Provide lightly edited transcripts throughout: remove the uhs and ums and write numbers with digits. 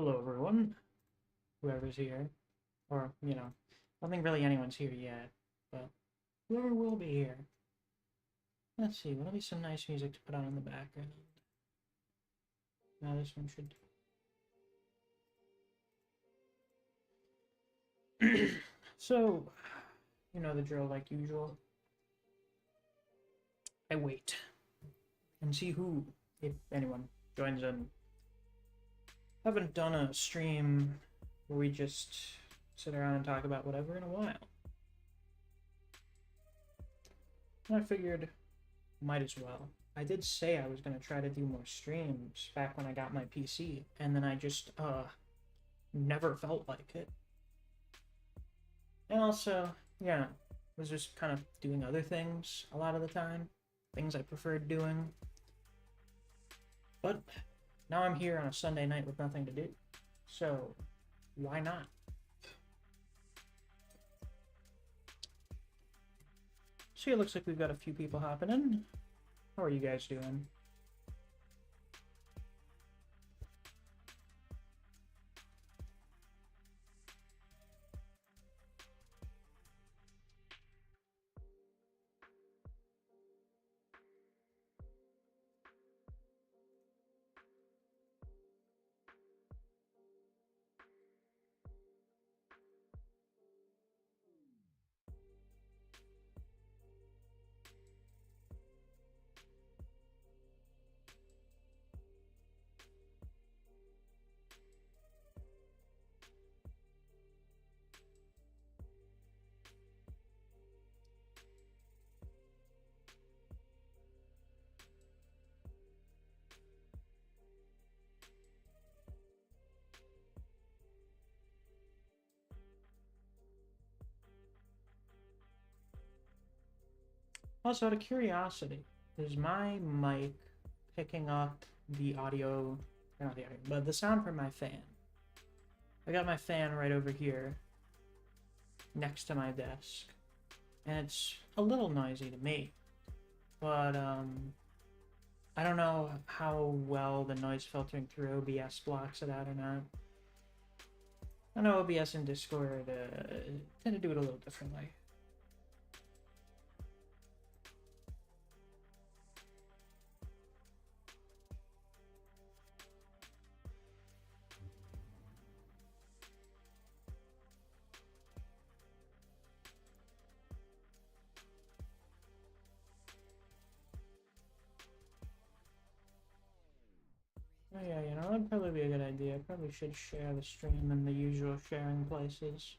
Hello, everyone. Whoever's here, or I don't think really anyone's here yet, but whoever will be here. Let's see. What'll be some nice music to put on in the background? Now this one should do. So, you know the drill, like usual. I wait and see who, if anyone, joins in. Haven't done a stream where we just sit around and talk about whatever in a while. And I figured, might as well. I did say I was going to try to do more streams back when I got my PC, and then I just, never felt like it. And also, yeah, was just kind of doing other things a lot of the time. Things I preferred doing. But now I'm here on a Sunday night with nothing to do. So, why not? So it looks like we've got a few people hopping in. How are you guys doing? Also, out of curiosity, is my mic picking up the audio, not the audio, but the sound from my fan? I got my fan right over here, next to my desk, and it's a little noisy to me, but, I don't know how well the noise filtering through OBS blocks it out or not. I know OBS and Discord tend to do it a little differently. Oh yeah, that'd probably be a good idea. I probably should share the stream in the usual sharing places.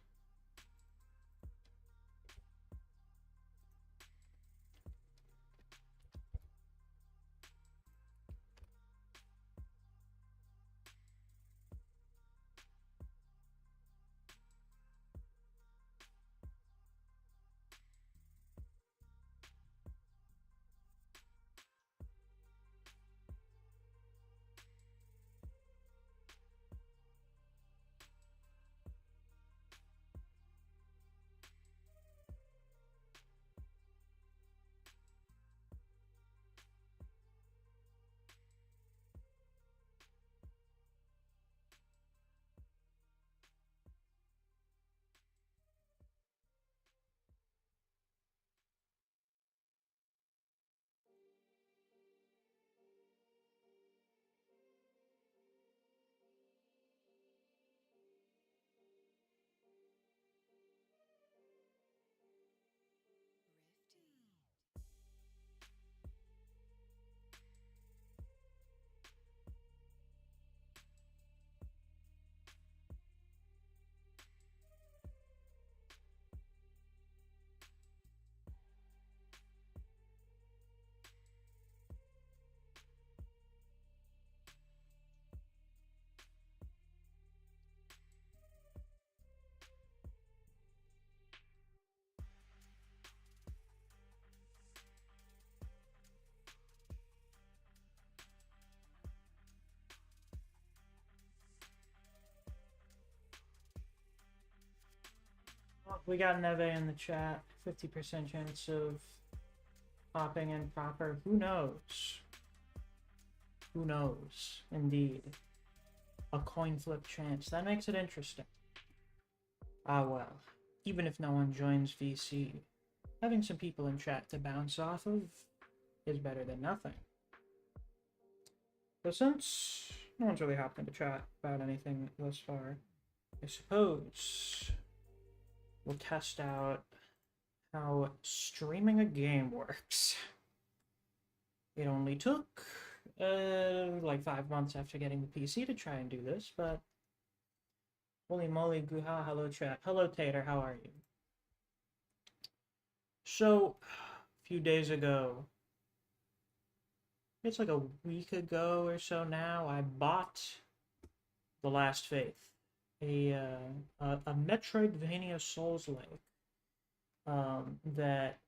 We got Neve in the chat. 50% chance of popping in proper. Who knows? Who knows? Indeed. a coin flip chance. That makes it interesting. Ah, well. Even if no one joins VC, having some people in chat to bounce off of is better than nothing. So since no one's really hopped into chat about anything thus far, I suppose we'll test out how streaming a game works. It only took like 5 months after getting the PC to try and do this, but holy moly, guha, hello chat. Hello Tater, how are you? So, a few days ago, it's like a week ago or so now, I bought The Last Faith, a Metroidvania Souls-like that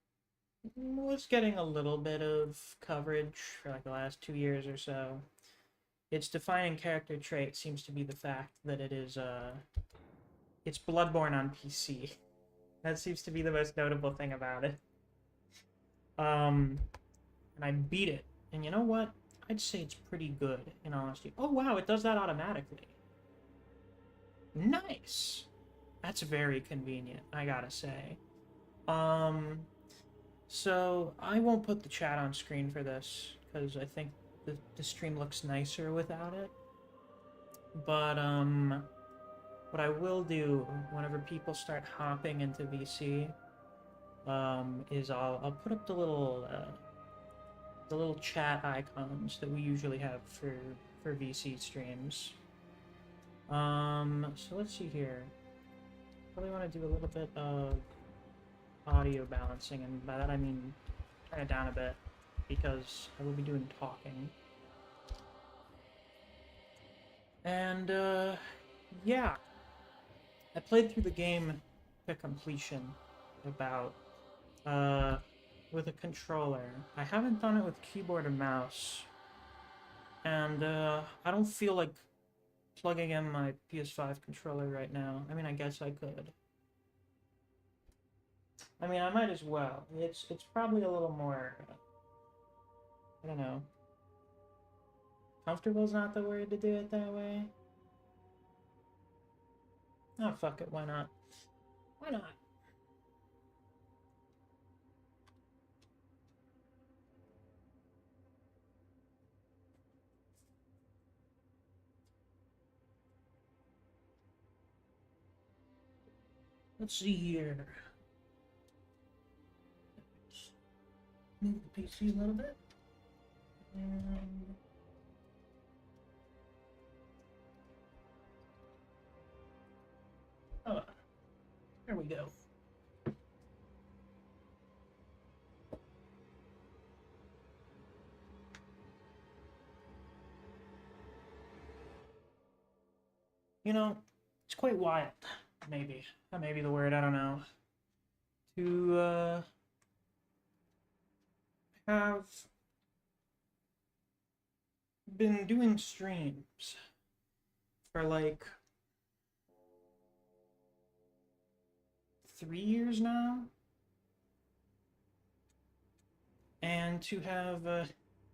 was getting a little bit of coverage for like the last 2 years or so. Its defining character trait seems to be the fact that it is it's Bloodborne on PC. That seems to be the most notable thing about it. And I beat it, and you know what? I'd say it's pretty good, in honesty. Oh wow, it does that automatically. Nice! That's very convenient, I gotta say. So I won't put the chat on screen for this, because I think the stream looks nicer without it. But, what I will do whenever people start hopping into VC, is I'll put up the little chat icons that we usually have for VC streams. So let's see here. Probably want to do a little bit of audio balancing, and by that I mean turn it down a bit, because I will be doing talking. And, yeah. I played through the game to completion about, with a controller. I haven't done it with keyboard and mouse. And, I don't feel like plugging in my PS5 controller right now. I mean, I guess I could. I mean, I might as well. It's probably a little more, I don't know. Comfortable's not the word to do it that way. Oh, fuck it, why not? Why not? Let's see here. Move the PC a little bit. And... oh, there we go. You know, it's quite wild, maybe. That may be the word, I don't know. To, have been doing streams for like 3 years now, and to have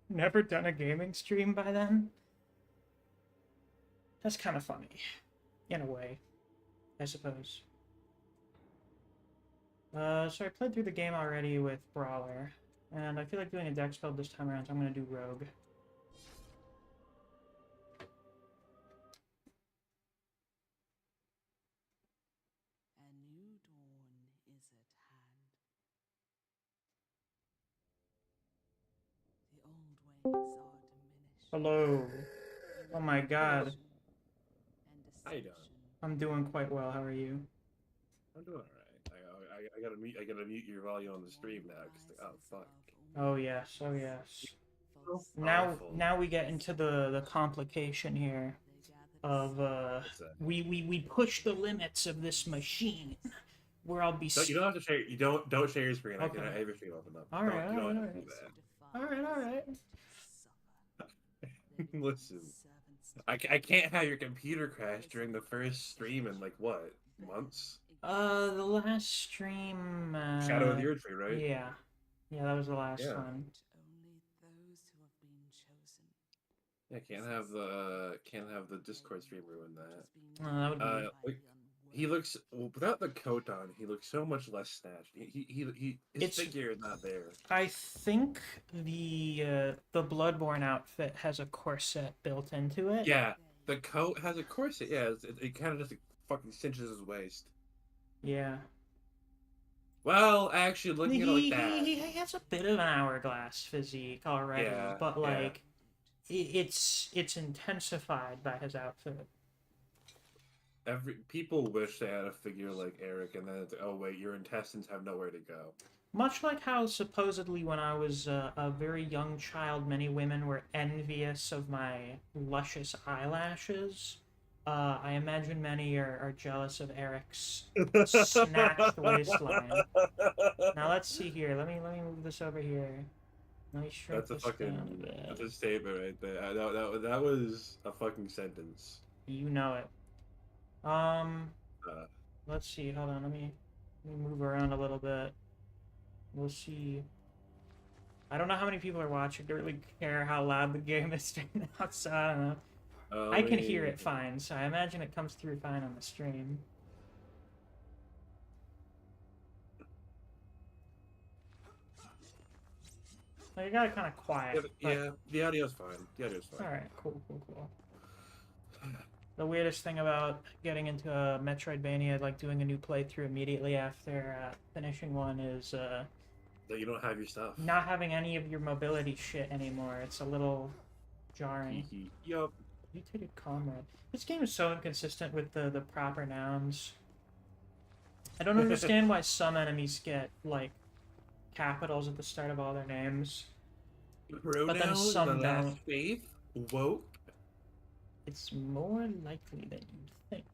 never done a gaming stream by then, that's kind of funny, in a way, I suppose. So I played through the game already with Brawler, and I feel like doing a dex build this time around, so I'm gonna do Rogue. Hello. Oh my god. How you doing? I'm doing quite well. How are you? I'm doing alright. I gotta mute your volume on the stream now because oh fuck. Oh yes. Oh yes. So Now powerful. we get into the complication here of we push the limits of this machine where I'll be. You don't have to share. You don't share your screen. Okay. I have your screen open up. All right. You don't have All to do right. All right. that. Listen, I can't have your computer crash during the first stream in like what months? The last stream. Shadow of the Earth Tree, right? Yeah. Yeah, that was the last one. Yeah. Yeah, can't have the Discord stream ruin that. That would be. Like, he looks without the coat on. He looks so much less snatched. His figure is not there. I think the Bloodborne outfit has a corset built into it. Yeah, the coat has a corset. Yeah, it kind of just fucking cinches his waist. Yeah. Well, actually, looking at it like that, he has a bit of an hourglass physique already, yeah, but yeah. like, it's intensified by his outfit. People wish they had a figure like Eric, and then it's, oh wait, your intestines have nowhere to go. Much like how supposedly when I was a very young child, many women were envious of my luscious eyelashes. I imagine many are jealous of Eric's snatched waistline. Now let's see here. Let me move this over here. Let me shrink That's a this fucking. down a bit. That's a statement right there. That was a fucking sentence. You know it. Let's see. Hold on. Let me move around a little bit. We'll see. I don't know how many people are watching to really care how loud the game is right now, so I don't know. I can hear it fine, so I imagine it comes through fine on the stream. Well, you got it kind of quiet. Yeah, the audio's fine. The audio's fine. Alright, cool. The weirdest thing about getting into a Metroidvania, like doing a new playthrough immediately after finishing one, is that you don't have your stuff. not having any of your mobility shit anymore. It's a little jarring. Yup. Mutated comrade. This game is so inconsistent with the proper nouns. I don't understand why some enemies get, like, capitals at the start of all their names. But then some don't. Faith, woke. It's more likely than you'd think.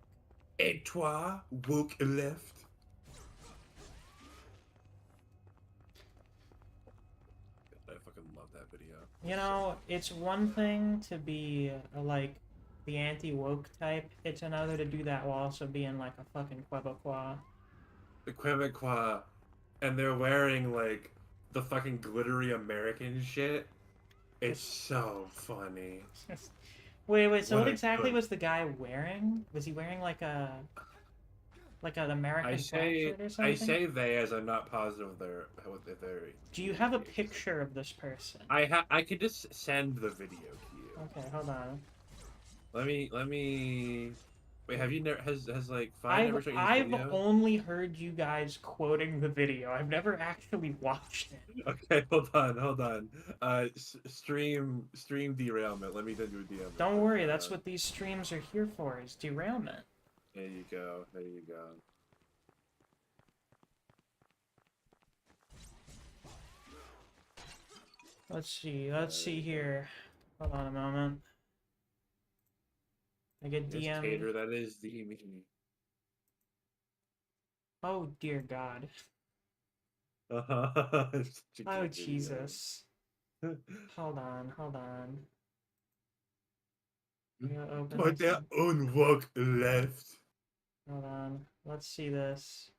Et toi, woke left. I fucking love that video. You know, it's one thing to be, like, the anti-woke type. It's another to do that while also being, like, a fucking Quebecois. The Quebecois, and they're wearing, like, the fucking glittery American shit. It's so funny. Wait, so what exactly was the guy wearing? Was he wearing, like, an American shirt or something? I say they as I'm not positive if they're... Do you have a picture of this person? I could just send the video to you. Okay, hold on. Let me... Wait, have you never... Has like, Fine never shown you this video? I've only heard you guys quoting the video. I've never actually watched it. Okay, hold on. Stream derailment. Let me do a DM. Don't worry, that's what these streams are here for, is derailment. There you go. Let's see here. Hold on a moment. I get DM. Tater, that is the me. Oh dear God. Oh Jesus. Hold on. But their own work left. Hold on. Let's see this.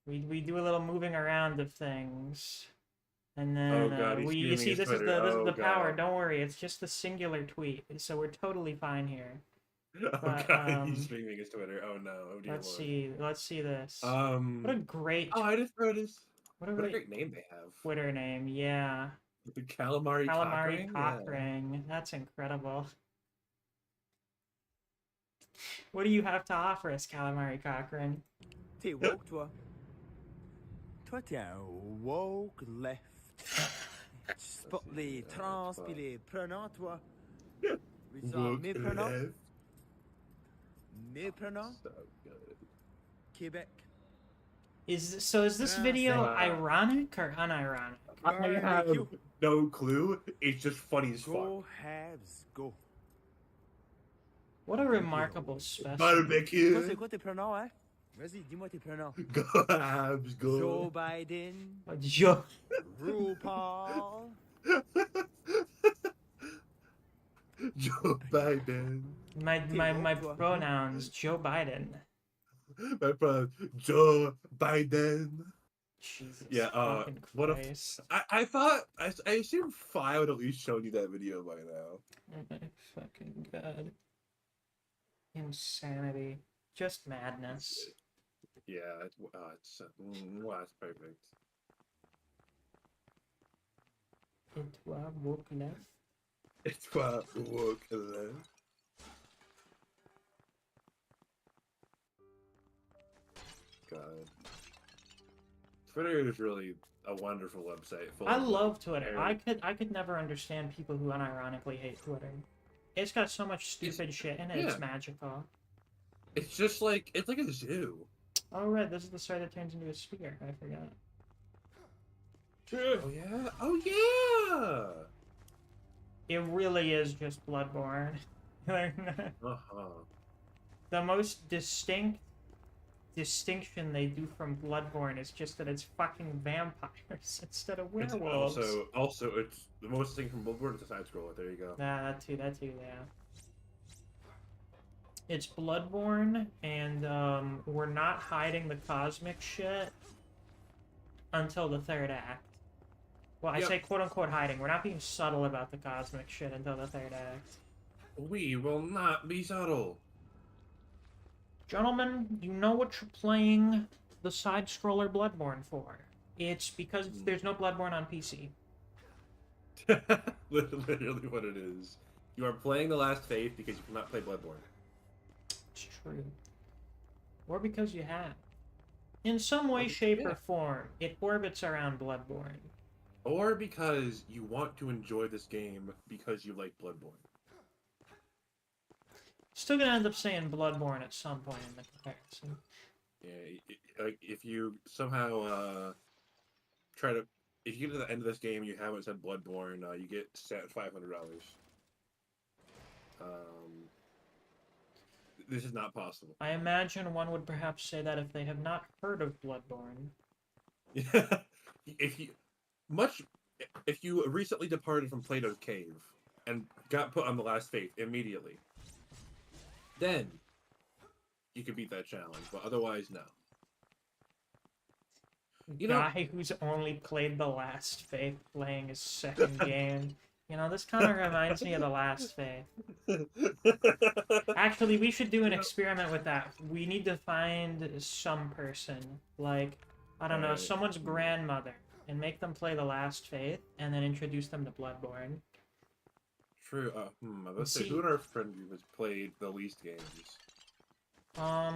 We do a little moving around of things. And then you see this is the power. Don't worry, it's just the singular tweet, so we're totally fine here. But, God, he's streaming his Twitter. Oh no! Oh dear Lord. Let's see this. What a great. Oh, I just noticed. What a great name they have. Twitter name, yeah. The calamari cock ring. Yeah. That's incredible. What do you have to offer us, calamari cock ring? T'es woke, toi. Toi, t'es un woke left. Tu supportes les trans pis les prenants, toi. Méprenant. Méprenant. So good. Québec. Is this video ironic or unironic? I have no clue. It's just funny as fuck. Go Habs, go. What a remarkable specimen. Barbecue. Toi, c'est quoi tes pronoms, hein? Vas-y, dis-moi tes pronoms. Go Habs, go. Joe Biden. Joe. RuPaul. Joe Biden. My pronouns, Joe Biden. My pronouns, Joe Biden. Jesus Yeah, fucking what if Christ. I thought I assumed Fi would at least shown you that video by now. Oh my fucking god. Insanity. Just madness. Yeah, that's perfect. It was woke left. It's what woke then. God. Twitter is really a wonderful website. Full I of, love like, Twitter. I could never understand people who unironically hate Twitter. It's got so much stupid shit in it, yeah. it's magical. It's just like it's like a zoo. Oh right, this is the star that turns into a spear. I forgot. Oh yeah. Oh It really is just Bloodborne. yeah. Uh-huh. The most distinction they do from Bloodborne is just that it's fucking vampires instead of It's werewolves. also it's the most thing from Bloodborne is a side scroller. There you go. Nah, that too, yeah. It's Bloodborne, and we're not hiding the cosmic shit until the third act. Well, I Yep. say quote-unquote hiding. We're not being subtle about the cosmic shit until the third act. We will not be subtle. Gentlemen, you know what you're playing the side-scroller Bloodborne for. It's because there's no Bloodborne on PC. Literally what it is. You are playing The Last Faith because you cannot play Bloodborne. It's true. Or because you have. In some way, shape, yeah. or form, it orbits around Bloodborne. Or because you want to enjoy this game because you like Bloodborne. Still gonna end up saying Bloodborne at some point in the comparison. Yeah, like if you somehow if you get to the end of this game and you haven't said Bloodborne, you get set $500. This is not possible. I imagine one would perhaps say that if they have not heard of Bloodborne. Yeah, if you recently departed from Plato's cave and got put on The Last Faith immediately, then you could beat that challenge. But otherwise, no. You know, Guy who's only played The Last Faith playing his second game. You know, this kind of reminds me of The Last Faith. Actually, we should do an experiment with that. We need to find some person, like, I don't know, Right. someone's grandmother, and make them play The Last Faith, and then introduce them to Bloodborne. True. Let's say, who in our friend group has played the least games? I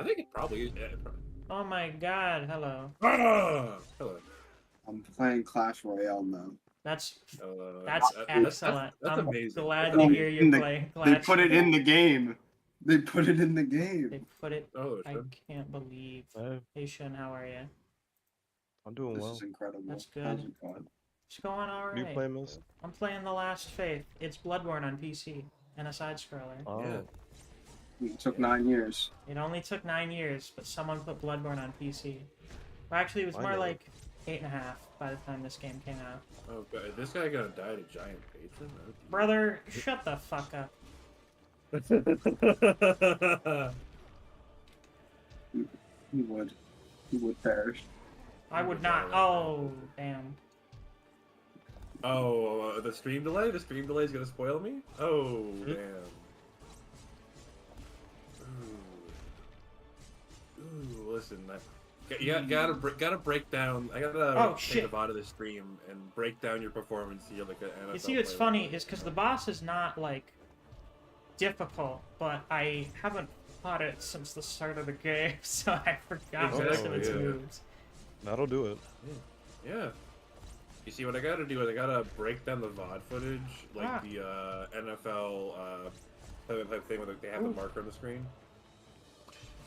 think it probably is. Yeah, Oh my god, hello. Hello. I'm playing Clash Royale now. That's That's excellent. That's I'm amazing. glad That's to hear amazing. you're playing Clash. They put it in the game. They put it in the game. They put it. Oh, I sure. can't believe. Hey, Hey Shin, how are you? I'm doing This well. is incredible. That's good. How's it going? It's going alright. You play Miss? I'm playing The Last Faith. It's Bloodborne on PC and a side scroller. Oh, Yeah. It took 9 years. It only took 9 years, but someone put Bloodborne on PC. Well, actually, it was I more know. like 8.5 by the time this game came out. Oh, God. Is this guy gonna die to giant patron? Oh, Brother, shut the fuck up. He would. He would perish. I would not. Oh, damn. Oh, the stream delay? The stream delay is gonna spoil me? Oh, damn. Ooh, listen, gotta break down. I gotta Oh, take shit. a VOD of the stream and break down your performance here like an NFL You see what's player. funny is because the boss is not, like, difficult, but I haven't fought it since the start of the game, so I forgot most of Exactly, its yeah. moves. that'll do it. Yeah. You see, what I gotta do is I gotta break down the VOD footage, like Ah. the NFL type thing where they have the Ooh. marker on the screen.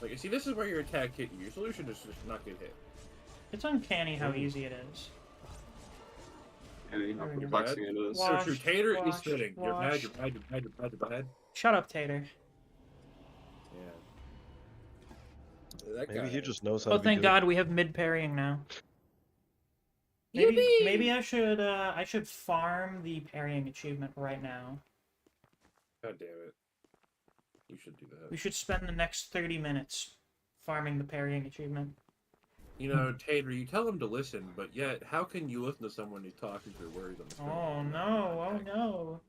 Like, you see, this is where your attack hit you. Your solution is just not get hit. It's uncanny how Ooh. easy it is. And you know how Very good. perplexing it is. Wow. So true. Tater is wash, spitting. You're mad, wash. you're mad, you're mad, you're mad, you're mad. Shut up, Tater. Yeah. That Maybe guy. he just knows how Oh, to be thank good. God we have mid-parrying now. Maybe I should farm the parrying achievement right now. God damn it. We should do that. We should spend the next 30 minutes farming the parrying achievement. You know, Tater, you tell him to listen, but yet, how can you listen to someone who's talking through words on the screen? Oh You're no, not oh text. no.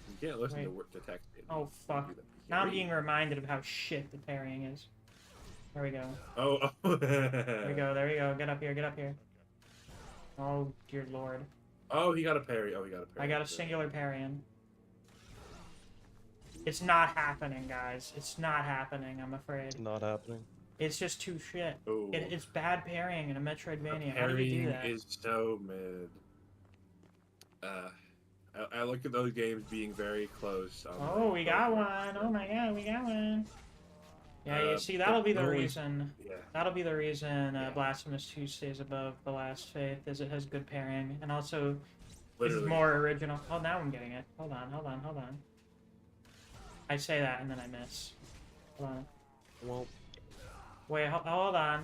You can't listen Wait. to text. Tater. Oh You fuck. can't do that. You Now can't I'm read. being reminded of how shit the parrying is. There we go. Oh. There we go, there we go. Get up here, get up here. Oh, dear lord. Oh, he got a parry. Oh, he got a parry. I got a singular parrying. It's not happening, guys. It's not happening, I'm afraid. It's not happening. It's just too shit. Oh. It's bad parrying in a Metroidvania. How do you do Parrying that? is so mid. I look at those games being very close. Oh, we got one. Oh my god, we got one. Yeah, you see, that'll be the reason. Yeah. That'll be the reason Yeah. Blasphemous 2 stays above The Last Faith, is it has good parrying, and also Literally. is more original. Oh, now I'm getting it. Hold on, hold on, hold on. I say that and then I miss. Hold on. Well, Wait, hold on.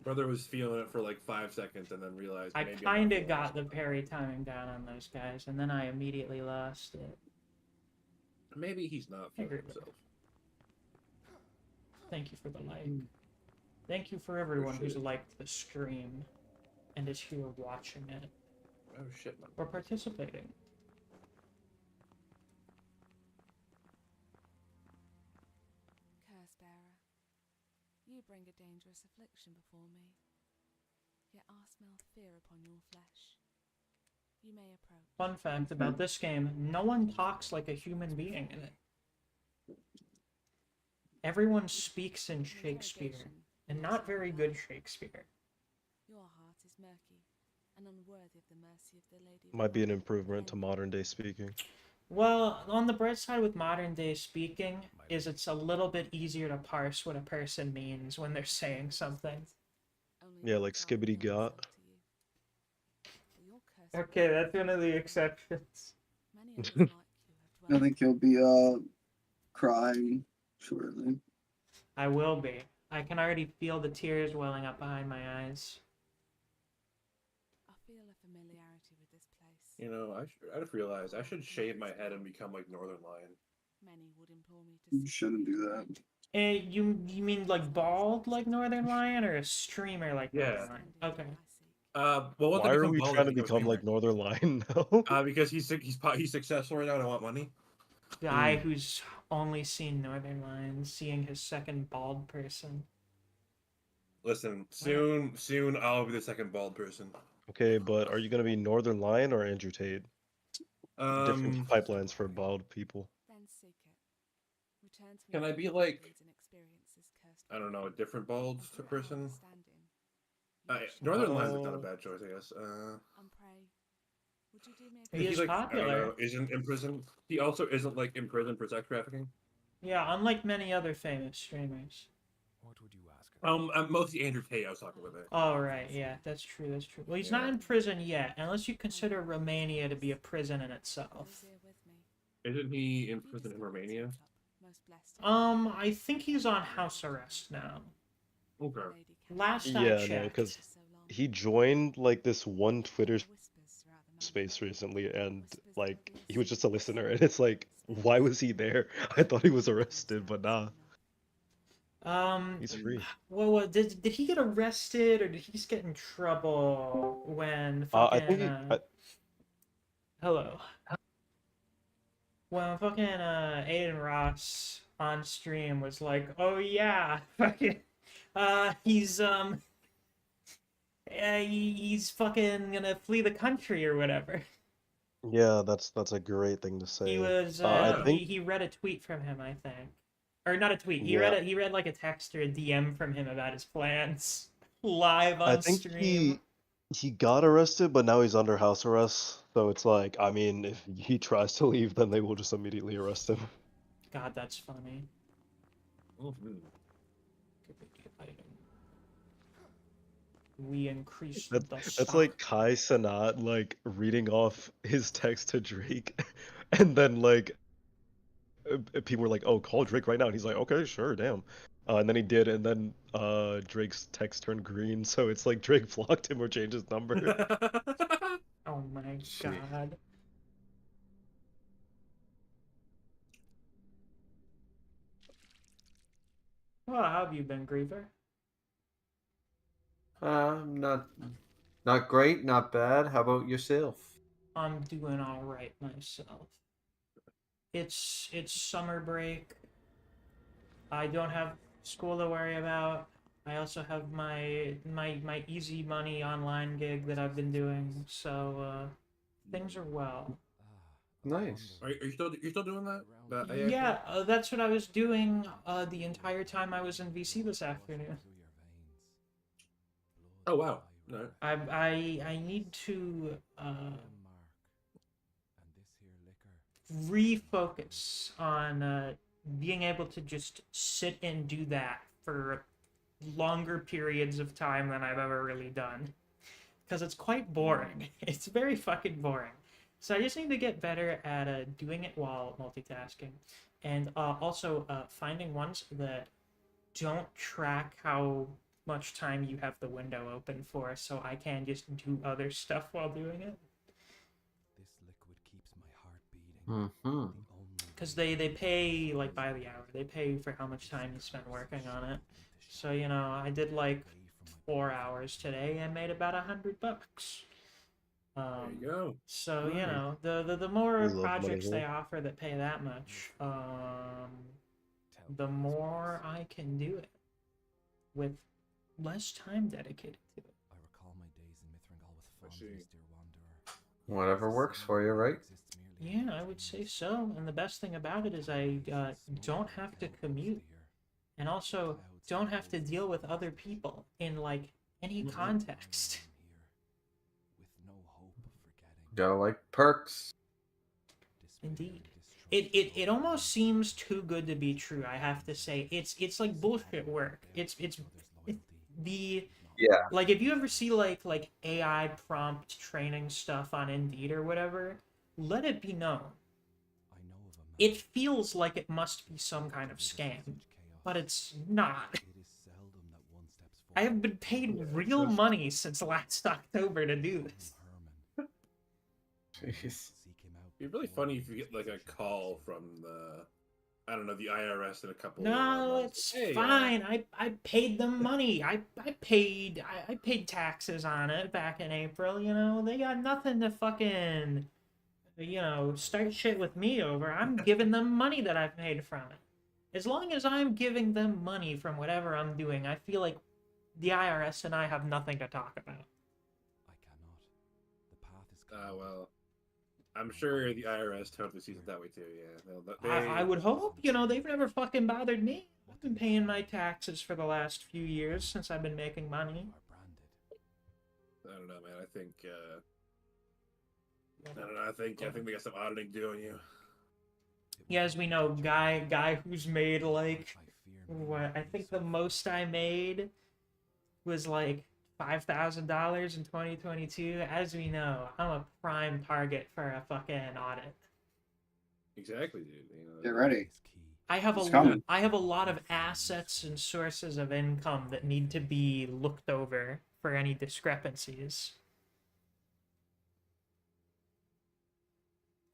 Brother was feeling it for like 5 seconds and then realized. I maybe I'm kind not of got the feeling parry timing down on those guys, and then I immediately lost it. it. Maybe he's not feeling agree. himself. Thank you for the like. Thank you for everyone who's shit. liked the stream and is here watching it Oh shit, man. or participating. Curse bearer, you bring a dangerous affliction before me, yet I smell fear upon your flesh. You may approach. Fun fact about this game, no one talks like a human being in it. Everyone speaks in Shakespeare, and not very good Shakespeare. Your heart is murky and unworthy of the mercy of the Lady. might be an improvement to modern day speaking. Well, on the bright side with modern day speaking is it's a little bit easier to parse what a person means when they're saying something. Yeah, like skibbity got. Okay, that's one of the exceptions. I think he'll be crying shortly. I will be. I can already feel the tears welling up behind my eyes. I feel a familiarity with this place. You know, I just realized I should shave my head and become like Northern Lion. Many would implore me to You seek shouldn't do that. You mean like bald like Northern Lion or a streamer like Yeah. Northern Lion? Okay. Well, what Why are we trying to become like Northern Lion now? Because he's successful right now and I want money. Guy who's only seen Northern Lions, seeing his second bald person. Listen, soon I'll be the second bald person. Okay, but are you gonna be Northern Lion or Andrew Tate? Different pipelines for bald people. Then seek it. Return to me Can I with be your like, deeds and experiences, cursed I don't know, a bearer. different bald I feel person? understanding. You Northern shall Lions is not not a bad choice, I guess. And pray, would you do me a He He is like, I popular. don't know, isn't in prison. He also isn't like in prison for sex trafficking. Yeah, unlike many other famous streamers. What would you ask? Mostly Andrew Tate I was talking with it. Oh, right, yeah, that's true, that's true. Well, he's not Yeah. in prison yet, unless you consider Romania to be a prison in itself. Be with me. Isn't he in If you prison in discover the Romania? teacup, most blessed I think he's on house arrest now. Okay. Lady Catherine. Last I Yeah, no, checked. because So long. he joined like this one Twitter Whispers throughout the night. space recently, and like he was just a listener, and it's like, why was he there? I thought he was arrested, but nah, he's free. Well, did he get arrested, or did he just get in trouble when I fucking, think hello. When fucking, Aiden Ross on stream was like, oh yeah, fucking, he's fucking gonna flee the country or whatever. yeah, that's a great thing to say. He was, I think he read a tweet from him, I think. Or not a tweet, he Yeah. read like a text or a DM from him about his plans. Live on I think stream. he got arrested, but now he's under house arrest. So it's like, I mean, if he tries to leave, then they will just immediately arrest him. God, that's funny. Mhm. We increased That's, the that's stock. like Kai Cenat like reading off his text to Drake, and then like people were like, "Oh, call Drake right now," and he's like, "Okay, sure, damn." And then he did, and then Drake's text turned green, so it's like Drake blocked him or changed his number. Oh my Shit. god. Well, how have you been, Griever? Not great, not bad. How about yourself? I'm doing all right myself. It's summer break. I don't have school to worry about. I also have my easy money online gig that I've been doing, so things are well. Nice. Are you still doing that? That AI Yeah, thing? that's what I was doing the entire time I was in VC this afternoon. Oh wow. No. I need to refocus on being able to just sit and do that for longer periods of time than I've ever really done. Because it's quite boring. It's very fucking boring. So I just need to get better at doing it while multitasking. And also finding ones that don't track how much time you have the window open for, so I can just do other stuff while doing it. Mm-hmm. Because they pay like by the hour. They pay for how much time you spend working on it. So you know, I did like 4 hours today and made about $100. There you go. So you Nice. know, the We more love money projects they here. offer that pay that much, the more I can do it with less time dedicated to it. I see. Whatever works for you, right? Yeah, I would say so. And the best thing about it is I don't have to commute, and also don't have to deal with other people in like any context. Gotta like perks. Indeed. It almost seems too good to be true, I have to say. It's like bullshit work. The Yeah. like if you ever see like AI prompt training stuff on Indeed or whatever, let it be known. It feels like it must be some kind of scam, but it's not. I have been paid real money since last October to do this. Jeez. It'd be really funny if you get like a call from the, I don't know, the IRS in a couple. No, months. it's Hey, fine. I paid them money. I paid taxes on it back in April. You know, they got nothing to fucking start shit with me over. I'm giving them money that I've made from it. As long as I'm giving them money from whatever I'm doing, I feel like the IRS and I have nothing to talk about. Well, I'm sure the IRS totally sees it that way too. Yeah, I would hope. You know, they've never fucking bothered me. I've been paying my taxes for the last few years since I've been making money. I don't know, man. I think I don't know. I think they got some auditing doing you. Yeah, as we know, guy who's made like what I think the most I made was like $5,000 in 2022. As we know, I'm a prime target for a fucking audit. Exactly, dude. You know, Get ready. I have It's coming. I have a lot of assets and sources of income that need to be looked over for any discrepancies.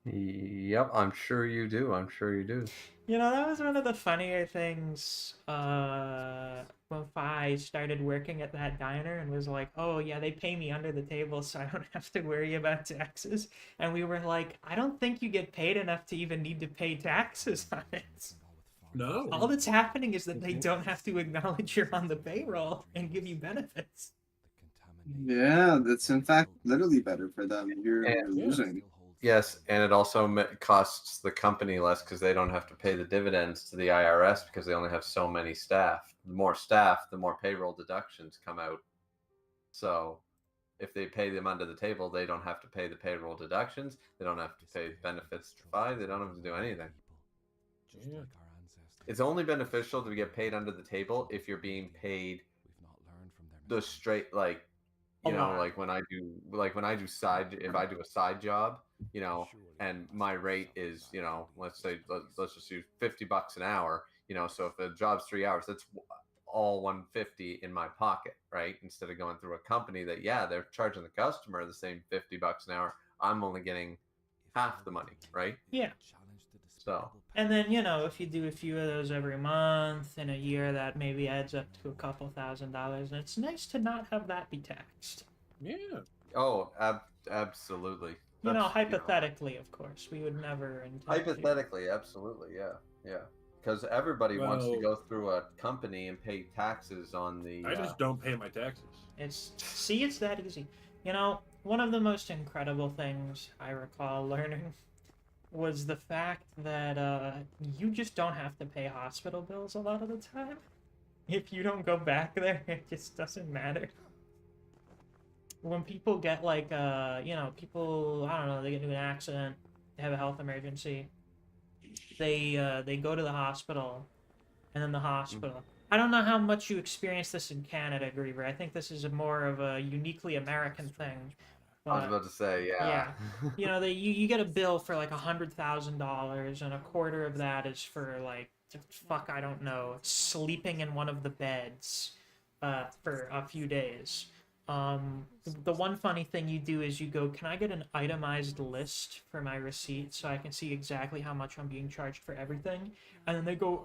Yep, I'm sure you do. I'm sure you do. You know, that was one of the funnier things when I started working at that diner and was like, oh yeah, they pay me under the table so I don't have to worry about taxes. And we were like, I don't think you get paid enough to even need to pay taxes on it. no. All that's happening is that they don't have to acknowledge you're on the payroll and give you benefits. Yeah, that's in fact literally better for them. You're And- losing. Yes, and it also costs the company less because they don't have to pay the dividends to the IRS because they only have so many staff. The more staff, the more payroll deductions come out. So if they pay them under the table, they don't have to pay the payroll deductions. They don't have to pay benefits to buy. They don't have to do anything. Yeah. It's only beneficial to get paid under the table if you're being paid the straight like A lot. like when I do if I do a side job, and my rate is, let's just use $50 an hour, so if the job's 3 hours, that's all 150 in my pocket, right? Instead of going through a company that, they're charging the customer the same $50 an hour, I'm only getting half the money, right? Yeah. So And then, you know, if you do a few of those every month in a year, that maybe adds up to a couple $1,000s. And it's nice to not have that be taxed. Yeah. oh, absolutely. You know, That's hypothetically, of course. We would never intend to. hypothetically, absolutely, yeah. Because everybody wants to Well- go through a company and pay taxes on the. I just don't pay my taxes. It's that easy. You know, one of the most incredible things I recall learning was the fact that you just don't have to pay hospital bills a lot of the time. If you don't go back there, it just doesn't matter. When people get like, you know, people, I don't know, they get into an accident, they have a health emergency, they go to the hospital, and then the hospital. I don't know how much you experience this in Canada, Griever. I think this is more of a uniquely American thing. I was But, about to say, yeah. yeah. You know, you get a bill for like $100,000, and a quarter of that is for like, fuck, I don't know, sleeping in one of the beds for a few days. The one funny thing you do is you go, can I get an itemized list for my receipt so I can see exactly how much I'm being charged for everything? And then they go,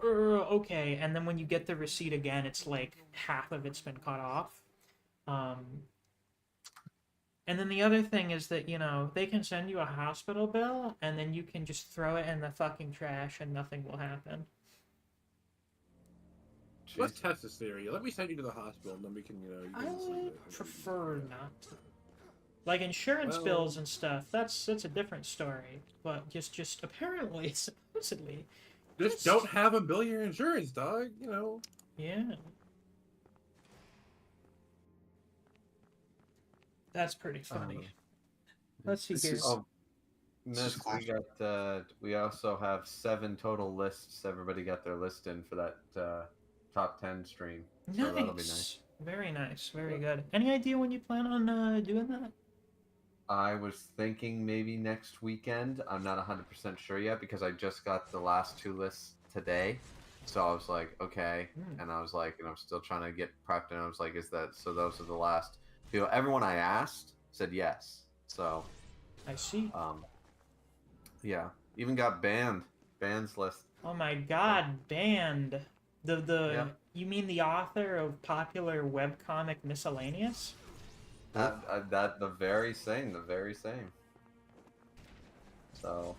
okay. And then when you get the receipt again, it's like half of it's been cut off. And then the other thing is that, you know, they can send you a hospital bill and then you can just throw it in the fucking trash and nothing will happen. Let's test this theory. Let me send you to the hospital, and then we can, you know. You I can see would it. prefer not to. Like insurance Well- bills and stuff, that's a different story. But just apparently, supposedly, Just don't have them bill your insurance, dog. You know. yeah. That's pretty funny. Let's see This here. is- Oh, This is Miss, we also have 7 total lists. Everybody got their list in for that top 10 stream. So that'll be nice. Very nice. Very good. Any idea when you plan on doing that? I was thinking maybe next weekend. I'm not 100% sure yet because I just got the last 2 lists today. So I was like, okay. And I was like, and I'm still trying to get prepped. And I was like, is that so? Those are the last people. Everyone I asked said yes. So, I see. yeah. Even got Band's list. Oh my god, banned. Yeah. You mean the author of popular webcomic Miscellaneous? That the very same. So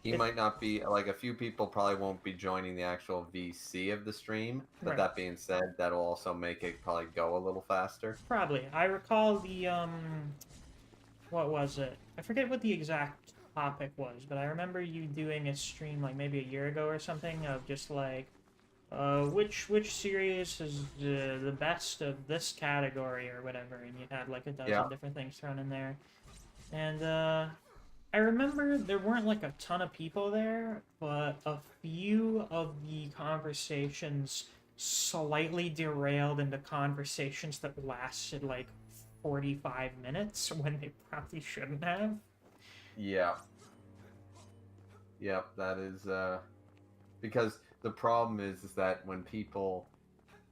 he might not be like a few people probably won't be joining the actual VC of the stream. But Right. that being said, that'll also make it probably go a little faster. Probably. I recall the what was it? I forget what the exact topic was, but I remember you doing a stream like maybe a year ago or something of just like which series is the best of this category or whatever, and you had like a dozen different things thrown in there. And I remember there weren't like a ton of people there, but a few of the conversations slightly derailed into conversations that lasted like 45 minutes when they probably shouldn't have. Yeah. Yep, that is because the problem is that when people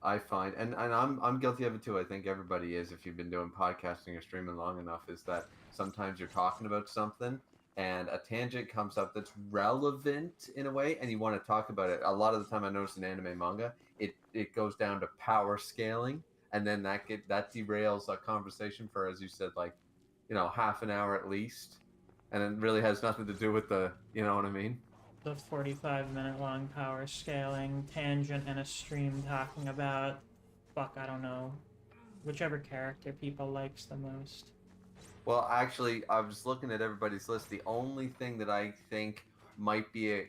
I find and I'm guilty of it too, I think everybody is if you've been doing podcasting or streaming long enough, is that sometimes you're talking about something and a tangent comes up that's relevant in a way and you want to talk about it. A lot of the time I notice in anime manga, it goes down to power scaling and then that derails a conversation for, as you said, like, you know, half an hour at least. And it really has nothing to do with the, you know what I mean? The 45-minute long power scaling tangent and a stream talking about, fuck, I don't know, whichever character people likes the most. Well, actually, I was looking at everybody's list. The only thing that I think might be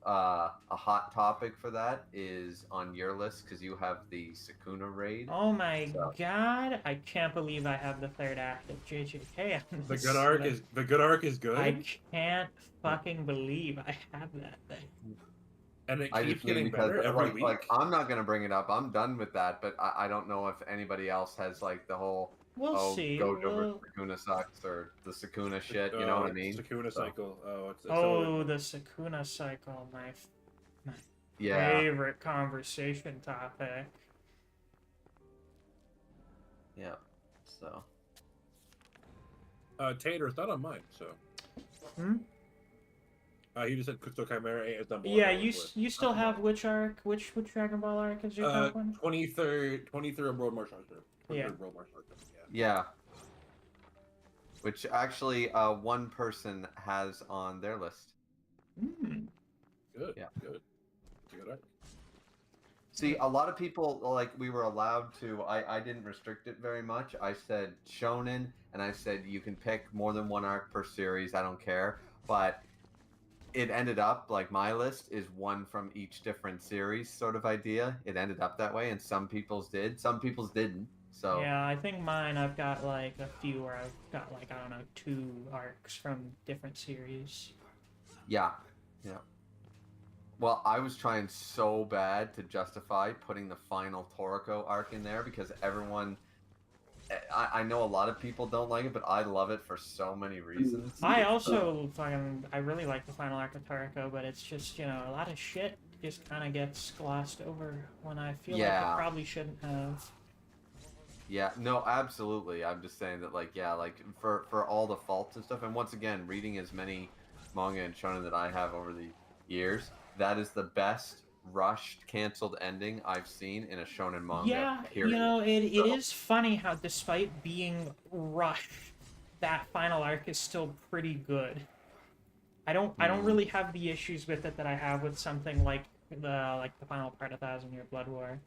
a hot topic for that is on your list because you have the Sukuna raid. Oh my god, I can't believe I have the third act of JJK on The this good arc is good. I can't fucking believe I have that thing. And it I keeps just mean getting because better every week. like I'm not gonna bring it up. I'm done with that. But I don't know if anybody else has like the whole We'll see. Gojo versus Sukuna sucks or the Sukuna shit. You know what I mean? Sukuna So- cycle. Oh, it's the Sukuna cycle, my Yeah. favorite conversation topic. Yeah. So. Tater, it's not on mine, so. He just said Crystal Chimera ain't done. Yeah, you still have which arc? Which Dragon Ball arc is your top one? 23rd World March Archer. 23rd Yeah. World March Archer. Yeah. Which actually, one person has on their list. Hmm. Good. Yeah. Good. It's a good arc. See, a lot of people, like, we were allowed to, I didn't restrict it very much. I said shonen, and I said you can pick more than one arc per series, I don't care. But it ended up, like, my list is one from each different series sort of idea. It ended up that way, and some people's did, some people's didn't. So Yeah, I think mine, I've got like a few where I've got like, I don't know, 2 arcs from different series. yeah. Well, I was trying so bad to justify putting the final Toriko arc in there because everyone... I know a lot of people don't like it, but I love it for so many reasons. I also I really like the final arc of Toriko, but it's just, you know, a lot of shit just kind of gets glossed over when I feel like it probably shouldn't have. Yeah, no, absolutely. I'm just saying that, like, yeah, like, for all the faults and stuff, and once again, reading as many manga and shonen that I have over the years, that is the best rushed, canceled ending I've seen in a shonen manga, Yeah, period. you know, it is funny how despite being rushed, that final arc is still pretty good. I don't really have the issues with it that I have with something like the final part of 1,000-Year Blood War,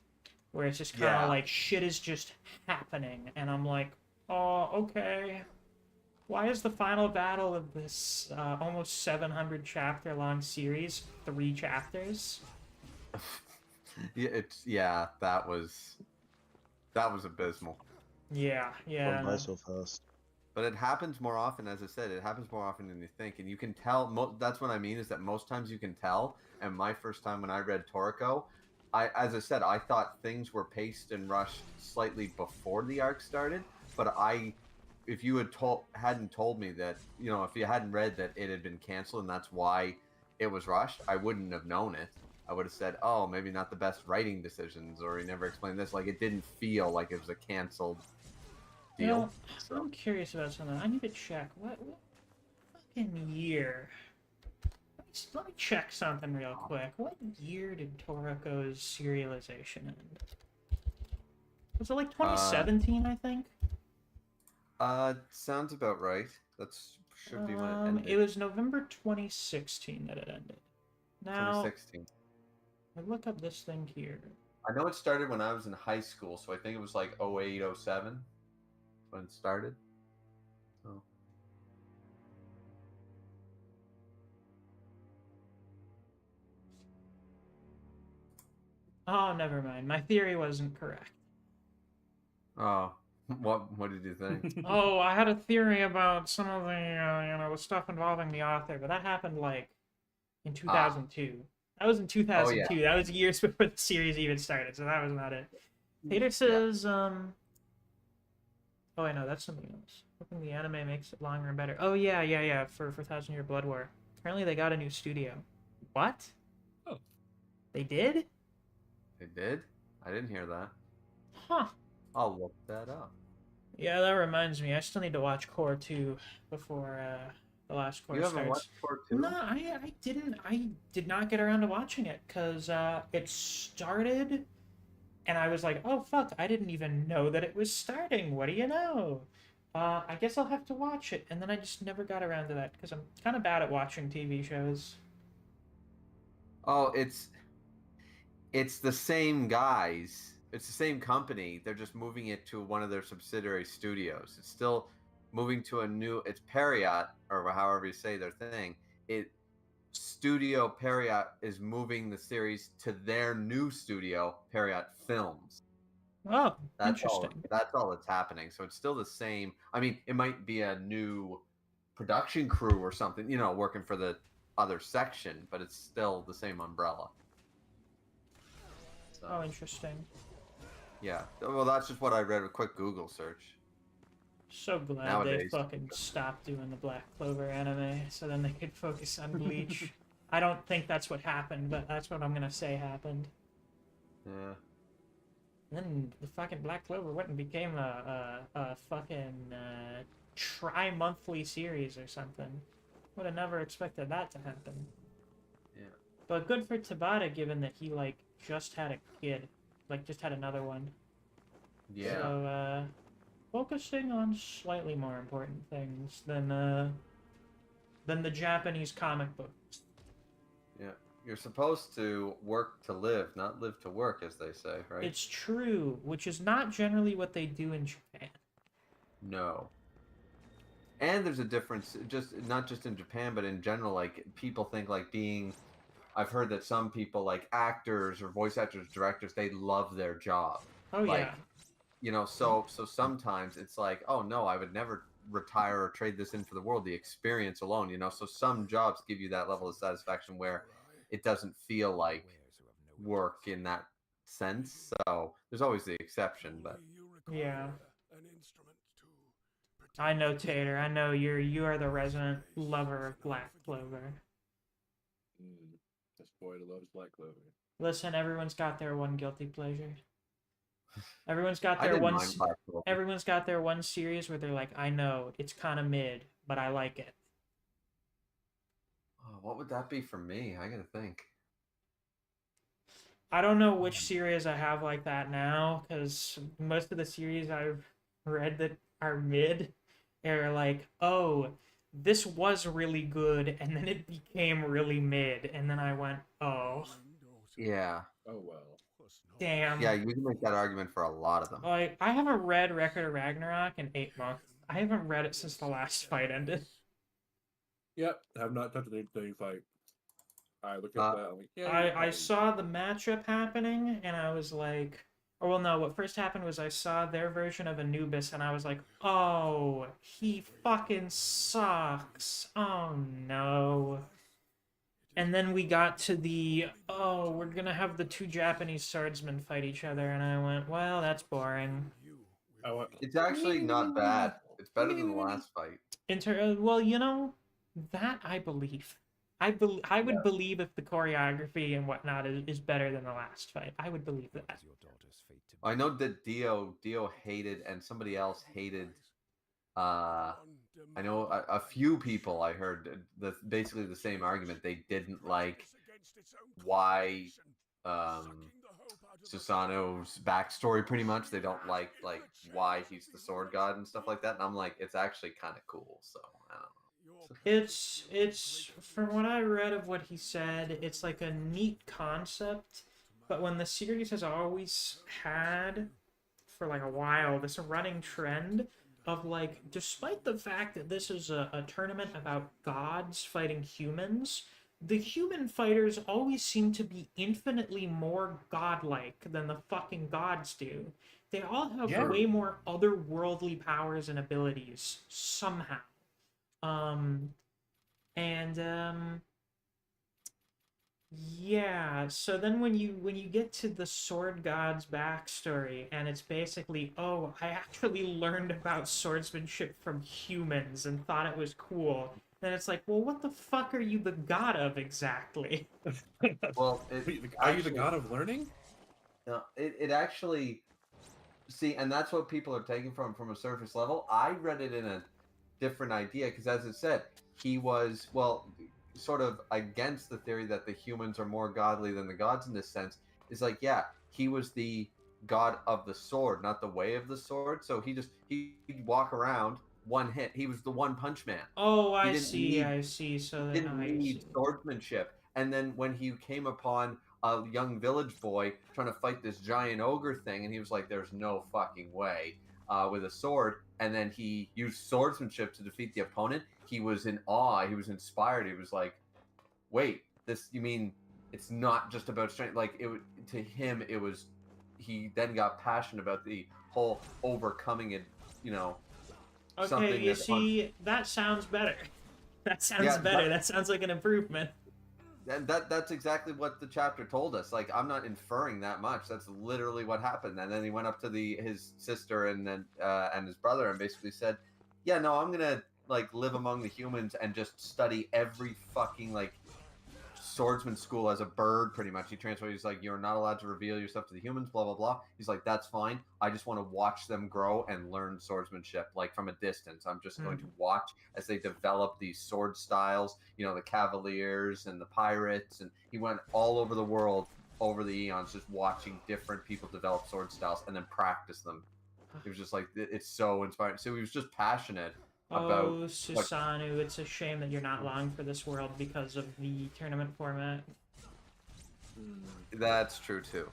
where it's just kind of like shit is just happening, and I'm like, oh, okay. Why is the final battle of this almost 700 chapter long series 3 chapters? Yeah, that was abysmal. Yeah. Went by so fast. But it happens more often, as I said, it happens more often than you think, and you can tell. That's what I mean, is that most times you can tell. And my first time when I read Toriko, as I said, I thought things were paced and rushed slightly before the arc started. But if you hadn't told me that, you know, if you hadn't read that it had been canceled and that's why it was rushed, I wouldn't have known it. I would have said, oh, maybe not the best writing decisions, or he never explained this. Like, it didn't feel like it was a canceled deal. You know, I'm curious about something. I need to check. What fucking year? Let me check something real quick. What year did Toriko's serialization end? Was it like 2017, I think? Sounds about right. Should be when it ended. It was November 2016 that it ended. Now, 2016. I look up this thing here. I know it started when I was in high school, so I think it was like 08, 07 when it started. So. Oh, never mind. My theory wasn't correct. Oh, what did you think? Oh, I had a theory about some of the the stuff involving the author, but that happened like in 2002. That was in 2002. Oh, yeah. That was years before the series even started, so that was not it. Peter says, Oh, wait, no, that's something else. Hoping the anime makes it longer and better. Oh, yeah, for 1,000-Year Blood War. Apparently they got a new studio. What? Oh. They did? They did? I didn't hear that. Huh. I'll look that up. Yeah, that reminds me. I still need to watch Core 2 before the last Core You haven't starts. watched Core 2? No, I didn't. I did not get around to watching it because it started, and I was like, oh, fuck, I didn't even know that it was starting. What do you know? I guess I'll have to watch it. And then I just never got around to that because I'm kind of bad at watching TV shows. Oh, it's the same guys. It's the same company. They're just moving it to one of their subsidiary studios. It's still moving to a new... It's Perriott, or however you say their thing. Studio Perriott is moving the series to their new studio, Perriott Films. Oh, That's interesting. That's all that's happening. So it's still the same. I mean, it might be a new production crew or something, you know, working for the other section, but it's still the same umbrella. So, Oh, interesting. yeah. Well, that's just what I read with a quick Google search. So glad Nowadays. they fucking stopped doing the Black Clover anime so then they could focus on Bleach. I don't think that's what happened, but that's what I'm gonna say happened. Yeah. Then the fucking Black Clover went and became a fucking tri-monthly series or something. Would have never expected that to happen. Yeah. But good for Tabata, given that he, like, just had a kid. Like, just had another one. Yeah. So, focusing on slightly more important things than the Japanese comic books. Yeah. You're supposed to work to live, not live to work, as they say, right? It's true, which is not generally what they do in Japan. No. And there's a difference, just not just in Japan, but in general. Like, people think like being. I've heard that some people, like actors or voice actors, directors, they love their job. Oh, Like, yeah. you know, so sometimes it's like, oh no, I would never retire or trade this in for the world. The experience alone, you know. So some jobs give you that level of satisfaction where it doesn't feel like work in that sense. So there's always the exception, but Yeah. I know, Tater. I know you are the resident lover of Black Clover. This boy loves Black Clover. Listen, everyone's got their one guilty pleasure. Everyone's got I their didn't one. mind Black Clover. Everyone's got their one series where they're like, I know it's kind of mid, but I like it. Oh, what would that be for me? I gotta think. I don't know which series I have like that now, because most of the series I've read that are mid are like, oh, this was really good, and then it became really mid, and then I went, oh, Yeah. Oh well. damn. Yeah, you can make that argument for a lot of them. Like, I haven't read Record of Ragnarok in 8 months. I haven't read it since the last fight ended. Yep, have not touched anything fight. I look at that. I'm like, yeah. I saw the matchup happening, and I was like, oh, well, no, what first happened was I saw their version of Anubis, and I was like, oh, he fucking sucks. Oh, no. And then we got to the, oh, we're gonna have the two Japanese swordsmen fight each other, and I went, well, that's boring. It's actually not bad. It's better than the last fight. Well, you know, that I believe. I would believe if the choreography and whatnot is better than the last fight. I would believe that. I know that Dio hated, and somebody else hated. I know a few people I heard basically the same argument. They didn't like why Susanoo's backstory. Pretty much, they don't like why he's the sword god and stuff like that. And I'm like, it's actually kind of cool. So I don't know. It's from what I read of what he said, it's like a neat concept, but when the series has always had for like a while this running trend of like, despite the fact that this is a tournament about gods fighting humans, the human fighters always seem to be infinitely more godlike than the fucking gods do. They all have way more otherworldly powers and abilities somehow. Yeah, so then when you get to the sword god's backstory, and it's basically, oh, I actually learned about swordsmanship from humans and thought it was cool, then it's like, well, what the fuck are you the god of exactly? Well, are you the god of learning? No, it actually, see, and that's what people are taking from a surface level. I read it in a different idea, because as it said, he was, well, sort of against the theory that the humans are more godly than the gods in this sense. Is like, yeah, he was the god of the sword, not the way of the sword. So he'd walk around, one hit. He was the one punch man. Oh, I see. So he didn't need swordsmanship. And then when he came upon a young village boy trying to fight this giant ogre thing, and he was like, there's no fucking way, with a sword, and then he used swordsmanship to defeat the opponent, he was in awe, he was inspired, he was like, wait, this, you mean it's not just about strength? Like, to him, it was, he then got passionate about the whole overcoming it, you know. Okay, you see, that sounds better. That sounds better. That sounds like an improvement. And that's exactly what the chapter told us. Like, I'm not inferring that much. That's literally what happened. And then he went up to his sister and then and his brother and basically said, yeah, no, I'm gonna like live among the humans and just study every fucking like swordsman school as a bird, pretty much. He transformed. He's like, you're not allowed to reveal yourself to the humans, blah blah blah. He's like, that's fine. I just want to watch them grow and learn swordsmanship, like from a distance. I'm just going to watch as they develop these sword styles. You know, the Cavaliers and the pirates, and he went all over the world over the eons, just watching different people develop sword styles and then practice them. It was just like, it's so inspiring. So he was just passionate about. Oh, Susanu, it's a shame that you're not long for this world because of the tournament format. That's true too.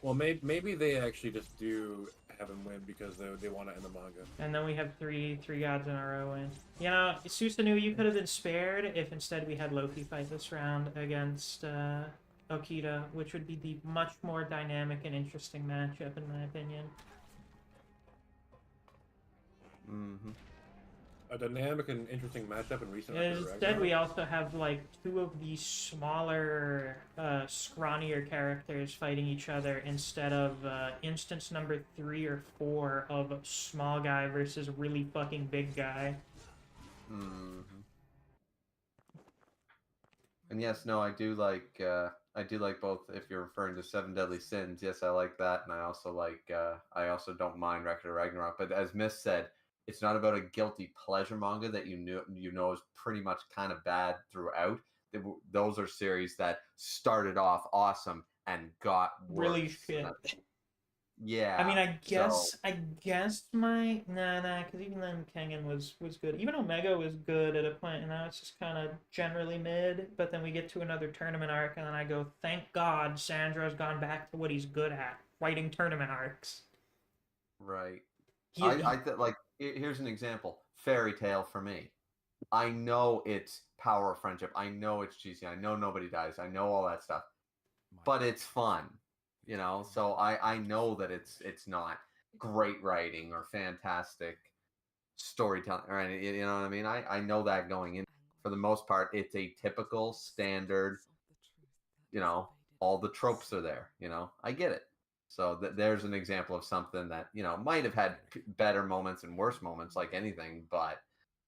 Well, maybe they actually just do have him win because they want to end the manga. And then we have three gods in a row win. You know, Susanu, you could have been spared if instead we had Loki fight this round against Okita, which would be the much more dynamic and interesting matchup, in my opinion. Mm-hmm. A dynamic and interesting matchup in recent. Instead, we also have like two of the smaller, scrawnier characters fighting each other instead of instance number 3 or 4 of small guy versus really fucking big guy. Mm-hmm. And yes, no, I do like both. If you're referring to Seven Deadly Sins, yes, I like that, and I also like I also don't mind Record of Ragnarok. But as Miss said, it's not about a guilty pleasure manga that you know is pretty much kind of bad throughout. Those are series that started off awesome and got worse. Really shit. Yeah. I mean, I guess my because even then Kengan was good. Even Omega was good at a point, and now it's just kind of generally mid. But then we get to another tournament arc, and then I go, thank God Sandro's gone back to what he's good at, writing tournament arcs. Right. Here's an example. Fairy Tale for me. I know it's power of friendship. I know it's cheesy. I know nobody dies. I know all that stuff. But it's fun. You know, so I know that it's not great writing or fantastic storytelling or anything, you know what I mean? I know that going in. For the most part, it's a typical standard, you know, all the tropes are there, you know. I get it. So there's an example of something that, you know, might have had better moments and worse moments like anything, but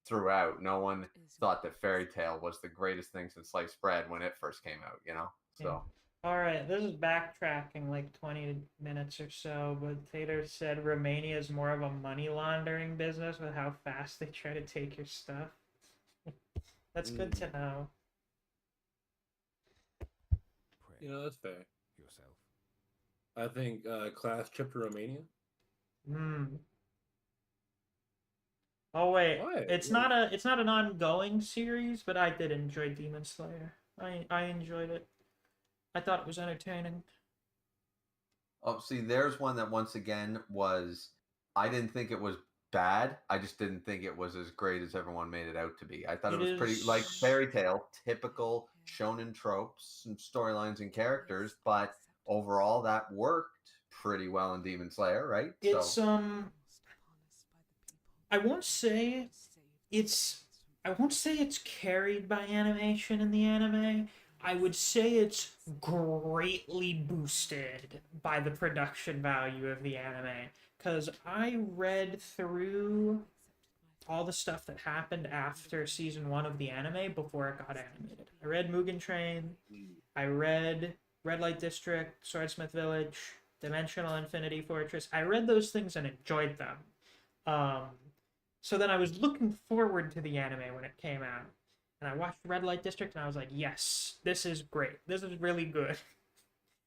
throughout, no one thought that Fairy Tale was the greatest thing since sliced bread when it first came out, you know? So... Alright, this is backtracking like 20 minutes or so, but Tater said Romania is more of a money laundering business with how fast they try to take your stuff. That's good to know. You know, that's fair. I think Class trip to Romania. Oh wait, What? it's not an ongoing series, but I did enjoy Demon Slayer. I enjoyed it. I thought it was entertaining. Oh, see, there's one that once again was, I didn't think it was bad. I just didn't think it was as great as everyone made it out to be. I thought it was pretty like Fairy Tale, typical shonen tropes and storylines and characters, but overall that worked pretty well in Demon Slayer, right? It's I won't say it's carried by animation in the anime. I would say it's greatly boosted by the production value of the anime. Because I read through all the stuff that happened after season 1 of the anime before it got animated. I read Mugen Train, I read Red Light District, Swordsmith Village, Dimensional Infinity Fortress. I read those things and enjoyed them. So then I was looking forward to the anime when it came out. And I watched Red Light District, and I was like, yes, this is great. This is really good.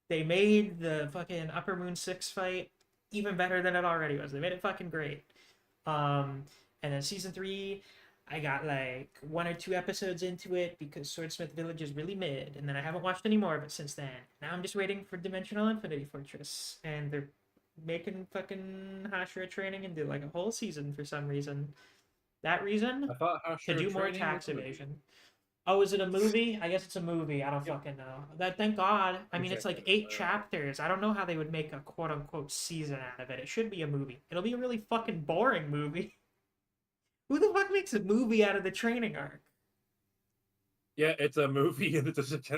They made the fucking Upper Moon 6 fight even better than it already was. They made it fucking great. And then Season 3, I got like 1 or 2 episodes into it because Swordsmith Village is really mid. And then I haven't watched any more of it since then. Now I'm just waiting for Dimensional Infinity Fortress. And they're making fucking Hashira Training into like a whole season for some reason. That reason? I thought to do more tax evasion. Oh, is it a movie? I guess it's a movie. I don't fucking know. Thank God. I mean, it's like 8 chapters. I don't know how they would make a quote-unquote season out of it. It should be a movie. It'll be a really fucking boring movie. Who the fuck makes a movie out of the training arc? Yeah, it's a movie, and it's a 6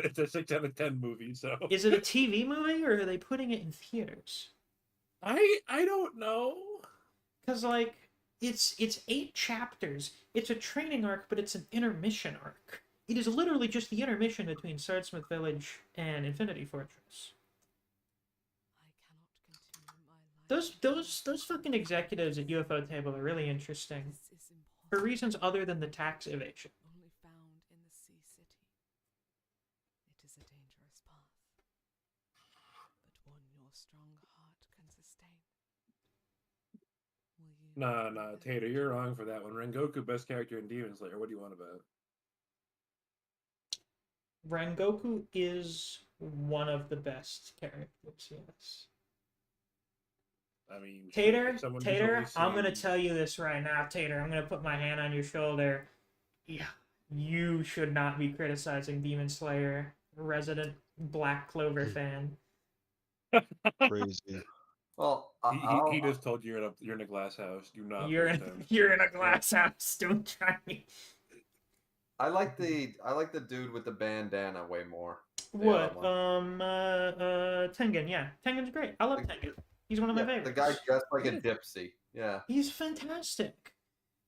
out of 10 movie, so... Is it a TV movie, or are they putting it in theaters? I don't know. Because, like, it's 8 chapters. It's a training arc, but it's an intermission arc. It is literally just the intermission between Swordsmith Village and Infinity Fortress. I cannot continue my life. Those fucking executives at UFO Table are really interesting This is for impossible. reasons other than the tax evasion. Only found in the Sea City. It is a dangerous path, but one your strong heart can sustain. Will you? Nah, Tater, you're wrong for that one. Rengoku, best character in Demon Slayer. What do you want about it? Rengoku is one of the best characters, yes. I mean, Tater, if someone who's Tater, only I'm gonna seen- tell you this right now, Tater. I'm gonna put my hand on your shoulder. Yeah, you should not be criticizing Demon Slayer, resident Black Clover fan. Crazy. Well, He just told you you're in a glass house. Do not You're in, pretend. you're in a glass house. Don't try me. I like the dude with the bandana way more. The What? other one. Tengen. Yeah, Tengen's great. I love Tengen. He's one of my Yeah, favorites. the guy dressed like a dipsy. Yeah. He's fantastic.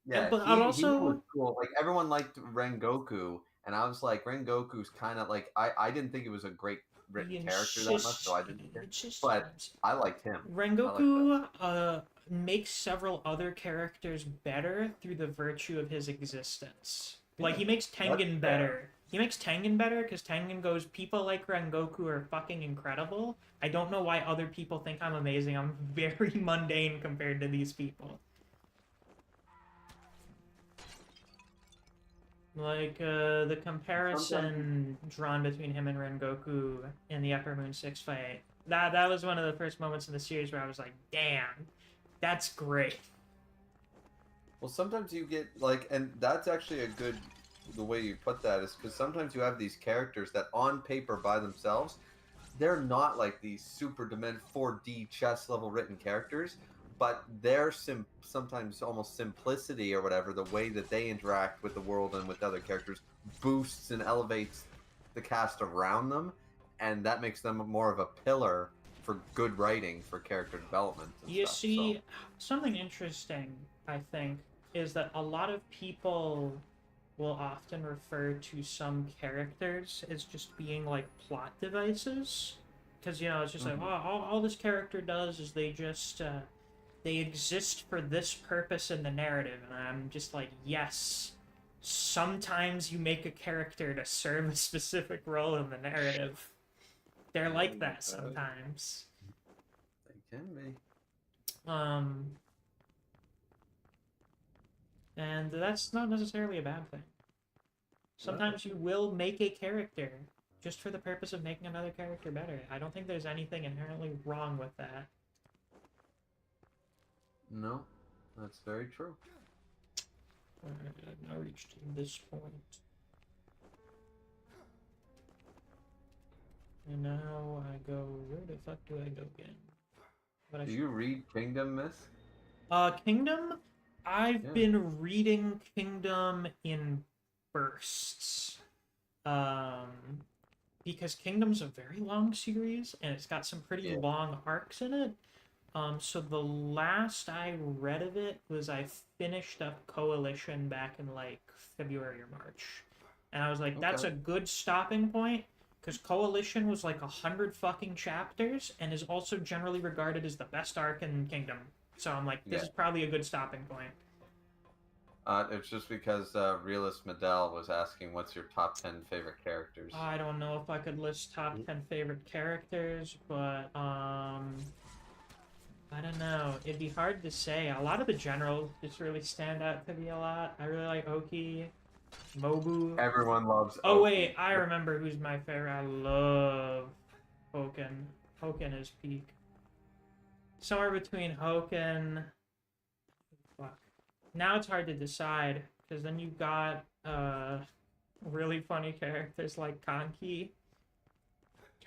Yeah, but he I'd was also cool. Like everyone liked Rengoku, and I was like, Rengoku's kind of like I didn't think it was a great written character that much, so I didn't care. But I liked him. Rengoku makes several other characters better through the virtue of his existence. Like he makes Tengen better. He makes Tengen better because Tengen goes, people like Rengoku are fucking incredible. I don't know why other people think I'm amazing. I'm very mundane compared to these people. Like, the comparison drawn between him and Rengoku in the Upper Moon 6 fight, that was one of the first moments in the series where I was like, damn, that's great. Well, sometimes you get like, and that's actually a good, the way you put that is because sometimes you have these characters that on paper by themselves, they're not like these super dement 4D chess level written characters, but their sometimes almost simplicity or whatever, the way that they interact with the world and with other characters boosts and elevates the cast around them, and that makes them more of a pillar for good writing for character development. And You stuff, see, something interesting, I think, is that a lot of people will often refer to some characters as just being like plot devices. Because, you know, it's just like, oh, all this character does is they just, they exist for this purpose in the narrative. And I'm just like, yes, sometimes you make a character to serve a specific role in the narrative. They're like that sometimes. They can be. And that's not necessarily a bad thing. Sometimes you will make a character just for the purpose of making another character better. I don't think there's anything inherently wrong with that. No, that's very true. Alright, I've now reached this point. And now I go, where the fuck do I go again? But Do you read Kingdom, Miss? Kingdom? I've been reading Kingdom in bursts. Because Kingdom's a very long series, and it's got some pretty long arcs in it. So the last I read of it was I finished up Coalition back in, like, February or March. And I was like, that's a good stopping point, because Coalition was like 100 fucking chapters, and is also generally regarded as the best arc in Kingdom. So I'm like, this is probably a good stopping point. It's just because Realist Medell was asking what's your top 10 favorite characters. I don't know if I could list top 10 favorite characters, but, I don't know. It'd be hard to say. A lot of the generals just really stand out to me a lot. I really like Oki, Mobu. Everyone loves Oh, Oki. wait, I remember who's my favorite. I love Hoken. Hoken is peak. Somewhere between Hoken... Fuck. Now it's hard to decide, because then you've got really funny characters like Kanki,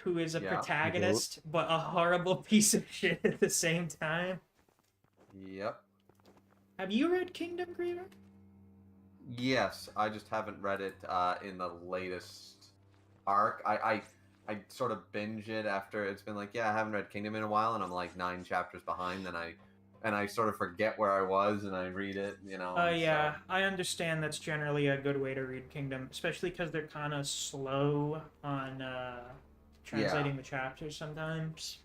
who is a protagonist, but a horrible piece of shit at the same time. Yep. Have you read Kingdom, Griever? Yes, I just haven't read it in the latest arc. I sort of binge it after it's been like, I haven't read Kingdom in a while, and I'm like 9 chapters behind, and and I sort of forget where I was, and I read it, you know. Oh and yeah, so- I understand that's generally a good way to read Kingdom, especially because they're kind of slow on translating the chapters sometimes.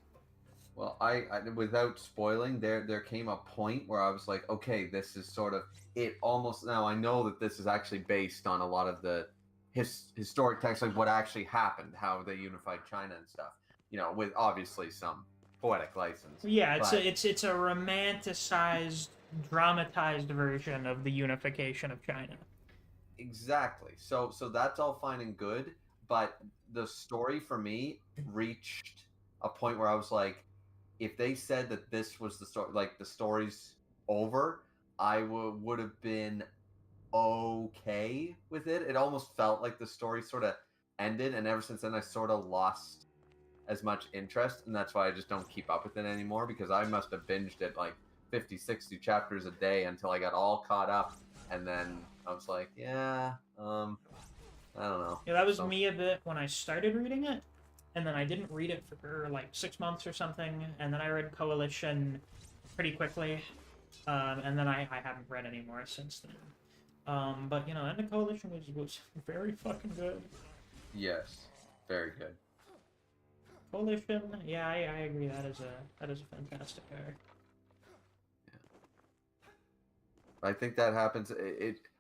Well, I without spoiling, there came a point where I was like, okay, this is sort of it. Almost now, I know that this is actually based on a lot of the historic text, like what actually happened, how they unified China and stuff. You know, with obviously some poetic license. Yeah, it's but- a romanticized, dramatized version of the unification of China. Exactly. So that's all fine and good, but the story for me reached a point where I was like, if they said that this was the story, like the story's over, I would have been okay with it. It almost felt like the story sort of ended, and ever since then I sort of lost as much interest, and that's why I just don't keep up with it anymore, because I must have binged it like 50, 60 chapters a day until I got all caught up, and then I was like, yeah, I don't know. Yeah, that was So- me a bit when I started reading it, and then I didn't read it for like 6 months or something, and then I read Coalition pretty quickly, and then I haven't read any more since then. But you know, End of Coalition was very fucking good. Yes, very good. Coalition, yeah, I agree. That is a fantastic arc. I think that happens.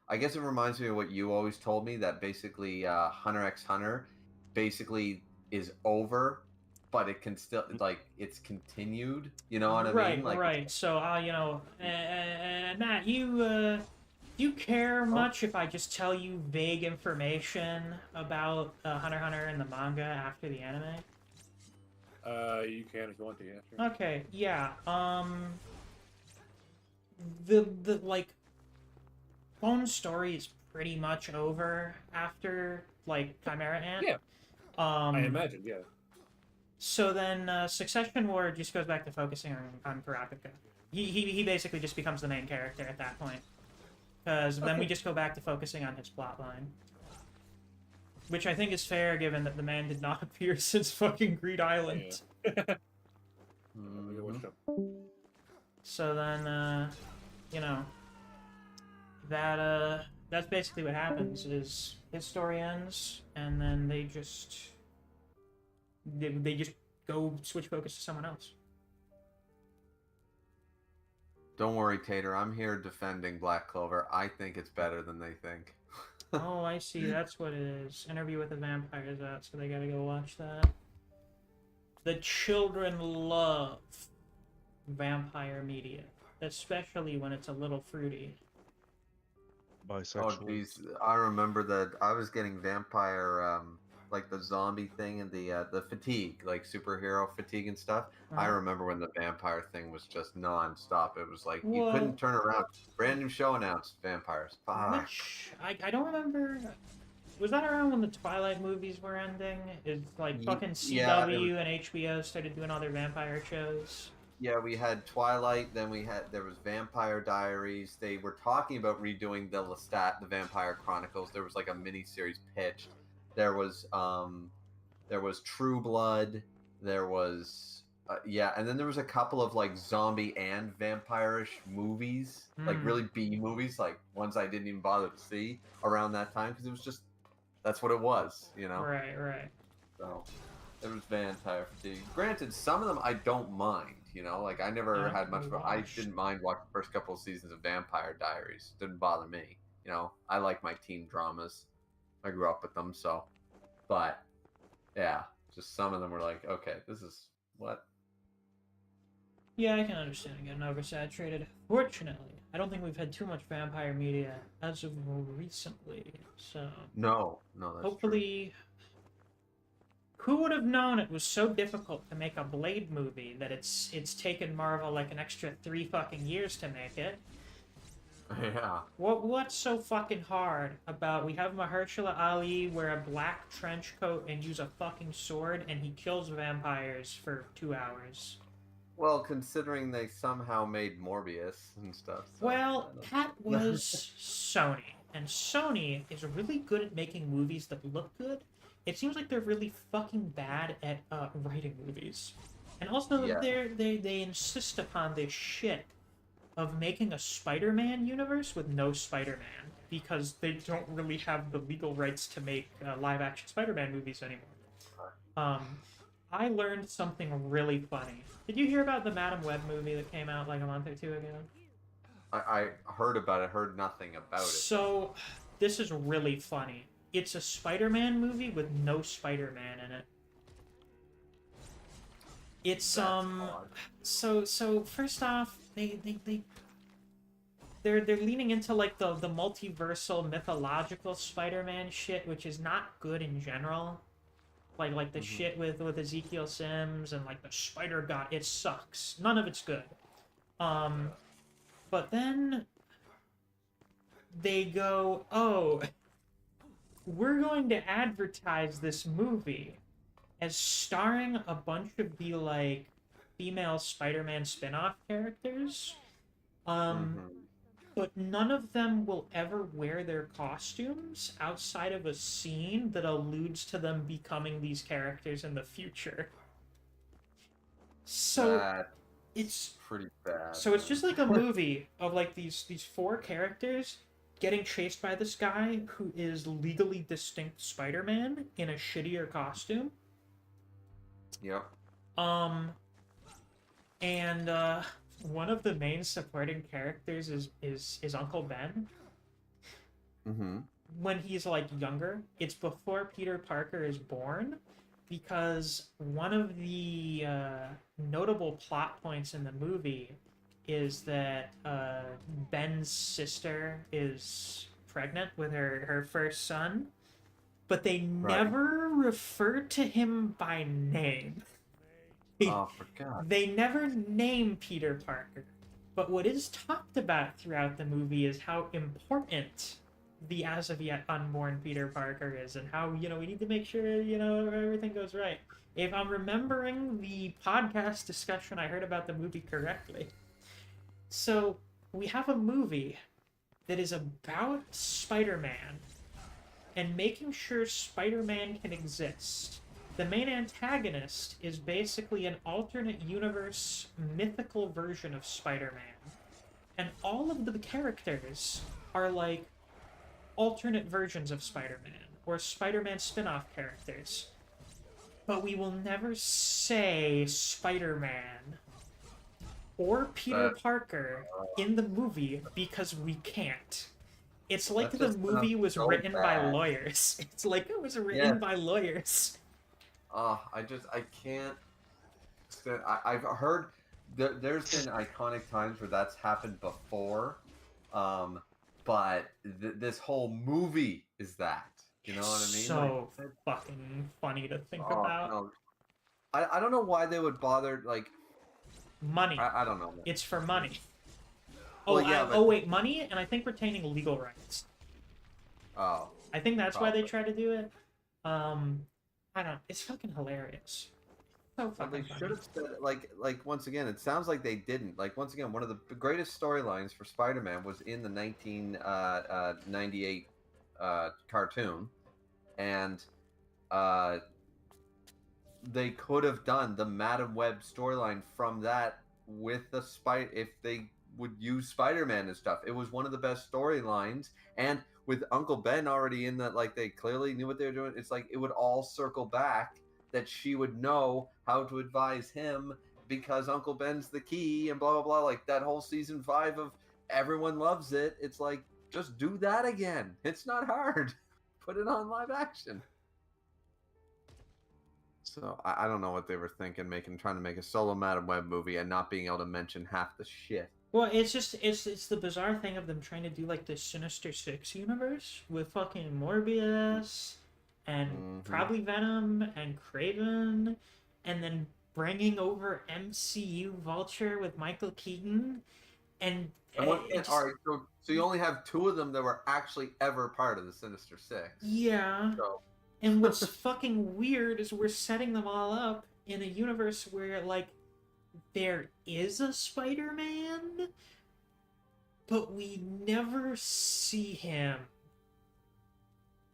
I guess it reminds me of what you always told me, that basically Hunter x Hunter basically is over, but it can still like it's continued. You know what I Right, mean? Like, right. So, you know, Matt, do you care much if I just tell you vague information about Hunter x Hunter and the manga after the anime? You can if you want to, yeah. Sure. Okay, yeah. The like Clone story is pretty much over after like Chimera Ant. Yeah. I I imagine, yeah. So then Succession War just goes back to focusing on Kurapika. He basically just becomes the main character at that point. Because then we just go back to focusing on his plotline. Which I think is fair, given that the man did not appear since fucking Greed Island. Mhm. So then, you know, that's basically what happens, is his story ends, and then they just go switch focus to someone else. Don't worry, Tater. I'm here defending Black Clover. I think it's better than they think. Oh, I see. That's what it is. Interview with the Vampires out, so they gotta go watch that. The children love vampire media, especially when it's a little fruity. Bisexual. Oh, geez. I remember that I was getting vampire, like the zombie thing and the fatigue, like superhero fatigue and stuff. I Uh-huh. remember when the vampire thing was just non-stop. It was like you Well- couldn't turn around. Brand new show announced, vampires. Fuck. Which I don't remember. Was that around when the Twilight movies were ending? Is like Ye- fucking yeah, CW and HBO started doing all their vampire shows? Yeah, we had Twilight, then there was Vampire Diaries. They were talking about redoing the Lestat, the Vampire Chronicles. There was like a mini series pitched. There was True Blood. There was and then there was a couple of like zombie and vampire-ish movies, like Hmm. really B movies, like ones I didn't even bother to see around that time because it was just that's what it was, you know. Right. So there was vampire fatigue. Granted, some of them I don't mind. You know, like I never Yeah, had much. I watched. didn't mind watching the first couple of seasons of Vampire Diaries. Didn't bother me. You know, I like my teen dramas. I grew up with them, so. But yeah, just some of them were like, okay, this is what. Yeah, I can understand it getting oversaturated. Fortunately, I don't think we've had too much vampire media as of recently, so No, that's true. hopefully. Who would have known it was so difficult to make a Blade movie that it's taken Marvel like an extra 3 fucking years to make it? Yeah. What's so fucking hard about we have Mahershala Ali wear a black trench coat and use a fucking sword and he kills vampires for 2 hours? Well, considering they somehow made Morbius and stuff. So, Well, I don't- that was Sony, and Sony is really good at making movies that look good. It seems like they're really fucking bad at writing movies, and also Yeah. they insist upon this shit of making a Spider-Man universe with no Spider-Man because they don't really have the legal rights to make live-action Spider-Man movies anymore. I learned something really funny. Did you hear about the Madam Web movie that came out like a month or two ago? I heard about it, heard nothing about it. So, this is really funny. It's a Spider-Man movie with no Spider-Man in it. It's That's odd. so first off, they're leaning into like the multiversal mythological Spider-Man shit, which is not good in general. Like the shit with Ezekiel Sims and like the Spider God, it sucks. None of it's good. But then they go, "Oh, we're going to advertise this movie as starring a bunch of the like female Spider-Man spin-off characters." But none of them will ever wear their costumes outside of a scene that alludes to them becoming these characters in the future. So it's pretty bad. so it's just like a movie of like these four characters getting chased by this guy who is legally distinct Spider-Man in a shittier costume. Yep. And one of the main supporting characters is Uncle Ben. When he's like younger, it's before Peter Parker is born, because one of the notable plot points in the movie is that Ben's sister is pregnant with her first son, but they never refer to him by name. Oh, for God. They never name Peter Parker, but what is talked about throughout the movie is how important the as of yet unborn Peter Parker is, and how, we need to make sure, everything goes right. If I'm remembering the podcast discussion I heard about the movie correctly. So, we have a movie that is about Spider-Man and making sure Spider-Man can exist. The main antagonist is basically an alternate universe mythical version of Spider-Man. And all of the characters are like alternate versions of Spider-Man, or Spider-Man spin-off characters. But we will never say Spider-Man or Peter Parker in the movie because we can't. It's like That the just movie sounds was so written by bad. lawyers. It's like it was written by lawyers. I can't. I've heard there's been iconic times where that's happened before, but this whole movie is that. You know what I mean? So fucking funny to think about. No. I don't know why they would bother, like... Money. I don't know. It's for money. Well, Wait, money, and I think retaining legal rights. Oh. I think that's why they try to do it. I don't. It's fucking hilarious. So fucking They should have said, like once again, it sounds like they didn't. Like, once again, one of the greatest storylines for Spider-Man was in the 1998 cartoon, and they could have done the Madam Web storyline from that with the if they would use Spider-Man and stuff. It was one of the best storylines, and with Uncle Ben already in that, like, they clearly knew what they were doing. It's like it would all circle back, that she would know how to advise him because Uncle Ben's the key, and blah blah blah. Like that whole season 5 of Everyone Loves It. It's like, just do that again. It's not hard. Put it on live action. So I don't know what they were thinking, trying to make a solo Madam Web movie and not being able to mention half the shit. Well, it's just it's the bizarre thing of them trying to do like this Sinister Six universe with fucking Morbius and probably Venom and Kraven, and then bringing over MCU Vulture with Michael Keaton, and all right, so you only have 2 of them that were actually ever part of the Sinister Six. Yeah. So. And what's fucking weird is we're setting them all up in a universe where, like, there is a Spider-Man, but we never see him.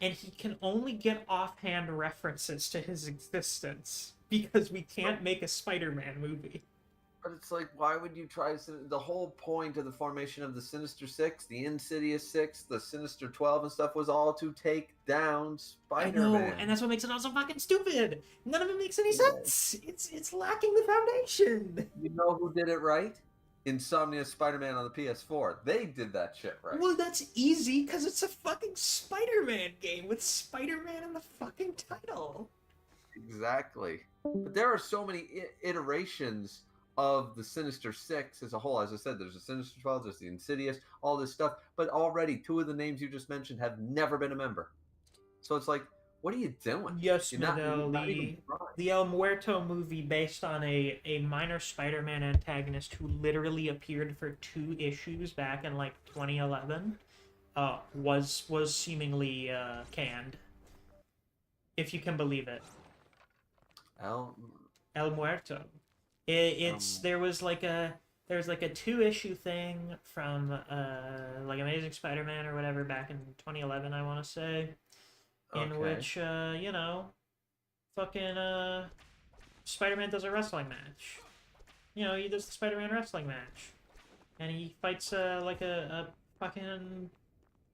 And he can only get offhand references to his existence because we can't make a Spider-Man movie. But it's like, why would you try the whole point of the formation of the Sinister Six, the Insidious Six, the Sinister 12 and stuff was all to take down I Spider-Man. know, and that's what makes it all so fucking stupid. None of it makes any sense. It's lacking the foundation. You know who did it right? Insomnia Spider-Man on the PS4. They did that shit right. Well, that's easy because it's a fucking Spider-Man game with Spider-Man in the fucking title. Exactly. But there are so many iterations of the Sinister Six as a whole. As I said, there's the Sinister 12, there's the Insidious, all this stuff. But already, two of the names you just mentioned have never been a member. So it's like, what are you doing? Yes, You're not even trying. the El Muerto movie based on a minor Spider-Man antagonist who literally appeared for 2 issues back in like 2011 was seemingly canned. If you can believe it. El Muerto. There was like a 2-issue thing from like Amazing Spider-Man or whatever back in 2011, I want to say, in which you know, fucking Spider-Man does a wrestling match. You know, he does the Spider-Man wrestling match, and he fights like a fucking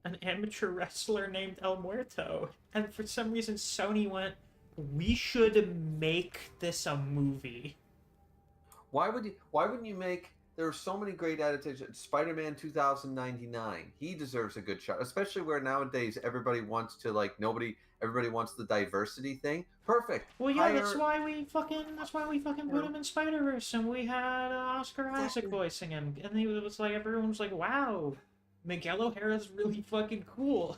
an amateur wrestler named El Muerto, and for some reason Sony went, we should make this a movie. Why wouldn't you make? There are so many great adaptations. Spider-Man 2099. He deserves a good shot, especially where nowadays everybody wants to everybody wants the diversity thing. Perfect. Well, yeah, that's why we fucking put him in Spider-Verse, and we had Oscar Isaac voicing him, and he was like, everyone was like, wow, Miguel O'Hara's really fucking cool.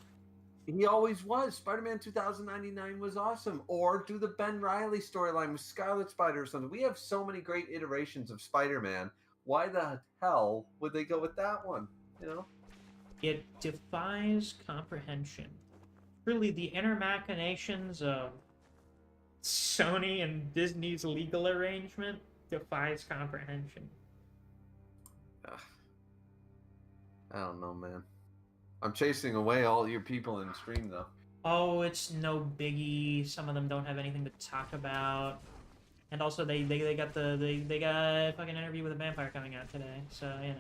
He always was. Spider-Man 2099 was awesome. Or do the Ben Reilly storyline with Scarlet Spider or something. We have so many great iterations of Spider-Man. Why the hell would they go with that one? You know? It defies comprehension. Really, the inner machinations of Sony and Disney's legal arrangement defies comprehension. Ugh. I don't know, man. I'm chasing away all your people in stream, though. Oh, it's no biggie. Some of them don't have anything to talk about, and also they got a fucking interview with a vampire coming out today. So you know.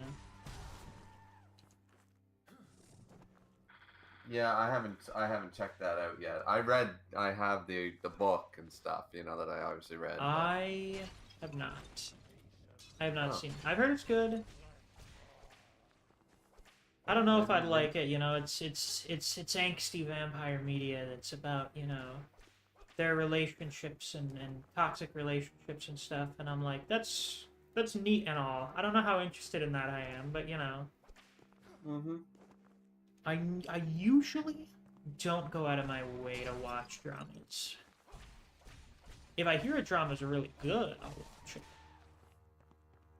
Yeah, I haven't checked that out yet. I have the book and stuff, you know, that I obviously read. I have not. I have not seen. I've heard it's good. I don't know if I'd like it, you know, it's angsty vampire media that's about, you know, their relationships and toxic relationships and stuff, and I'm like, that's neat and all. I don't know how interested in that I am, but you know. Mm-hmm. I usually don't go out of my way to watch dramas. If I hear a drama's really good, I'll watch it.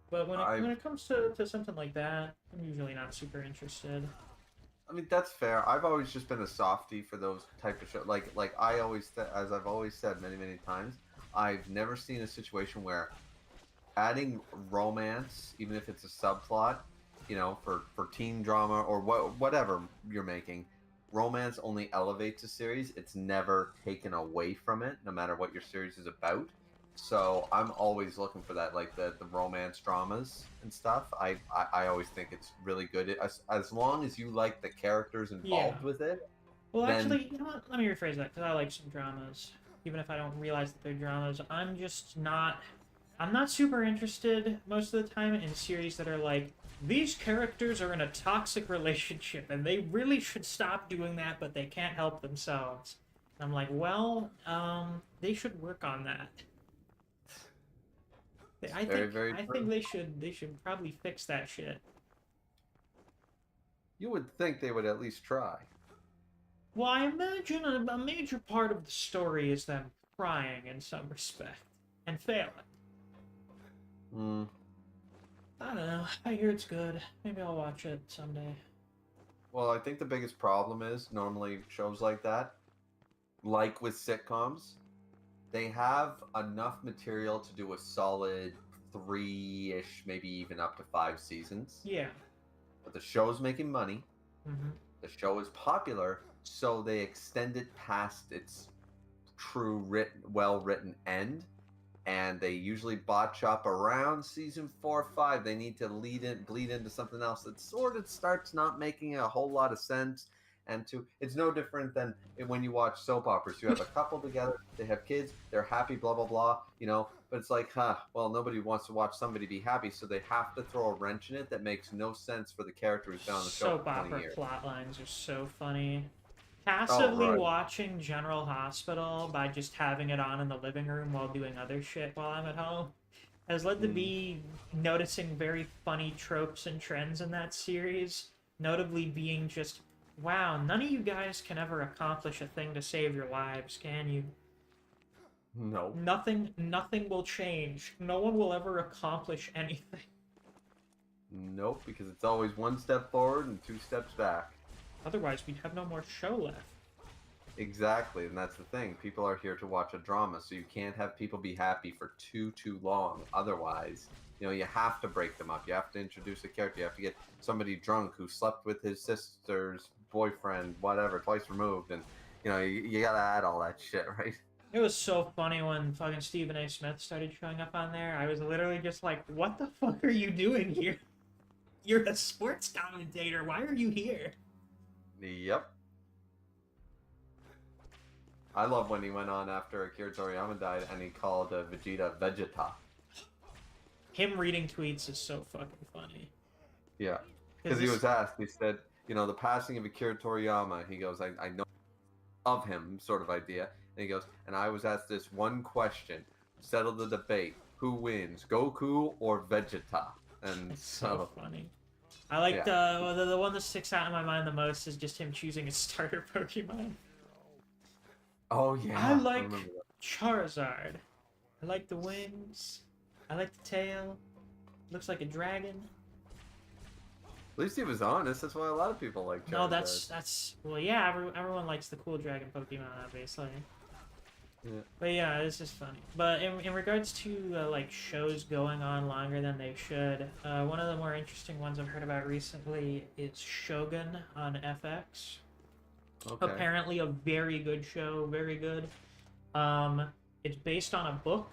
But when it comes to something like that, I'm usually not super interested. I mean, that's fair. I've always just been a softie for those type of shows. Like I always, as I've always said many times, I've never seen a situation where adding romance, even if it's a subplot, you know, for teen drama or whatever you're making, romance only elevates a series. It's never taken away from it, no matter what your series is about. So I'm always looking for that, like the romance dramas and stuff. I always think it's really good. As long as you like the characters involved with it. Well, actually, you know what? Let me rephrase that, because I like some dramas. Even if I don't realize that they're dramas, I'm not super interested most of the time in series that are like, these characters are in a toxic relationship, and they really should stop doing that, but they can't help themselves. And I'm like, well, they should work on that. I think they should probably fix that shit. You would think they would at least try. Well, I imagine a major part of the story is them trying in some respect and failing. I don't know. I hear it's good. Maybe I'll watch it someday. Well, I think the biggest problem is normally shows like that, like with sitcoms, they have enough material to do a solid 3-ish, maybe even up to 5 seasons. Yeah. But the show's making money. Mm-hmm. The show is popular, so they extend it past its true well-written end. and they usually botch up around season 4 or 5. They need to bleed into something else that sort of starts not making a whole lot of sense. And it's no different than when you watch soap operas. You have a couple together, they have kids, they're happy, blah blah blah, you know. But it's like, well, nobody wants to watch somebody be happy, so they have to throw a wrench in it that makes no sense for the character who's been on the show Soap for 20 opera years. plot lines are so funny. Passively right. watching General Hospital by just having it on in the living room while doing other shit while I'm at home has led to me noticing very funny tropes and trends in that series, notably being just, wow, none of you guys can ever accomplish a thing to save your lives, can you? No. Nothing will change. No one will ever accomplish anything. Nope, because it's always 1 step forward and 2 steps back. Otherwise, we'd have no more show left. Exactly, and that's the thing. People are here to watch a drama, so you can't have people be happy for too long. Otherwise, you know, you have to break them up. You have to introduce a character. You have to get somebody drunk who slept with his sister's boyfriend, whatever, twice removed, and you know, you gotta add all that shit, right? It was so funny when fucking Stephen A. Smith started showing up on there. I was literally just like, what the fuck are you doing here? You're a sports commentator. Why are you here? Yep. I love when he went on after Akira Toriyama died and he called Vegeta Vegeta. Him reading tweets is so fucking funny. Yeah. Because he was asked, he said, you know, the passing of Akira Toriyama, he goes, I know of him, sort of idea. And he goes, and I was asked this one question, settle the debate, who wins, Goku or Vegeta? And It's so funny. I like the one that sticks out in my mind the most is just him choosing a starter Pokemon. Oh yeah. I like Charizard. I like the wings. I like the tail. Looks like a dragon. At least he was honest. That's why a lot of people like Charizard. No, that's well, yeah. Everyone likes the cool dragon Pokemon, obviously. Yeah. But yeah, it's just funny. But in regards to like shows going on longer than they should, one of the more interesting ones I've heard about recently is Shogun on FX. Okay. Apparently a very good show, very good. It's based on a book,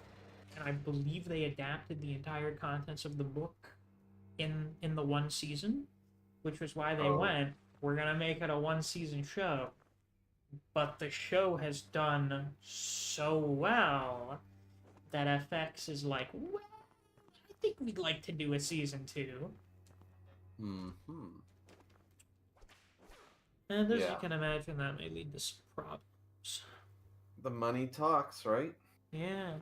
and I believe they adapted the entire contents of the book in the 1 season, which was why they went, we're gonna make it a 1-season show. But the show has done so well that FX is like, well, I think we'd like to do a season 2. Mm-hmm. And as you can imagine, that may lead to some problems. The money talks, right? Yeah.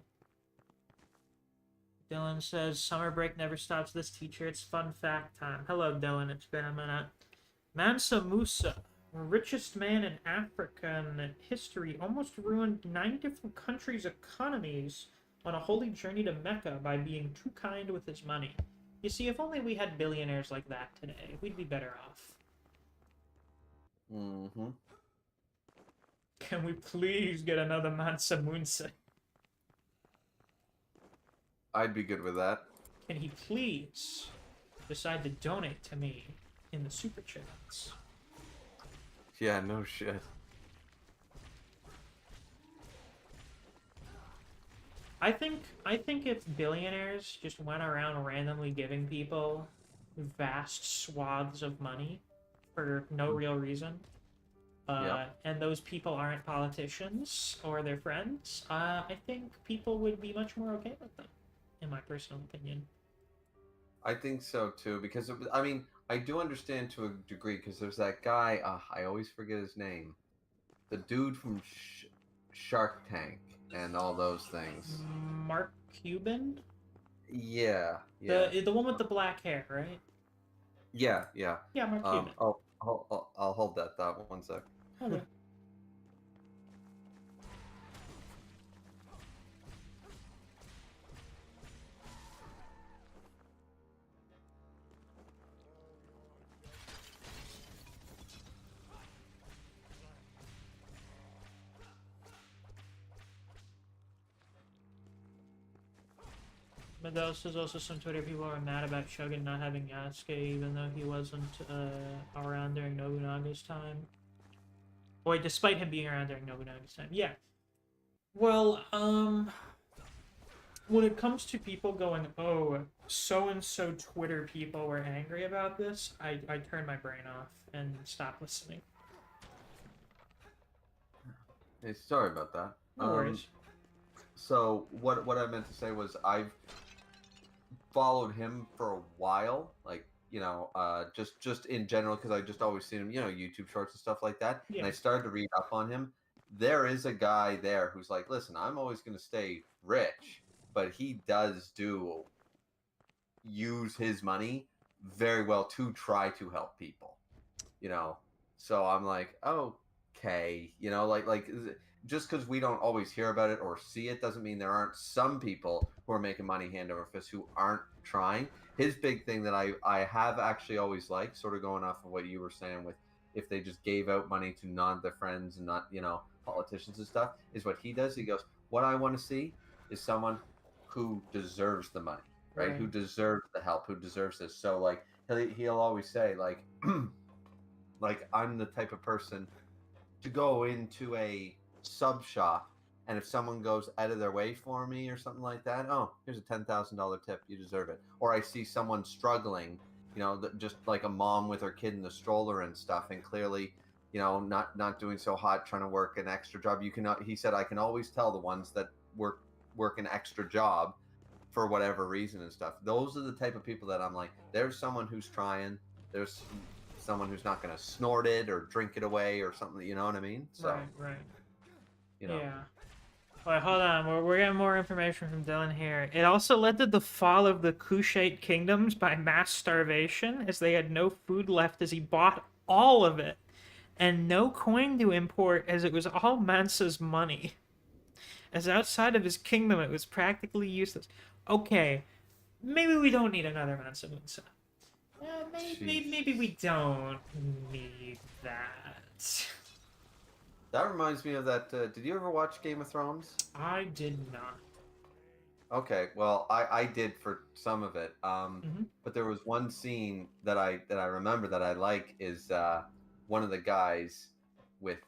Dylan says, summer break never stops this teacher. It's fun fact time. Hello, Dylan. It's been a minute. Mansa Musa, richest man in African history, almost ruined 9 different countries' economies on a holy journey to Mecca by being too kind with his money. You see, if only we had billionaires like that today, we'd be better off. Mm-hmm. Can we please get another Mansa Musa? I'd be good with that. Can he please decide to donate to me in the super chats? Yeah, no shit. I think if billionaires just went around randomly giving people vast swaths of money for no real reason, and those people aren't politicians or their friends, I think people would be much more okay with them, in my personal opinion. I think so too, because I mean, I do understand to a degree, because there's that guy, I always forget his name, the dude from Shark Tank and all those things. Mark Cuban? Yeah. The one with the black hair, right? Yeah. Yeah, Mark Cuban. I'll hold that thought 1 sec. Okay. But there's also some Twitter people are mad about Shogun not having Yasuke, even though he wasn't around during Nobunaga's time. Wait, despite him being around during Nobunaga's time. Yeah. Well, when it comes to people going, oh, so-and-so Twitter people were angry about this, I turn my brain off and stop listening. Hey, sorry about that. No worries. So what I meant to say was I've followed him for a while, like, you know, just in general, because I just always seen him, you know, YouTube shorts and stuff like that. Yeah. And I started to read up on him. There is a guy there who's like, listen, I'm always going to stay rich, but he does use his money very well to try to help people, you know. So I'm like, okay, you know, like just because we don't always hear about it or see it doesn't mean there aren't some people who are making money hand over fist who aren't trying. His big thing that I have actually always liked, sort of going off of what you were saying with if they just gave out money to not their friends and not, you know, politicians and stuff, is what he does. He goes, what I want to see is someone who deserves the money, right? Who deserves the help, who deserves this. So like he'll always say like like I'm the type of person to go into a sub shop, and if someone goes out of their way for me or something like that, oh, here's a $10,000 tip, you deserve it. Or I see someone struggling, you know, just like a mom with her kid in the stroller and stuff, and clearly, you know, not doing so hot, trying to work an extra job. He said, I can always tell the ones that work an extra job for whatever reason and stuff. Those are the type of people that I'm like, there's someone who's trying, there's someone who's not going to snort it or drink it away or something, you know what I mean? So, right. you know. Yeah. Wait, hold on. We're getting more information from Dylan here. It also led to the fall of the Kushite kingdoms by mass starvation, as they had no food left as he bought all of it, and no coin to import as it was all Mansa's money. As outside of his kingdom, it was practically useless. Okay, maybe we don't need another Mansa Musa. Maybe we don't need that. That reminds me of that. Did you ever watch Game of Thrones? I did not. Okay, well, I did for some of it. But there was one scene that I remember that I like is one of the guys with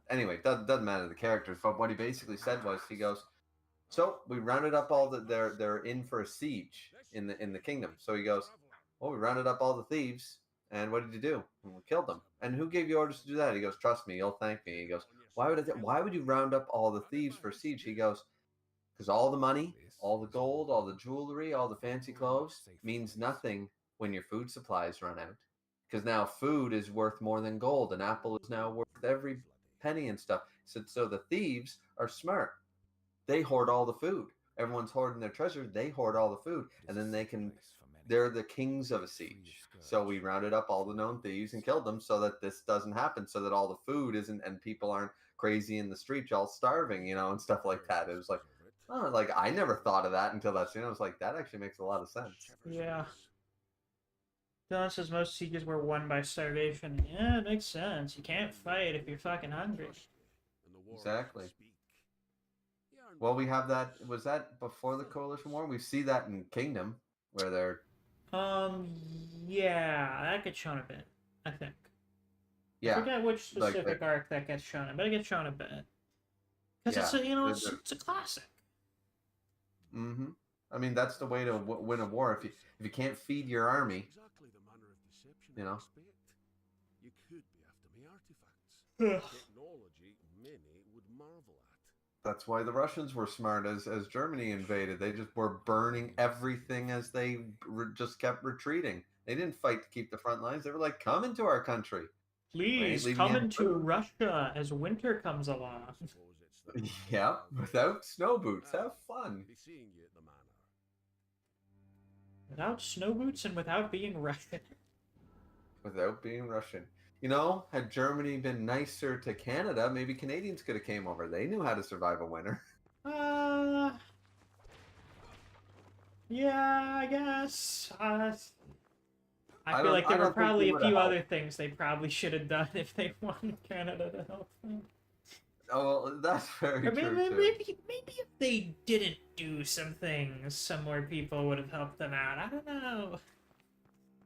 anyway, doesn't matter the characters, but what he basically said was he goes, so we rounded up all they're in for a siege in the kingdom. So he goes, well, we rounded up all the thieves. And what did you do? We killed them. And who gave you orders to do that? He goes, trust me, you'll thank me. He goes, why would you round up all the thieves for siege? He goes, because all the money, all the gold, all the jewelry, all the fancy clothes means nothing when your food supplies run out. Because now food is worth more than gold. An apple is now worth every penny and stuff. So the thieves are smart. They hoard all the food. Everyone's hoarding their treasure. They hoard all the food. And then they're the kings of a siege. So we rounded up all the known thieves and killed them so that this doesn't happen, so that all the food isn't, and people aren't crazy in the streets all starving, you know, and stuff like that. It was like, oh, like I never thought of that until that scene. I was like, that actually makes a lot of sense. Yeah. Dylan says most sieges were won by starvation. Yeah, it makes sense. You can't fight if you're fucking hungry. Exactly. Well, we have that. Was that before the Coalition War? We see that in Kingdom, where they're... Yeah, that gets shown a bit, I think. Yeah. I forget which specific arc that gets shown in, but it gets shown a bit. Because it's a, you know, it's a classic. Mm-hmm. I mean, that's the way to win a war. If you can't feed your army, you know. You could be after me artifacts. Technology many would marvel at. That's why the Russians were smart as Germany invaded. They just were burning everything as they just kept retreating. They didn't fight to keep the front lines. They were like, come into our country. Please, come into Russia as winter comes along. Yeah, without snow boots. Have fun. Without snow boots and without being Russian. Without being Russian. You know, had Germany been nicer to Canada, maybe Canadians could have came over. They knew how to survive a winter. Yeah, I guess. I feel like there were probably a few other things they probably should have done if they wanted Canada to help them. Oh, well, that's very true, too. Maybe if they didn't do some things, some more people would have helped them out. I don't know.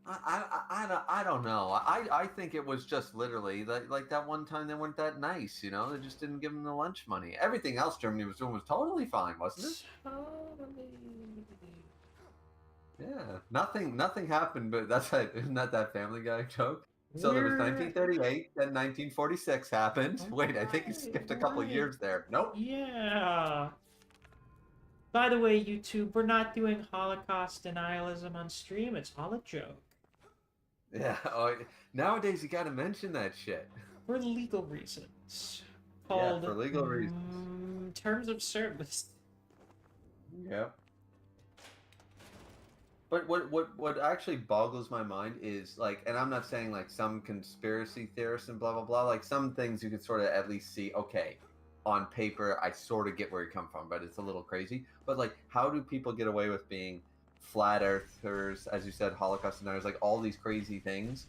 I don't know. I think it was just literally like that one time they weren't that nice, you know. They just didn't give them the lunch money. Everything else Germany was doing was totally fine, wasn't it? Yeah, nothing happened. But that's like, isn't that Family Guy joke? So there was We're 1938, then 1946 happened. Wait, I think you skipped a couple right. years there. Nope. Yeah. By the way, YouTube, we're not doing Holocaust denialism on stream. It's all a joke. Yeah. Oh, nowadays you got to mention that shit. For legal reasons. Yeah, Called for legal reasons. terms of service. Yep. But what actually boggles my mind is like, and I'm not saying like some conspiracy theorists and blah blah blah. Like some things you could sort of at least see. Okay, on paper, I sort of get where you come from, but it's a little crazy. But like, how do people get away with being flat earthers, as you said, Holocaust deniers, like all these crazy things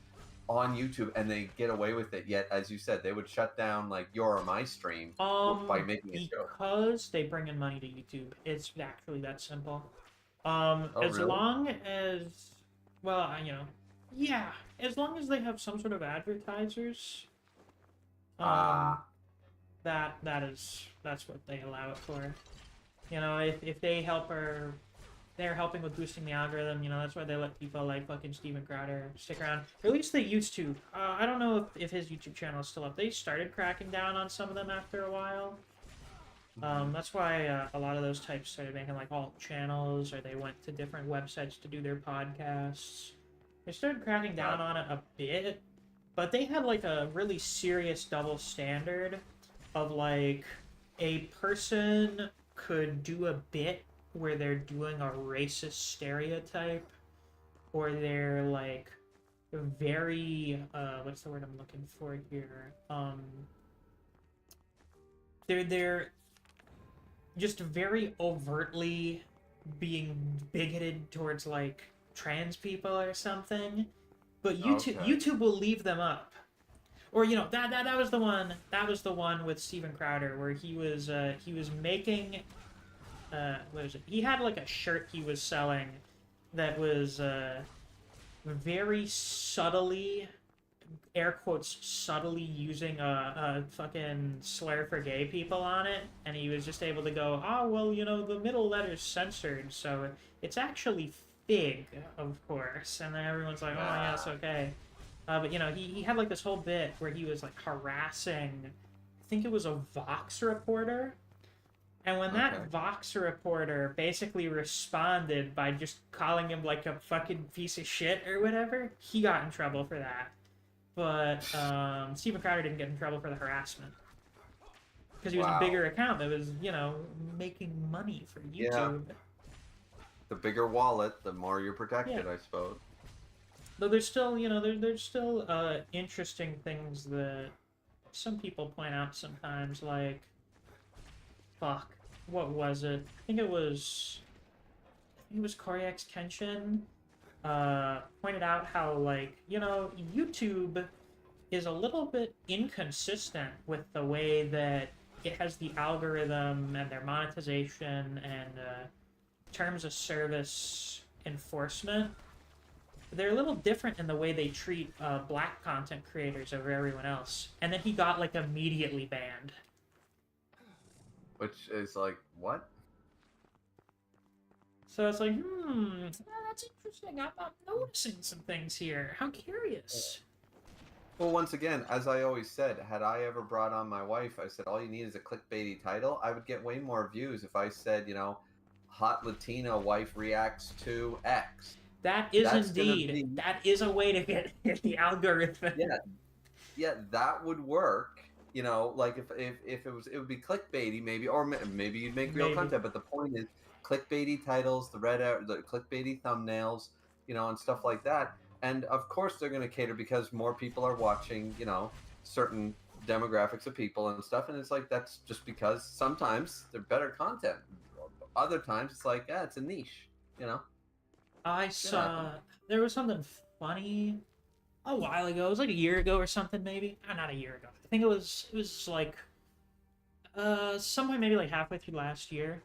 on YouTube, and they get away with it? Yet, as you said, they would shut down like your or my stream by making a joke. Because they bring in money to YouTube. It's actually that simple. Oh, As really? long as, well, you know, yeah, as long as they have some sort of advertisers, that's what they allow it for. You know, if they they're helping with boosting the algorithm, you know, that's why they let people like fucking Steven Crowder stick around. Or at least they used to. I don't know if his YouTube channel is still up. They started cracking down on some of them after a while. That's why a lot of those types started making like alt channels, or they went to different websites to do their podcasts. They started cracking down on it a bit, but they had like a really serious double standard of like a person could do a bit where they're doing a racist stereotype, or they're like very what's the word I'm looking for here? They're just very overtly being bigoted towards like trans people or something, but YouTube will leave them up. Or you know that was the one with Steven Crowder where he was making what is it? He had like a shirt he was selling that was very subtly, air quotes, subtly using a fucking slur for gay people on it, and he was just able to go, oh, well, you know, the middle letter's censored, so it's actually fig, of course, and then everyone's like, oh, yeah, it's okay. But, you know, he had, like, this whole bit where he was, like, harassing, I think it was a Vox reporter, and when that Vox reporter basically responded by just calling him, like, a fucking piece of shit or whatever, he got in trouble for that. But Steven Crowder didn't get in trouble for the harassment. Because he was a bigger account that was, you know, making money for YouTube. Yeah. The bigger wallet, the more you're protected, I suppose. Though there's still, you know, there's still interesting things that some people point out sometimes, like, fuck, what was it? I think it was Koryax Kenshin. Pointed out how, like, you know, YouTube is a little bit inconsistent with the way that it has the algorithm and their monetization and terms of service enforcement. They're a little different in the way they treat black content creators over everyone else. And then he got, like, immediately banned. Which is like, what? So it's like, that's interesting. I'm noticing some things here. How curious. Well, once again, as I always said, had I ever brought on my wife, I said, all you need is a clickbaity title. I would get way more views if I said, you know, hot Latina wife reacts to X. That is a way to get the algorithm. Yeah, that would work. You know, like if it would be clickbaity maybe, or maybe you'd make real content. But the point is, clickbaity titles, the clickbaity thumbnails, you know, and stuff like that. And of course they're going to cater because more people are watching, you know, certain demographics of people and stuff. And it's like, that's just because sometimes they're better content. Other times it's like, yeah, it's a niche, you know. I saw there was something funny a while ago. It was like a year ago or something, maybe. Not a year ago. I think it was like somewhere maybe like halfway through last year,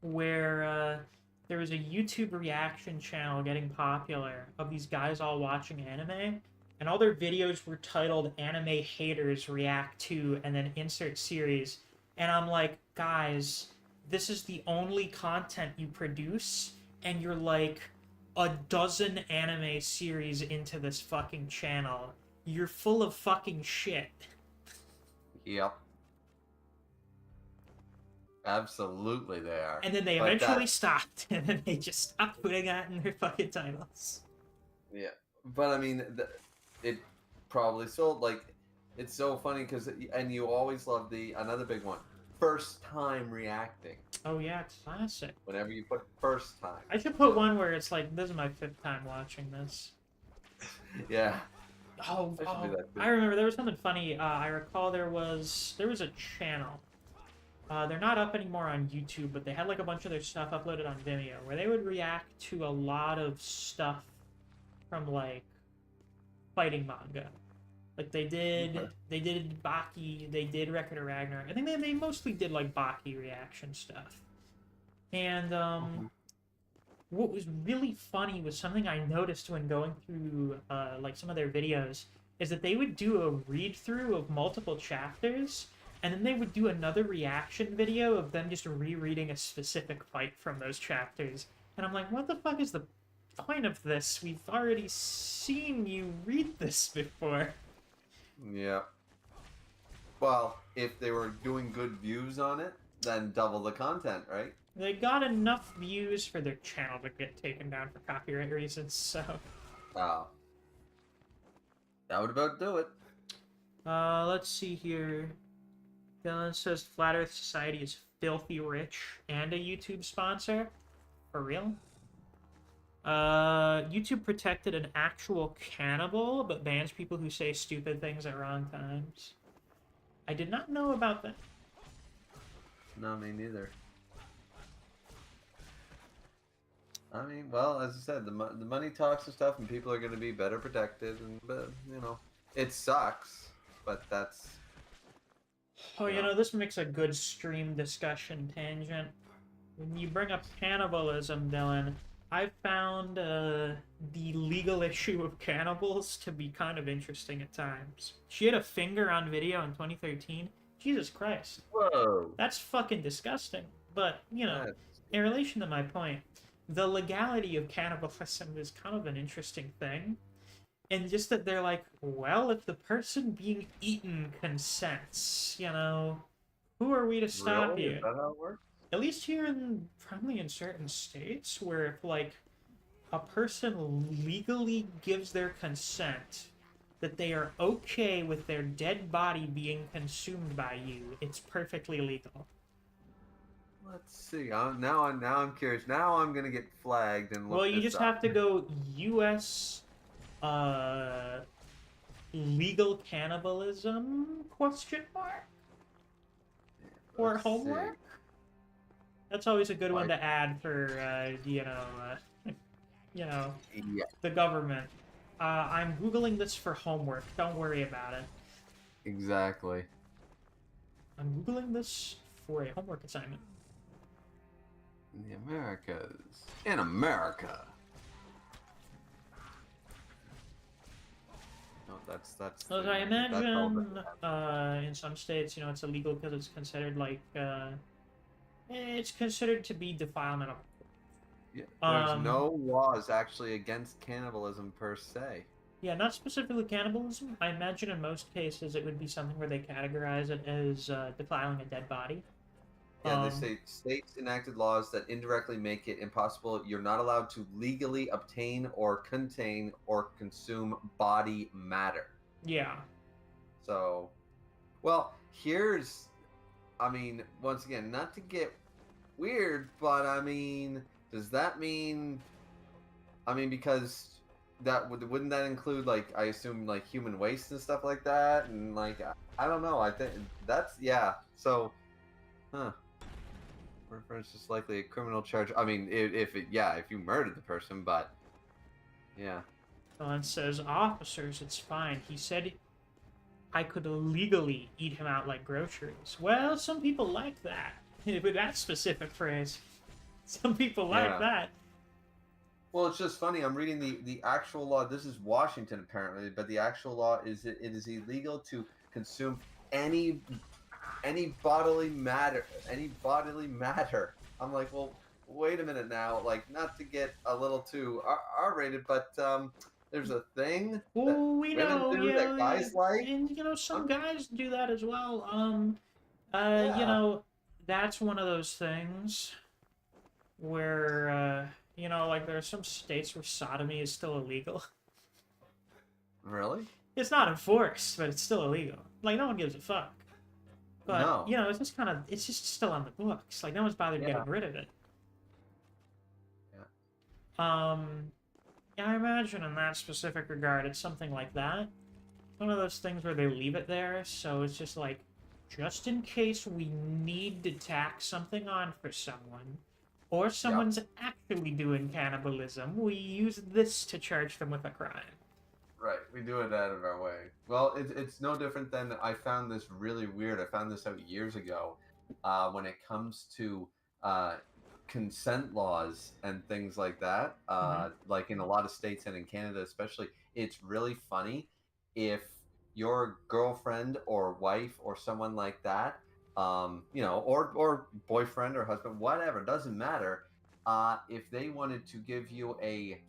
where there was a YouTube reaction channel getting popular of these guys all watching anime, and all their videos were titled "Anime Haters React to" and then insert series. And I'm like, guys, this is the only content you produce, and you're like a dozen anime series into this fucking channel. You're full of fucking shit. Yep. Absolutely, they are. And then they But eventually that- stopped, and then they just stopped putting that in their fucking titles. Yeah, but I mean, it probably sold. Like, it's so funny because, and you always love another big one, first time reacting. Oh yeah, classic. Whenever you put first time. I should put one where it's like, this is my 5th time watching this. Yeah. Oh, I should do that too. I remember there was something funny. I recall there was a channel. They're not up anymore on YouTube, but they had like a bunch of their stuff uploaded on Vimeo, where they would react to a lot of stuff from like fighting manga. Like they did Baki, they did Record of Ragnarok. I think they mostly did like Baki reaction stuff. And what was really funny was something I noticed when going through like some of their videos is that they would do a read through of multiple chapters, and then they would do another reaction video of them just rereading a specific fight from those chapters. And I'm like, what the fuck is the point of this? We've already seen you read this before. Yeah. Well, if they were doing good views on it, then double the content, right? They got enough views for their channel to get taken down for copyright reasons, so... Oh. That would about do it. Let's see here. Dylan says Flat Earth Society is filthy rich and a YouTube sponsor. For real? YouTube protected an actual cannibal, but bans people who say stupid things at wrong times. I did not know about that. No, me neither. I mean, well, as I said, the money talks and stuff, and people are going to be better protected, and you know, it sucks, but that's. Oh, you know, this makes a good stream discussion tangent. When you bring up cannibalism, Dylan, I've found the legal issue of cannibals to be kind of interesting at times. She had a finger on video in 2013. Jesus Christ. Whoa. That's fucking disgusting. But, you know, in relation to my point, the legality of cannibalism is kind of an interesting thing. And just that they're like, well, if the person being eaten consents, you know, who are we to stop Really? you? Is that how it works? At least here probably in certain states, where if, like, a person legally gives their consent that they are okay with their dead body being consumed by you, it's perfectly legal. Let's see. Now I'm curious. Now I'm gonna get flagged and look. Well, you this just up. have to go U.S. Legal cannibalism ? Or Let's homework? see. That's always a good one to add for, you know, Yeah. the government. I'm Googling this for homework. Don't worry about it. Exactly. I'm Googling this for a homework assignment. The Americas. In America. No, that's. As I imagine, in some states, you know, it's illegal because it's considered like, it's considered to be defilement of. Yeah, there's no laws actually against cannibalism per se. Yeah, not specifically cannibalism. I imagine in most cases it would be something where they categorize it as defiling a dead body. Yeah, they say states enacted laws that indirectly make it impossible. You're not allowed to legally obtain or contain or consume body matter. Yeah. So, well, I mean, once again, not to get weird, but I mean, does that mean, because wouldn't that include, like, I assume, like, human waste and stuff like that? And, like, I don't know. I think that's, yeah. So, for instance, likely a criminal charge. I mean, if you murdered the person, but, yeah. Well, it says, officers, it's fine. He said I could legally eat him out like groceries. Well, some people like that. With that specific phrase. Some people like Yeah. that. Well, it's just funny. I'm reading the actual law. This is Washington apparently, but the actual law is it is illegal to consume any bodily matter. I'm like, well, wait a minute now. Like, not to get a little too R-rated, but there's a thing that Oh, we women know, do yeah, that guys like. and you know, some guys do that as well. You Yeah. know, that's one of those things where, you know, like there are some states where sodomy is still illegal. Really? It's not enforced, but it's still illegal. Like, no one gives a fuck. But, No. you know, it's just kind of, it's just still on the books. Like, no one's bothered Yeah. getting rid of it. Yeah. Yeah, I imagine in that specific regard, it's something like that. One of those things where they leave it there, so it's just like, just in case we need to tack something on for someone, or someone's actually doing cannibalism, we use this to charge them with a crime. Right, we do it out of our way. Well, it's no different than I found this really weird. I found this out years ago when it comes to consent laws and things like that. Like in a lot of states and in Canada especially, it's really funny if your girlfriend or wife or someone like that, you know, or boyfriend or husband, whatever, doesn't matter, if they wanted to give you a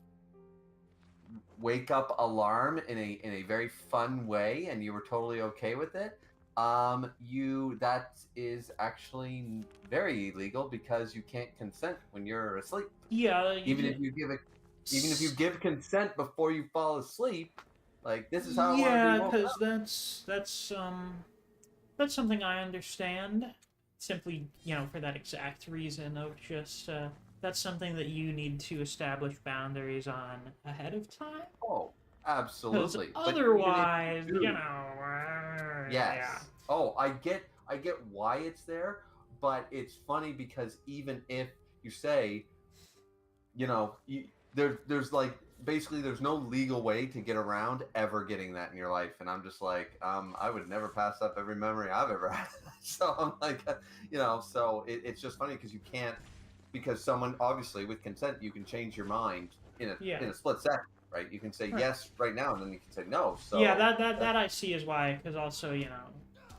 wake up alarm in a very fun way and you were totally okay with it, that is actually very illegal because you can't consent when you're asleep. Yeah, Even if you give consent before you fall asleep, like, this is how I yeah, want to be woken because that's something I understand. Simply, you know, for that exact reason of just that's something that you need to establish boundaries on ahead of time. Oh, Because absolutely. But even if otherwise, do- you know, Yes. yeah. Oh, I get why it's there, but it's funny because even if you say, you know, there's like basically there's no legal way to get around ever getting that in your life, and I'm just like, I would never pass up every memory I've ever had. So I'm like, you know, so it's just funny because you can't, because someone obviously with consent you can change your mind in a split second. Right, you can say yes right now, and then you can say no. So yeah, that I see is why, because also, you know,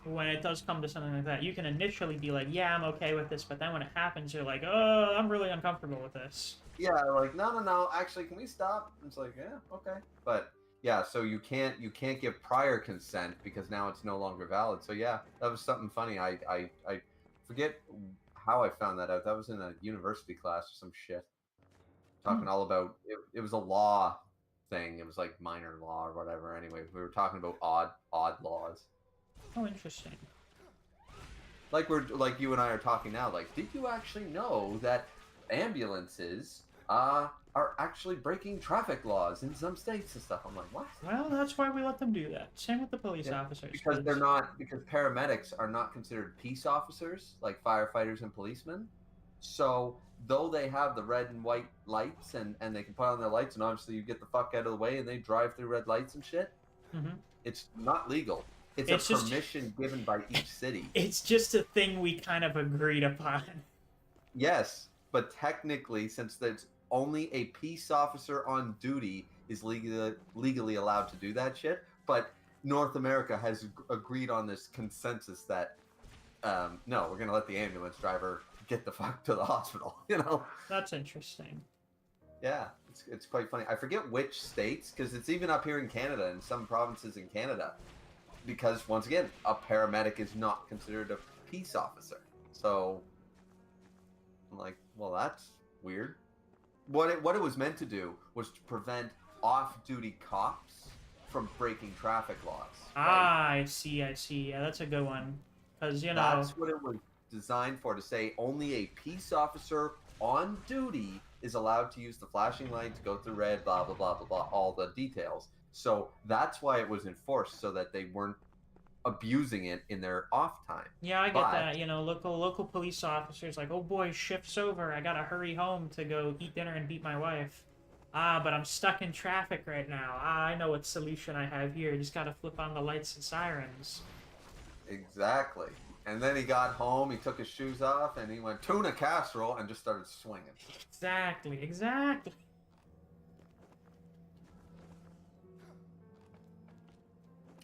when it does come to something like that, you can initially be like, yeah, I'm okay with this, but then when it happens, you're like, oh, I'm really uncomfortable with this. Yeah, like no, actually, can we stop? And it's like, yeah, okay, but yeah, so you can't give prior consent because now it's no longer valid. So yeah, that was something funny. I forget how I found that out. That was in a university class or some shit, talking all about it. It was a law thing. It was like minor law or whatever. Anyway, we were talking about odd laws. Oh, interesting. Like you and I are talking now. Like, did you actually know that ambulances are actually breaking traffic laws in some states and stuff? I'm like, what? Well, that's why we let them do that. Same with the police officers. Because because paramedics are not considered peace officers like firefighters and policemen. So though they have the red and white lights and they can put on their lights, and obviously you get the fuck out of the way and they drive through red lights and shit, it's not legal. It's a permission given by each city. It's just a thing we kind of agreed upon. Yes, but technically, since there's only a peace officer on duty is legally allowed to do that shit, but North America has agreed on this consensus that no, we're gonna let the ambulance driver get the fuck to the hospital. You know. That's interesting. Yeah, it's quite funny. I forget which states, because it's even up here in Canada, in some provinces in Canada. Because, once again, a paramedic is not considered a peace officer. So, I'm like, well, that's weird. What it was meant to do was to prevent off-duty cops from breaking traffic laws. Ah, right? I see. Yeah, that's a good one. Because, you know... That's what it was designed for, to say only a peace officer on duty is allowed to use the flashing light to go through red, blah, blah, blah, blah, blah, all the details. So that's why it was enforced, so that they weren't abusing it in their off time. Yeah, I get that. You know, local police officers like, oh boy, shift's over. I gotta hurry home to go eat dinner and beat my wife. But I'm stuck in traffic right now. I know what solution I have here. Just gotta flip on the lights and sirens. Exactly. And then he got home, he took his shoes off, and he went tuna casserole and just started swinging. Exactly.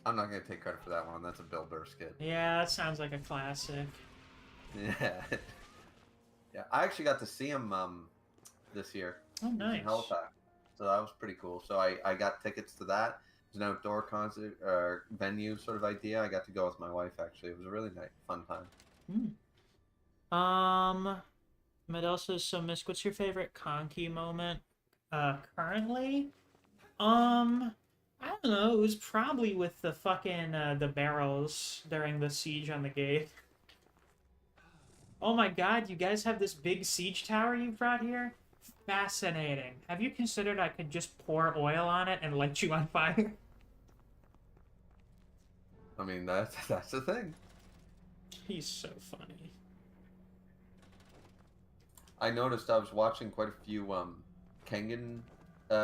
I'm not gonna take credit for that one. That's a Bill Burr skit. Yeah, that sounds like a classic. Yeah. Yeah, I actually got to see him this year. Oh, He was nice. in Halifax. So that was pretty cool. So I got tickets to that. It was an outdoor concert or venue sort of idea. I got to go with my wife actually. It was a really nice, fun time. Medelsa, so Misc, what's your favorite Conky moment? Currently? I don't know. It was probably with the fucking, the barrels during the siege on the gate. Oh my god, you guys have this big siege tower you brought here? Fascinating. Have you considered I could just pour oil on it and light you on fire? I mean, that's the thing. He's so funny. I noticed I was watching quite a few Kengan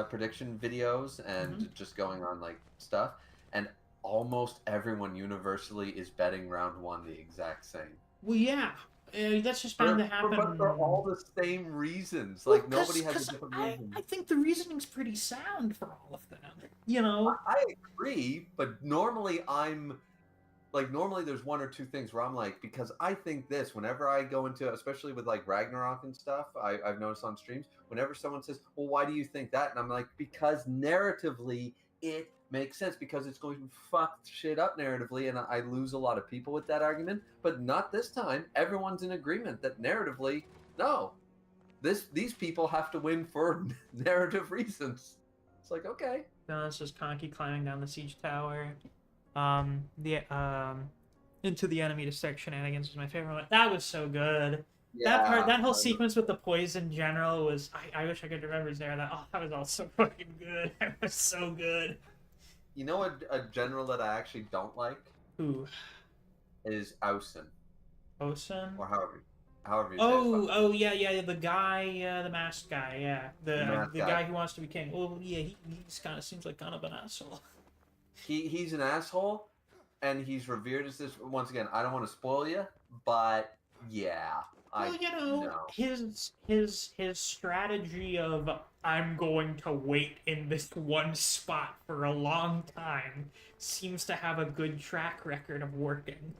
prediction videos and just going on like stuff, and almost everyone universally is betting round one the exact same. Well, yeah. That's just bound to happen. But for all the same reasons. Like, nobody has a different reason. I think the reasoning's pretty sound for all of them. You know? I agree, but normally normally there's one or two things where I'm like, because I think this, whenever I go into, especially with like Ragnarok and stuff, I've noticed on streams, whenever someone says, well, why do you think that? And I'm like, because narratively, it makes sense, because it's going to fuck shit up narratively, and I lose a lot of people with that argument, but not this time. Everyone's in agreement that narratively, no. These people have to win for narrative reasons. It's like, okay. No, this is Conky climbing down the siege tower. Into the enemy to start shenanigans was my favorite one. That was so good. Yeah, That whole sequence with the poison general was. I wish I could remember there. That was all so fucking good. That was so good. You know a general that I actually don't like? Who? Is Ausen. Osen? Or however you say it. Yeah, the guy, the masked guy, yeah. The guy who wants to be king. Well, yeah, he kind of seems like kind of an asshole. He's an asshole, and he's revered as this. Once again, I don't want to spoil you, but yeah. Well, you know, his strategy of I'm going to wait in this one spot for a long time seems to have a good track record of working.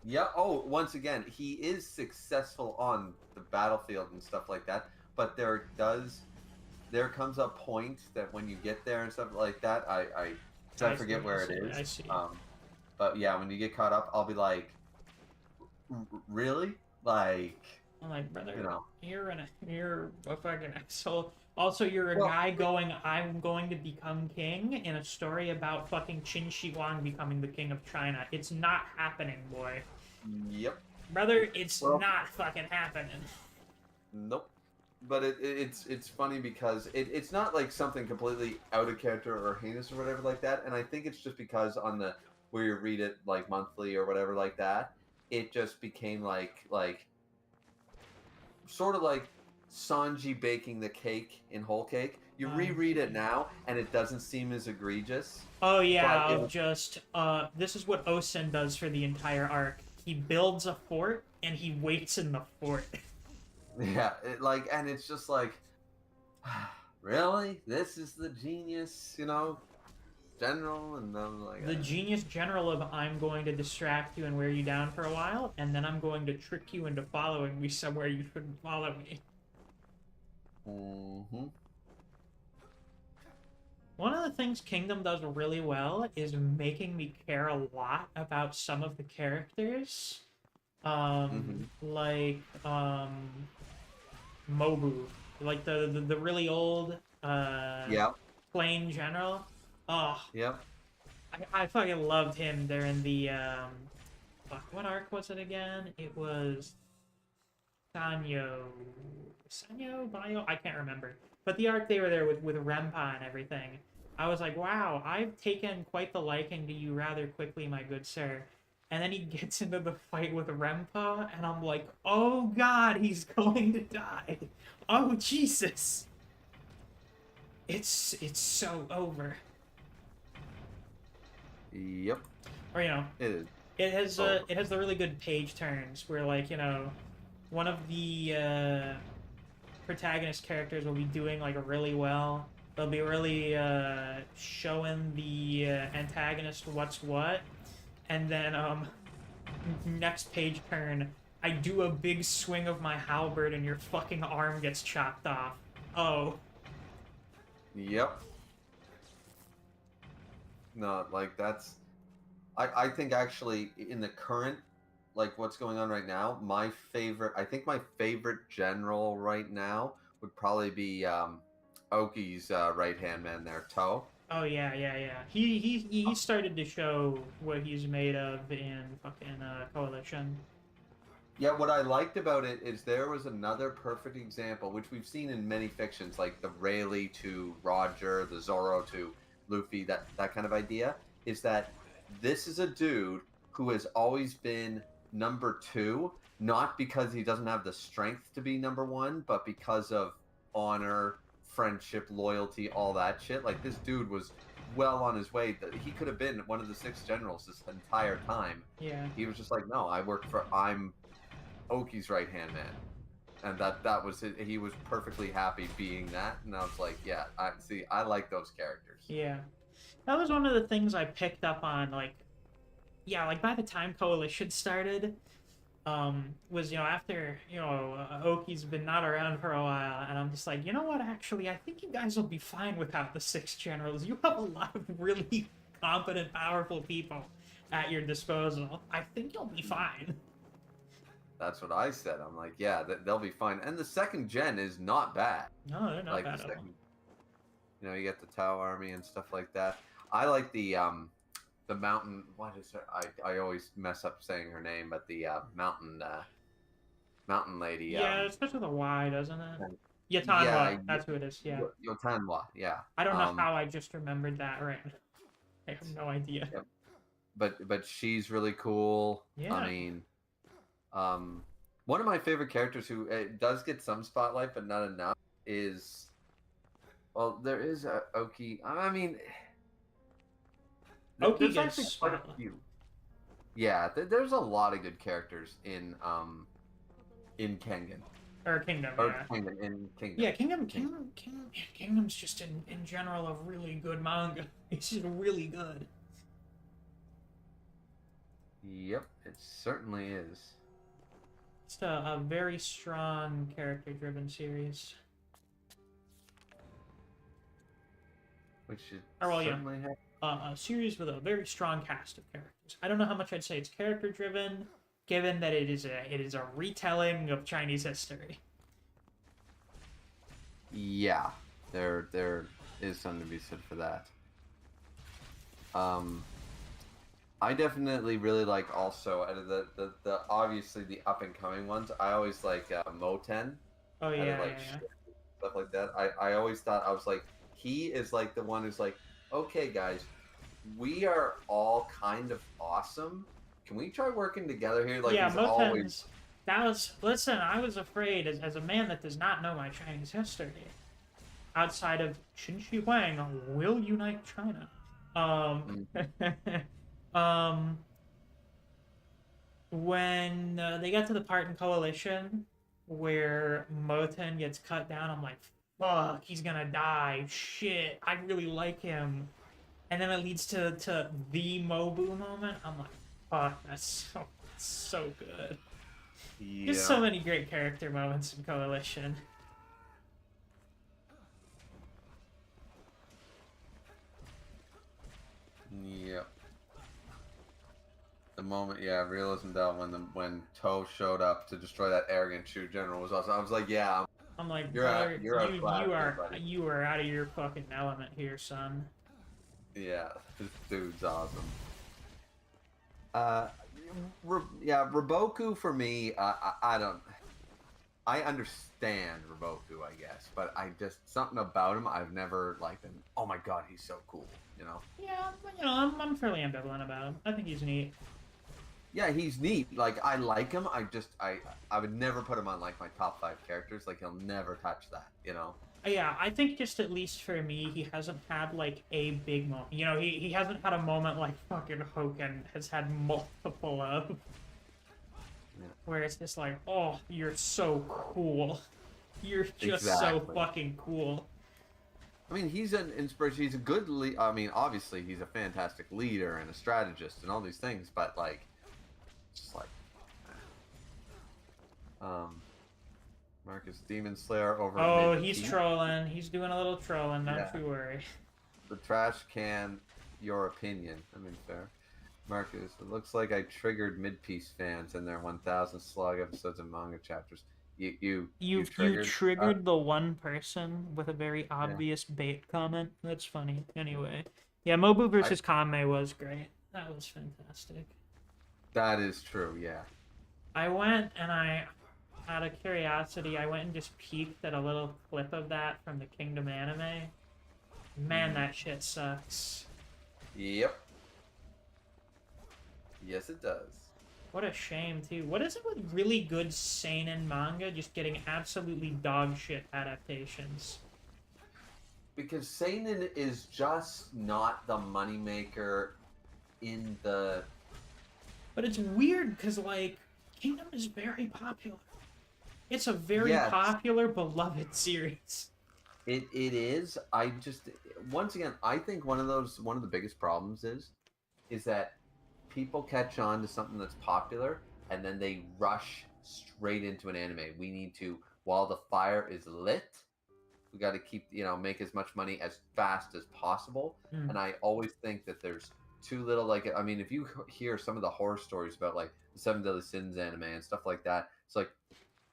Yeah. Oh, once again, he is successful on the battlefield and stuff like that. But there comes a point that when you get there and stuff like that, I forget where it is. I see. But yeah, when you get caught up, I'll be like, really? Like, I'm like, brother, you know. you're a fucking asshole. Also, you're a guy going, I'm going to become king in a story about fucking Qin Shi Huang becoming the king of China. It's not happening, boy. Yep. Brother, it's not fucking happening. Nope. But it's funny because it's not like something completely out of character or heinous or whatever like that. And I think it's just because on the where you read it like monthly or whatever like that, it just became like sort of like Sanji baking the cake in Whole Cake. You reread it now and it doesn't seem as egregious. Oh yeah, this is what Osen does for the entire arc. He builds a fort and he waits in the fort. Yeah, and it's just like, really? This is the genius, general? And I'm like... The genius general of I'm going to distract you and wear you down for a while, and then I'm going to trick you into following me somewhere you shouldn't follow me. Mm-hmm. One of the things Kingdom does really well is making me care a lot about some of the characters. Like, Mobu. Like, the really old, plain general. Oh. Yep. I fucking loved him during the, what arc was it again? It was Sanyo, Bio? I can't remember. But the arc they were there with Rempa and everything. I was like, wow, I've taken quite the liking to you rather quickly, my good sir. And then he gets into the fight with Rempa, and I'm like, oh god, he's going to die. Oh, Jesus. It's so over. Yep. Or, It is. it has the really good page turns where, like, you know, one of the protagonist characters will be doing like really well. They'll be really showing the antagonist what's what, and then next page turn, I do a big swing of my halberd and your fucking arm gets chopped off. Oh. Yep. No, like that's. I think actually in the current, like what's going on right now, my favorite general right now would probably be Oki's right hand man there, Toe. Oh yeah. He started to show what he's made of in fucking Coalition. Yeah, what I liked about it is there was another perfect example, which we've seen in many fictions, like the Rayleigh to Roger, the Zoro to Luffy, that kind of idea, is that this is a dude who has always been number 2, not because he doesn't have the strength to be number 1, but because of honor, friendship, loyalty, all that shit. Like, this dude was well on his way. He could have been one of the 6 generals this entire time. Yeah. He was just like, no, I'm Oki's right-hand man. And that was it. He was perfectly happy being that. And I was like, yeah, I like those characters. Yeah. That was one of the things I picked up on, like, yeah, like, by the time Coalition started, was, you know, after, you know, Oki's been not around for a while, and I'm just like, you know what, actually, I think you guys will be fine without the 6 generals. You have a lot of really competent, powerful people at your disposal. I think you'll be fine. That's what I said. I'm like, yeah, they'll be fine. And the 2nd gen is not bad. No, they're not Like bad the at all. second, you know, you get the Tau army and stuff like that. I like the mountain. What is her? I always mess up saying her name, but the mountain lady. Yeah, it starts with a Y, doesn't it? Yatanwa, yeah, that's who it is, yeah. Yotanwa, yeah. I don't know how I just remembered that right now. I have no idea. Yep. But she's really cool. Yeah. I mean, one of my favorite characters who does get some spotlight but not enough is, well, there is Oki. I mean, Oki there's gets actually quite a spotlight. few. Yeah, there's a lot of good characters in Kengan. Or Kingdom, Or yeah. in Kingdom. Yeah, Kingdom's just in general a really good manga. It's just really good. Yep, it certainly is. It's a very strong character-driven series. Which is Oh, well, yeah. certainly A series with a very strong cast of characters. I don't know how much I'd say it's character-driven, given that it is a retelling of Chinese history. Yeah, there is something to be said for that. I definitely really like also out of the obviously the up and coming ones. I always like Moten. Oh yeah, out of, yeah, like, yeah. stuff like that. I always thought, I was like, he is like the one who's like, okay guys, we are all kind of awesome. Can we try working together here? Like, Yeah, he's Moten's... always... That was... Listen, I was afraid, as a man that does not know my Chinese history, outside of Qin Shi Huang will unite China. When they got to the part in Coalition where Moten gets cut down, I'm like, fuck, he's gonna die. Shit, I really like him. And then it leads to the Mobu moment. I'm like, fuck, that's so good. Yeah. There's so many great character moments in Coalition. Yep. The moment, yeah, realism that when Toe showed up to destroy that arrogant Shu general was awesome. I was like, yeah, I'm like, You're out- brother, you're outclassed here, buddy. you are out of your fucking element here, son. yeah, this dude's awesome. Yeah, Raboku for me, I don't. I understand Raboku, I guess, but I just something about him I've never liked him. Oh my god, he's so cool, you know. Yeah, you know, I'm fairly ambivalent about him. I think he's neat. Yeah, he's neat. Like, I like him. I would never put him on like my top 5 characters. Like, he'll never touch that, you know. Yeah, I think just at least for me, he hasn't had like a big moment. You know, he hasn't had a moment like fucking Hoken has had multiple of. Yeah. Where it's just like, oh, you're so cool. You're just so Exactly. fucking cool. I mean, he's an inspiration. He's a good lead. I mean, obviously, he's a fantastic leader and a strategist and all these things. But like, just like, Marcus Demon Slayer over. Oh, mid he's T. trolling. He's doing a little trolling. Don't Yeah. you worry. The trash can. Your opinion. I mean, fair. Marcus, it looks like I triggered mid-piece fans in their 1,000 slug episodes and manga chapters. You triggered the one person with a very obvious bait comment. That's funny. Anyway, yeah, Mobu versus Kame was great. That was fantastic. That is true. Yeah. I went and out of curiosity, I went and just peeked at a little clip of that from the Kingdom anime. Man, that shit sucks. Yep. Yes, it does. What a shame, too. What is it with really good seinen manga just getting absolutely dog shit adaptations? Because seinen is just not the moneymaker in the... But it's weird, because, like, Kingdom is very popular. It's a very Yes. popular, beloved series. It is. I just... Once again, I think one of the biggest problems is that people catch on to something that's popular, and then they rush straight into an anime. We need to, while the fire is lit, we got to keep, make as much money as fast as possible. And I always think that there's too little, like, I mean, if you hear some of the horror stories about, like, the Seven Deadly Sins anime and stuff like that, it's like,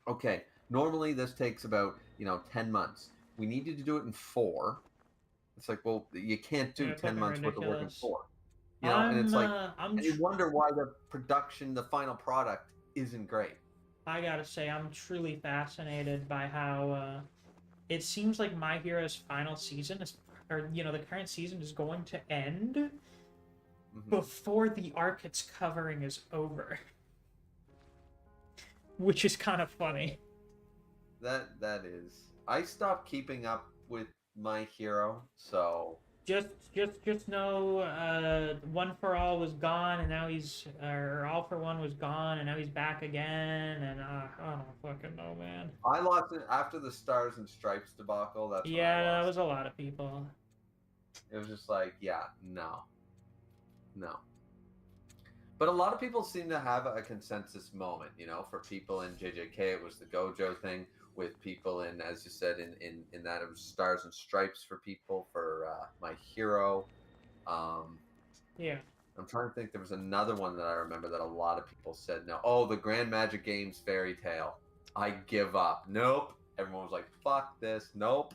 okay, normally this takes about, 10 months. We need you to do it in 4. It's like, well, you can't do 10 months worth of work in 4. And it's like, and you wonder why the production, the final product, isn't great. I gotta say, I'm truly fascinated by how it seems like My Hero's final season is, or the current season is going to end before the arc it's covering is over, which is kind of funny. That is. I stopped keeping up with My Hero, so. Just know, One for All was gone, and now or All for One was gone, and now he's back again, and I don't fucking know, man. I lost it after the Stars and Stripes debacle. That's when I lost. That was a lot of people. It was just like, yeah, no. But a lot of people seem to have a consensus moment, for people in JJK, it was the Gojo thing. With people in, as you said, in that it was Stars and Stripes for people, for My Hero. Yeah. I'm trying to think, there was another one that I remember that a lot of people said no. Oh, the Grand Magic Games Fairy Tale. I give up. Nope. Everyone was like, fuck this. Nope.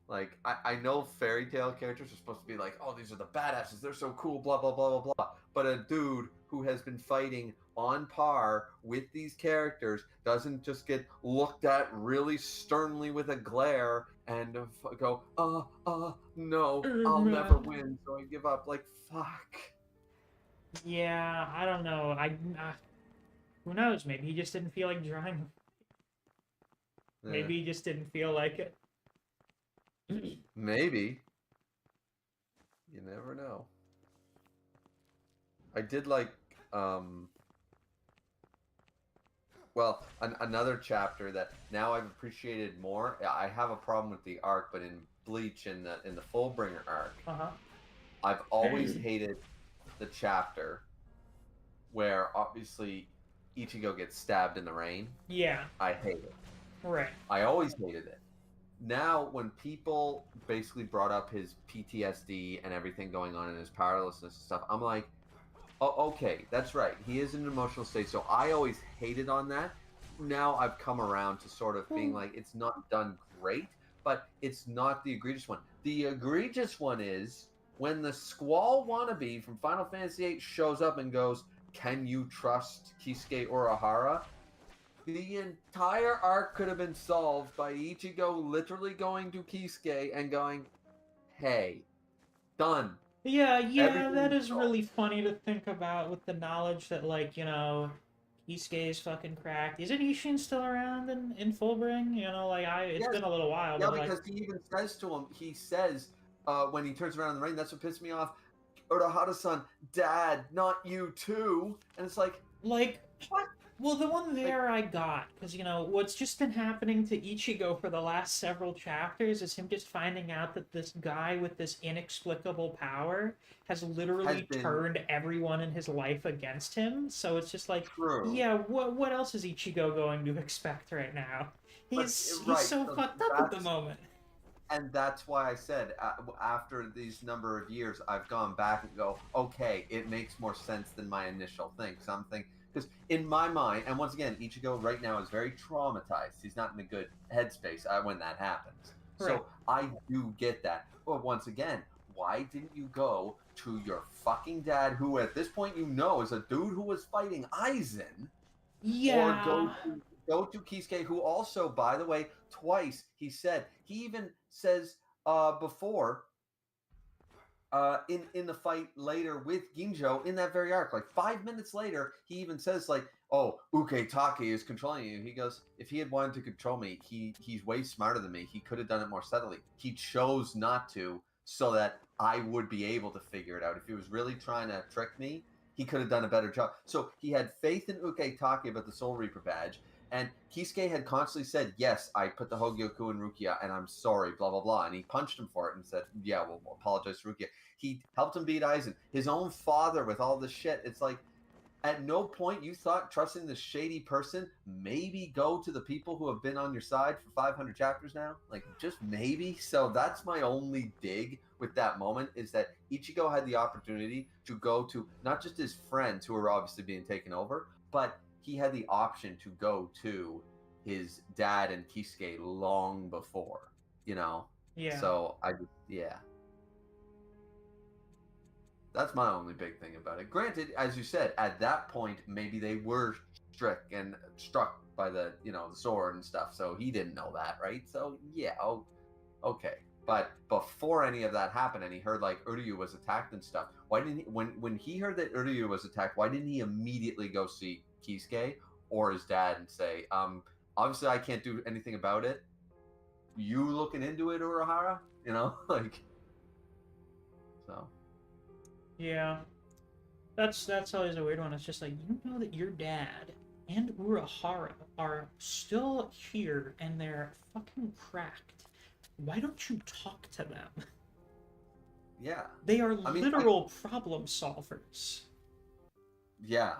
Like, I know fairy tale characters are supposed to be like, oh, these are the badasses, they're so cool, blah, blah, blah, blah, blah. But a dude who has been fighting on par with these characters doesn't just get looked at really sternly with a glare and go, no, I'll never win, so I give up. Like, fuck. Yeah, I don't know. Who knows? Maybe he just didn't feel like drawing. Yeah. Maybe he just didn't feel like it. Maybe. You never know. I did like, well, another chapter that now I've appreciated more. I have a problem with the arc, but in Bleach, in the Fullbringer arc, I've always hated the chapter where obviously Ichigo gets stabbed in the rain. Yeah. I hate it. Right. I always hated it. Now, when people basically brought up his PTSD and everything going on in his powerlessness and stuff, I'm like, oh, okay, that's right. He is in an emotional state, so I always hated on that. Now I've come around to sort of being like, it's not done great, but it's not the egregious one. The egregious one is when the Squall wannabe from Final Fantasy VIII shows up and goes, can you trust Kisuke Urahara? The entire arc could have been solved by Ichigo literally going to Kisuke and going, hey, done. Yeah, that is really funny to think about with the knowledge that, like, Isuke's fucking cracked. Isn't Ishin still around in Fullbring? You know, like it's Yes. been a little while, Yeah, but like because he even says to him, he says, when he turns around in the rain, that's what pissed me off. Urahara-san, Dad, not you too. And it's like, Like, what? well, the one there I got, because, you know, what's just been happening to Ichigo for the last several chapters is him just finding out that this guy with this inexplicable power has literally been- turned everyone in his life against him. So it's just like, True. yeah, what else is Ichigo going to expect right now? He's right, so so fucked up at the that's- moment. And that's why I said, after these number of years, I've gone back and go, okay, it makes more sense than my initial thing. Something, because in my mind, and once again, Ichigo right now is very traumatized. He's not in a good headspace when that happens. Right. So I do get that. But once again, why didn't you go to your fucking dad, who at this point you know is a dude who was fighting Aizen? Yeah. Or go to Kisuke, who also, by the way, twice he even says before in the fight later with Ginjo in that very arc, like 5 minutes later, he even says like, "Oh, Uketake is controlling you." He goes, "If he had wanted to control me, he's way smarter than me. He could have done it more subtly. He chose not to, so that I would be able to figure it out. If he was really trying to trick me, he could have done a better job." So he had faith in Uketake about the Soul Reaper badge. And Kisuke had constantly said, "Yes, I put the Hogyoku in Rukia, and I'm sorry, blah, blah, blah." And he punched him for it and said, "Yeah, we'll apologize to Rukia." He helped him beat Aizen. His own father with all this shit. It's like, at no point you thought trusting this shady person, maybe go to the people who have been on your side for 500 chapters now? Like, just maybe? So that's my only dig with that moment, is that Ichigo had the opportunity to go to not just his friends who were obviously being taken over, but he had the option to go to his dad and Kisuke long before, you know? Yeah. So, yeah. That's my only big thing about it. Granted, as you said, at that point, maybe they were struck by the, the sword and stuff, so he didn't know that, right? So, yeah, okay. But before any of that happened, and he heard like Uryu was attacked and stuff, why didn't he, when he heard that Uryu was attacked, why didn't he immediately go see Kisuke or his dad and say, obviously I can't do anything about it. You looking into it, Urahara? Like, so. Yeah. That's always a weird one. It's just like, you know that your dad and Urahara are still here and they're fucking cracked. Why don't you talk to them? Yeah. They are literal problem solvers. Yeah.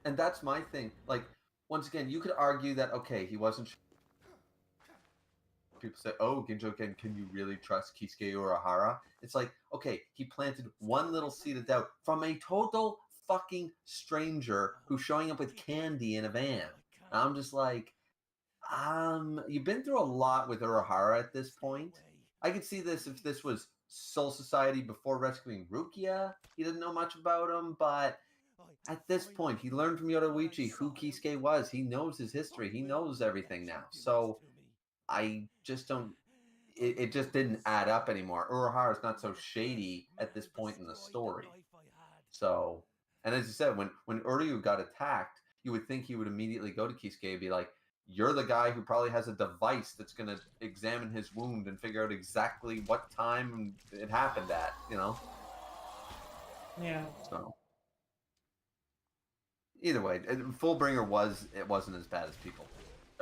That's my thing. Like, once again, you could argue that, okay, he wasn't. People say, "Oh, Ginjo-ken, can you really trust Kisuke Urahara?" It's like, okay, he planted one little seed of doubt from a total fucking stranger who's showing up with candy in a van. And I'm just like, you've been through a lot with Urahara at this point. I could see this if this was Soul Society before rescuing Rukia. He didn't know much about him, but at this point, he learned from Yoruichi who Kisuke was. He knows his history. He knows everything now. So I just don't. It just didn't add up anymore. Urahara's not so shady at this point in the story. So, and as you said, when Uryu got attacked, you would think he would immediately go to Kisuke and be like, "You're the guy who probably has a device that's going to examine his wound and figure out exactly what time it happened at," Yeah. So, either way, Fullbringer wasn't as bad as people.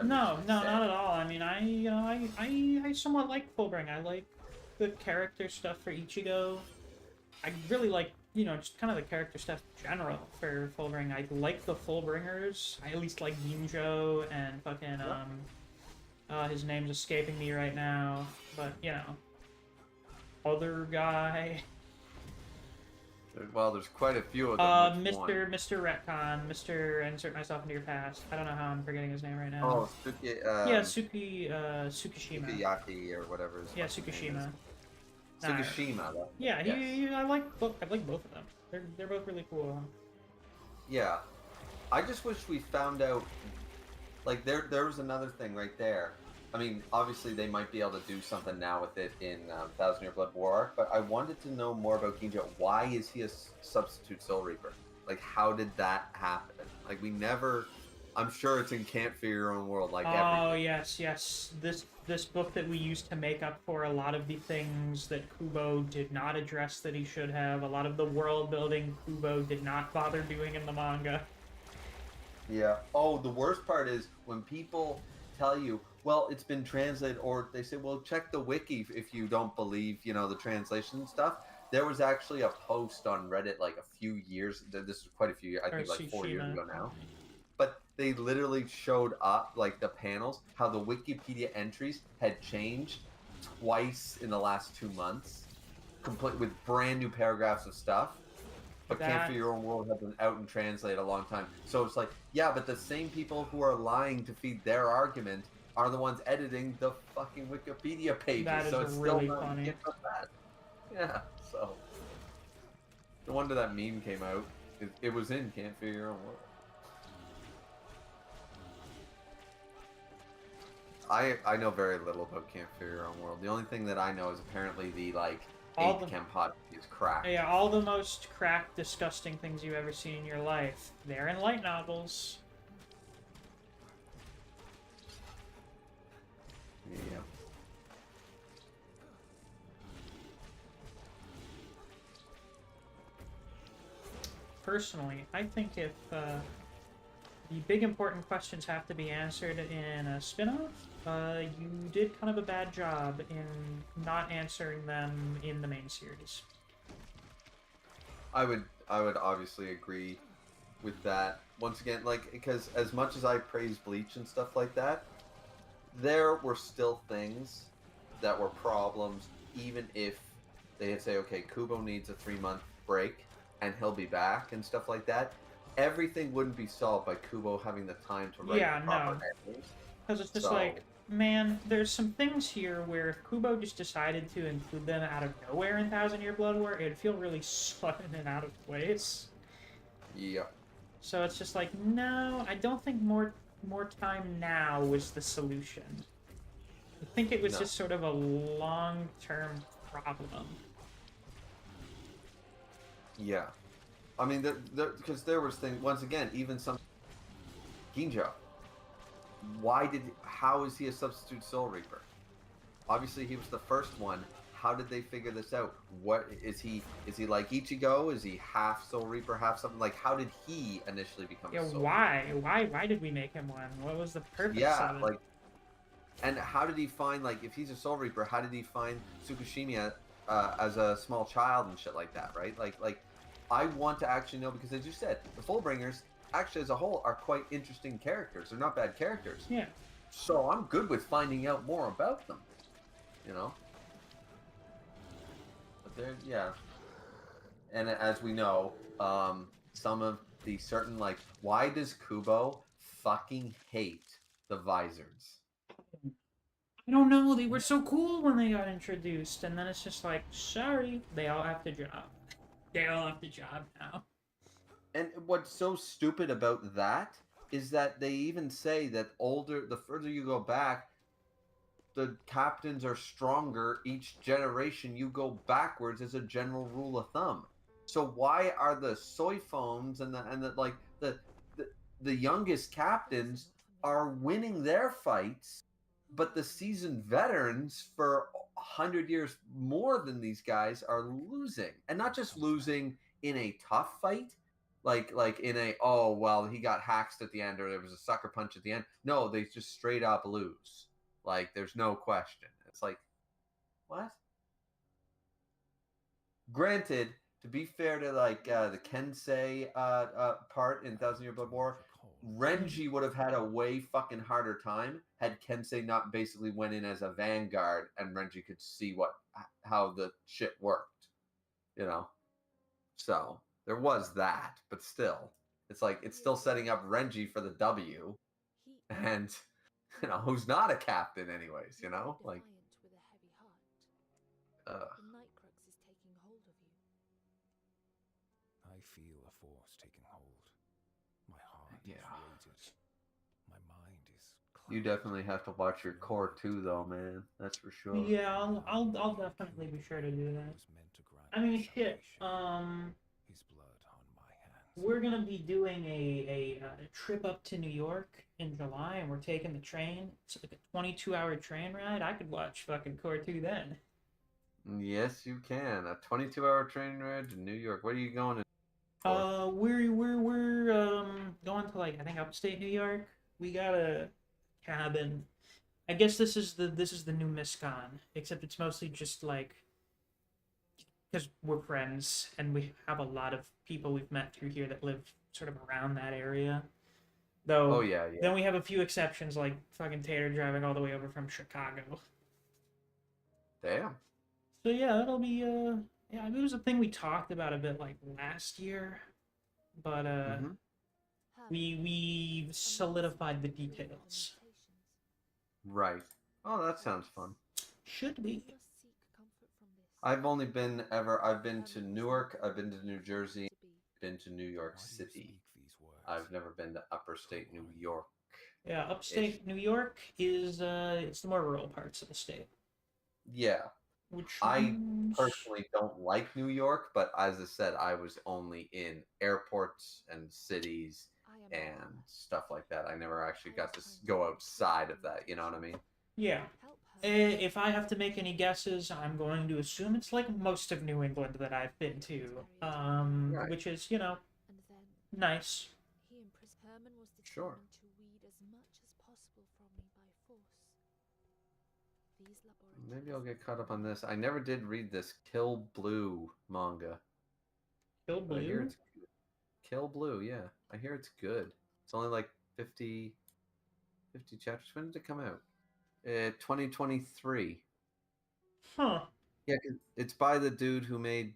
No, not at all. I mean, I somewhat like Fullbring. I like the character stuff for Ichigo. I really like, just kind of the character stuff in general for Fullbring. I like the Fullbringers. I at least like Ginjo and fucking, his name's escaping me right now, but, other guy. Well, there's quite a few of them. Mr. Retcon, Mr. Insert Myself into Your Past. I don't know how I'm forgetting his name right now. Oh, Tsukishima. Sukiyaki or whatever. Tsukishima. Tsukishima. Yeah, I like both of them. They're both really cool. Yeah, I just wish we found out. Like there was another thing right there. I mean, obviously they might be able to do something now with it in Thousand Year Blood War Arc, but I wanted to know more about Ginjo. Why is he a substitute Soul Reaper? Like, how did that happen? Like, we never. I'm sure it's in Can't Figure Your Own World, like Oh everything. yes. This book that we used to make up for a lot of the things that Kubo did not address that he should have. A lot of the world building Kubo did not bother doing in the manga. Yeah. Oh, the worst part is when people tell you, well, it's been translated, or they say, well, check the wiki if you don't believe, the translation and stuff. There was actually a post on Reddit like a few years. This was quite a few years. I Or think like 4 years Tsushima. ago now. But they literally showed up like the panels, how the Wikipedia entries had changed twice in the last 2 months, complete with brand new paragraphs of stuff. But Can't Figure Your Own World had been out and translated a long time. So it's like, yeah, but the same people who are lying to feed their argument are the ones editing the fucking Wikipedia pages. That is so it's really still not funny. getting from that. Yeah, so. No wonder that meme came out. It was in Can't Figure Your Own World. I know very little about Can't Figure Your Own World. The only thing that I know is apparently the All 8 the- chem pod is cracked. Yeah, all the most cracked, disgusting things you've ever seen in your life. They're in light novels. Yeah. Personally, I think if the big important questions have to be answered in a spin-off, you did kind of a bad job in not answering them in the main series. I would obviously agree with that. Once again, because as much as I praise Bleach and stuff like that, there were still things that were problems, even if they had say, okay, Kubo needs a 3-month break and he'll be back and stuff like that. Everything wouldn't be solved by Kubo having the time to write the proper endings. Because it's just like, man, there's some things here where if Kubo just decided to include them out of nowhere in Thousand Year Blood War, it'd feel really sudden and out of place. Yep. So it's just like, no, I don't think more time now was the solution. I think it was just sort of a long-term problem. Yeah. I mean, because there was things, once again, even some... Ginjo. How is he a substitute Soul Reaper? Obviously, he was the first one. How did they figure this out? What is he like Ichigo? Is he half Soul Reaper, half something? Like, how did he initially become a Soul Reaper? Why did we make him one? What was the purpose of it? And how did he find, if he's a Soul Reaper, how did he find Tsukushima as a small child and shit like that, right? I want to actually know, because as you said, the Fullbringers, actually as a whole, are quite interesting characters. They're not bad characters. Yeah. So I'm good with finding out more about them, But they're, yeah. And as we know, some of the certain, why does Kubo fucking hate the Visors? I don't know, they were so cool when they got introduced, and then it's just like, sorry, they all have to job. They all have to job now. And what's so stupid about that is that they even say that the further you go back, the captains are stronger each generation you go backwards as a general rule of thumb. So why are the soy phones and the youngest captains are winning their fights, but the seasoned veterans for 100 years more than these guys are losing? And not just losing in a tough fight, like in a, oh, well, he got hacked at the end, or there was a sucker punch at the end. No, they just straight up lose. There's no question. It's like, what? Granted, to be fair to the Kensei part in Thousand Year Blood War, Renji would have had a way fucking harder time had Kensei not basically went in as a vanguard and Renji could see how the shit worked, So there was that, but still, it's still setting up Renji for the W, and who's not a captain anyways, Defiant with a heavy heart. The night crux is taking hold of you. I feel a force taking hold. My heart is weighted. My mind is You definitely have to watch your core too, though, man. That's for sure. Yeah, I'll definitely be sure to do that. was meant to grant I mean, shit, salvation. His blood on my hands. we're gonna be doing a trip up to New York in July, and we're taking the train. It's like a 22-hour train ride. I could watch fucking Core 2 then. Yes, you can. A 22-hour train ride to New York. What are you going to? We're going to like I think upstate New York. We got a cabin. I guess this is the new Miscon, except it's mostly just like because we're friends and we have a lot of people we've met through here that live sort of around that area. Though, Oh yeah, yeah. then we have a few exceptions like fucking Tater driving all the way over from Chicago. Damn. So yeah, that'll be yeah, it was a thing we talked about a bit like last year, but we solidified the details. Right. Oh, that sounds fun. Should be. I've been to Newark, I've been to New Jersey, been to New York City. I've never been to upper state New York. Yeah, upstate New York is it's the more rural parts of the state. Yeah. Which I personally don't like New York, but as I said, I was only in airports and cities and stuff like that. I never actually got to go outside of that, you know what I mean? Yeah. If I have to make any guesses, I'm going to assume it's like most of New England that I've been to, Right. which is, you know, nice. Sure. Maybe I'll get caught up on this. I never did read this Kill Blue manga. Kill But I hear Blue? it's good. Kill Blue, yeah. I hear it's good. It's only like 50 chapters. When did it come out? 2023. Huh. Yeah, it's by the dude who made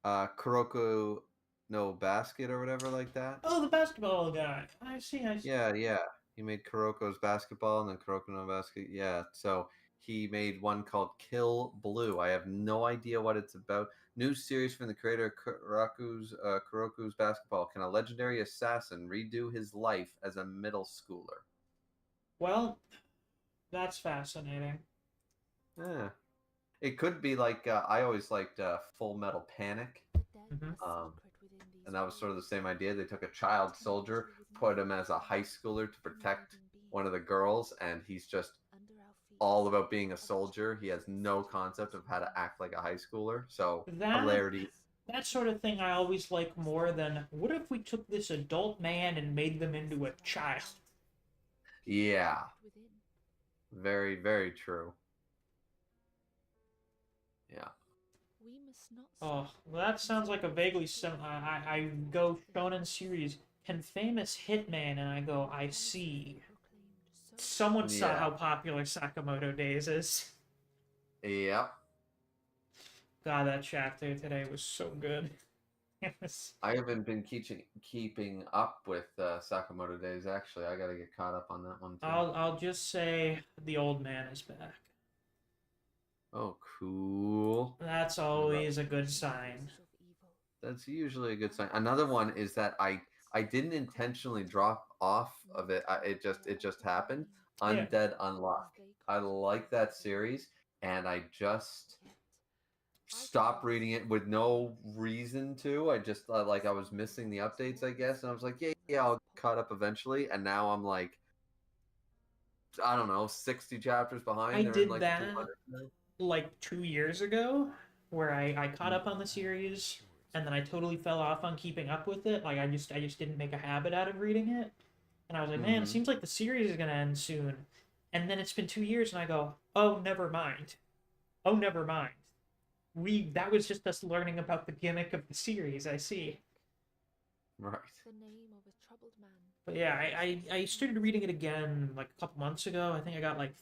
Kuroko no Basket or whatever like that. Oh, the basketball guy. I see. Yeah, yeah. He made Kuroko's Basketball and then Kuroko no Basket. Yeah, so he made one called Kill Blue. I have no idea what it's about. New series from the creator of Kuroko's Basketball. Can a legendary assassin redo his life as a middle schooler? Well, that's fascinating. Yeah. It could be like I always liked Full Metal Panic. And that was sort of the same idea. They took a child soldier, put him as a high schooler to protect one of the girls, and he's just all about being a soldier. He has no concept of how to act like a high schooler. So hilarity. That sort of thing I always like more than what if we took this adult man and made them into a child? Yeah. Very, very true. Yeah. Oh, well, that sounds like a vaguely similar. I go shonen series, can famous hitman, and I go, I see. Someone saw how popular Sakamoto Days is. Yep. God, that chapter today was so good. I haven't been keeping up with Sakamoto Days. Actually, I gotta get caught up on that one too. I'll just say the old man is back. Oh, cool. That's always a good sign. That's usually a good sign. Another one is that I didn't intentionally drop off of it. It just happened. Undead Unluck. I like that series, and I just stopped reading it with no reason to. I just like I was missing the updates, I guess, and I was like, yeah, I'll caught up eventually. And now I'm like, I don't know, 60 chapters behind. I They're did like that 200 now. like 2 years ago, where I caught up on the series, and then I totally fell off on keeping up with it. Like I just didn't make a habit out of reading it, and I was like, man, it seems like the series is gonna end soon. And then it's been 2 years, and I go, oh, never mind. Oh, never mind. That was just us learning about the gimmick of the series. I see. Right. But yeah, I started reading it again like a couple months ago. I think I got like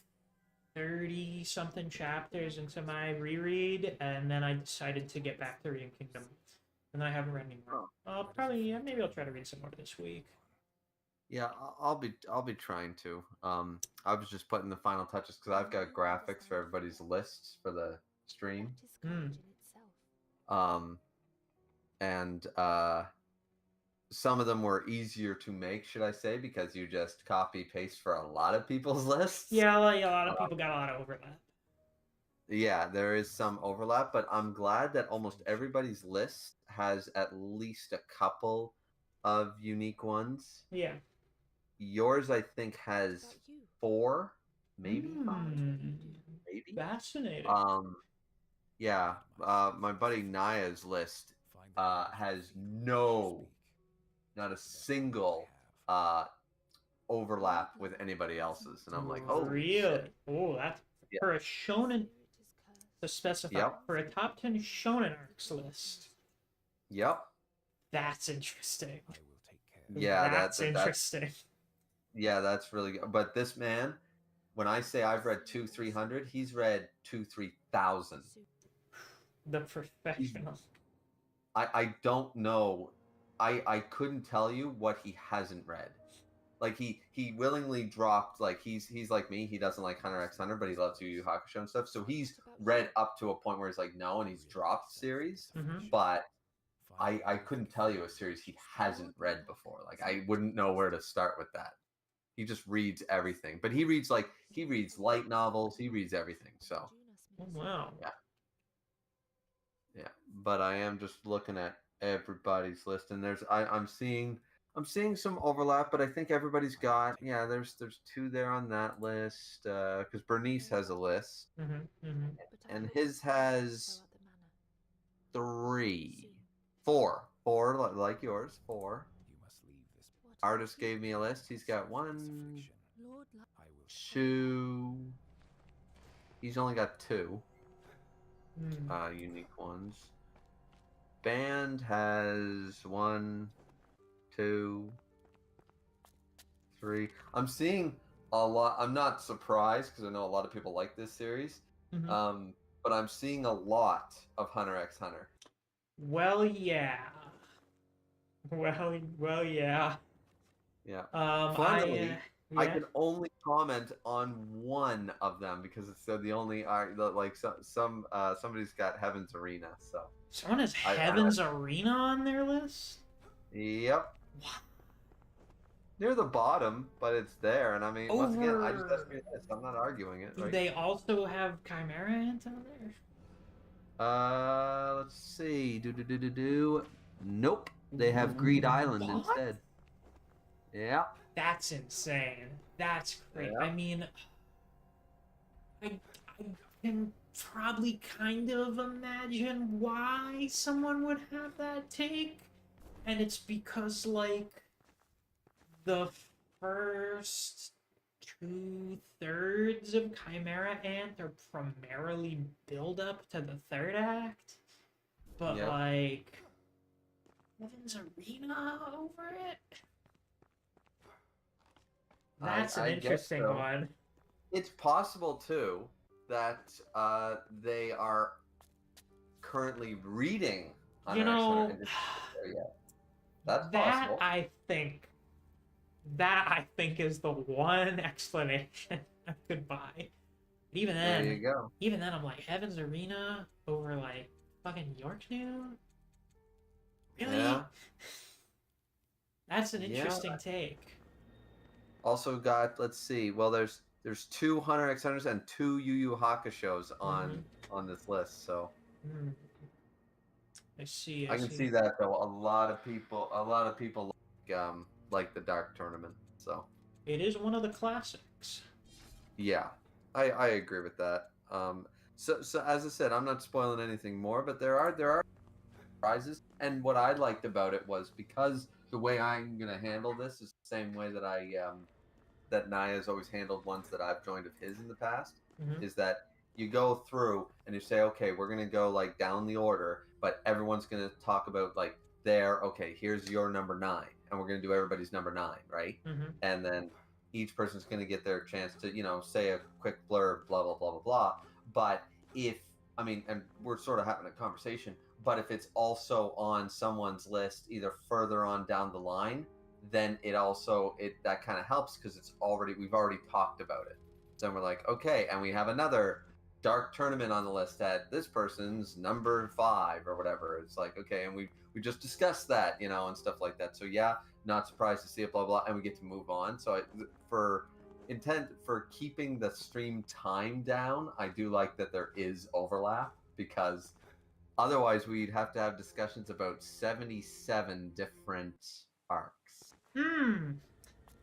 30-something chapters into my reread, and then I decided to get back to reading Kingdom. And then I haven't read anymore. Maybe I'll try to read some more this week. Yeah, I'll be trying to. I was just putting the final touches because I've got graphics for everybody's lists for the stream. And some of them were easier to make, should I say, because you just copy paste for a lot of people's lists. Yeah, a lot of people got a lot of overlap. Yeah, there is some overlap, but I'm glad that almost everybody's list has at least a couple of unique ones. Yeah. Yours, I think, has About you? 4, maybe 5, Hmm. maybe. Fascinating. Yeah. My buddy Naya's list has not a single overlap with anybody else's, and I'm like, oh, really? shit. Oh, that's Yeah. for a shonen. Spirit is cursed. To specify, Yep. for a top 10 shonen arcs list. Yep. That's interesting. Yeah, that's interesting. That's really good. But this man, when I say I've read 2-300, he's read 2-3,000. The professional. I don't know. I couldn't tell you what he hasn't read. Like he willingly dropped, like he's like me, he doesn't like Hunter x Hunter, but he loves Yu Yu Hakusho and stuff. So he's read up to a point where he's like no, and he's dropped series. Mhm. But I couldn't tell you a series he hasn't read before. Like I wouldn't know where to start with that. He just reads everything. But he reads light novels, he reads everything. So Oh, wow. yeah. But I am just looking at everybody's list, and I'm seeing some overlap, but I think everybody's got there's 2 there on that list because Bernice has a list, and his has 3, 4 like yours, 4. Artist gave me a list. He's got 1, 2. He's only got 2 unique ones. Band has 1, 2, 3. I'm seeing a lot. I'm not surprised because I know a lot of people like this series. But I'm seeing a lot of Hunter x Hunter. Well, yeah. Well, yeah. Yeah. Finally, I can only comment on one of them because it's the only like somebody's got Heaven's Arena. So someone has Heaven's Arena on their list. Yep. What? Near the bottom, but it's there, and I mean, once again, I just asked you this. I'm not arguing it. Do Right? they also have Chimera Ant on there? Let's see. Nope. They have Greed Island What? instead. Yeah. That's insane. That's crazy. Yeah. I mean, I can probably kind of imagine why someone would have that take, and it's because like the first 2/3 of Chimera Ant are primarily build up to the 3rd act, but Yep. like Heaven's Arena over it. That's an I guess interesting so. one. It's possible too that they are currently reading Hunter You x Hunter know, and just not there yet. That's that possible. I think is the one explanation I could buy. But even then, There you go. even then, I'm like Heaven's Arena over like fucking York Noon. Really? Yeah. That's an Yeah. interesting take. Also got, let's see. Well, there's 2 Hunter x Hunters and 2 Yu Yu Hakushos on this list. So I see. I can see that though. A lot of people like the Dark Tournament. So It is one of the classics. yeah, I agree with that. So as I said, I'm not spoiling anything more, but there are surprises. And what I liked about it was because the way I'm gonna handle this is the same way that that Naya's always handled ones that I've joined of his in the past. Is that you go through and you say, okay, we're gonna go like down the order, but everyone's gonna talk about like okay, here's your number 9, and we're gonna do everybody's number 9, right? And then each person's gonna get their chance to say a quick blurb, blah blah blah blah blah. But and we're sort of having a conversation, but if it's also on someone's list either further on down the line, then that kind of helps because we've already talked about it. So then we're like, okay, and we have another Dark Tournament on the list at this person's number 5 or whatever. It's like, okay, and we just discussed that, and stuff like that. So yeah, not surprised to see it, blah blah, and we get to move on. So for intent for keeping the stream time down, I do like that there is overlap, because otherwise we'd have to have discussions about 77 different arcs. Hmm.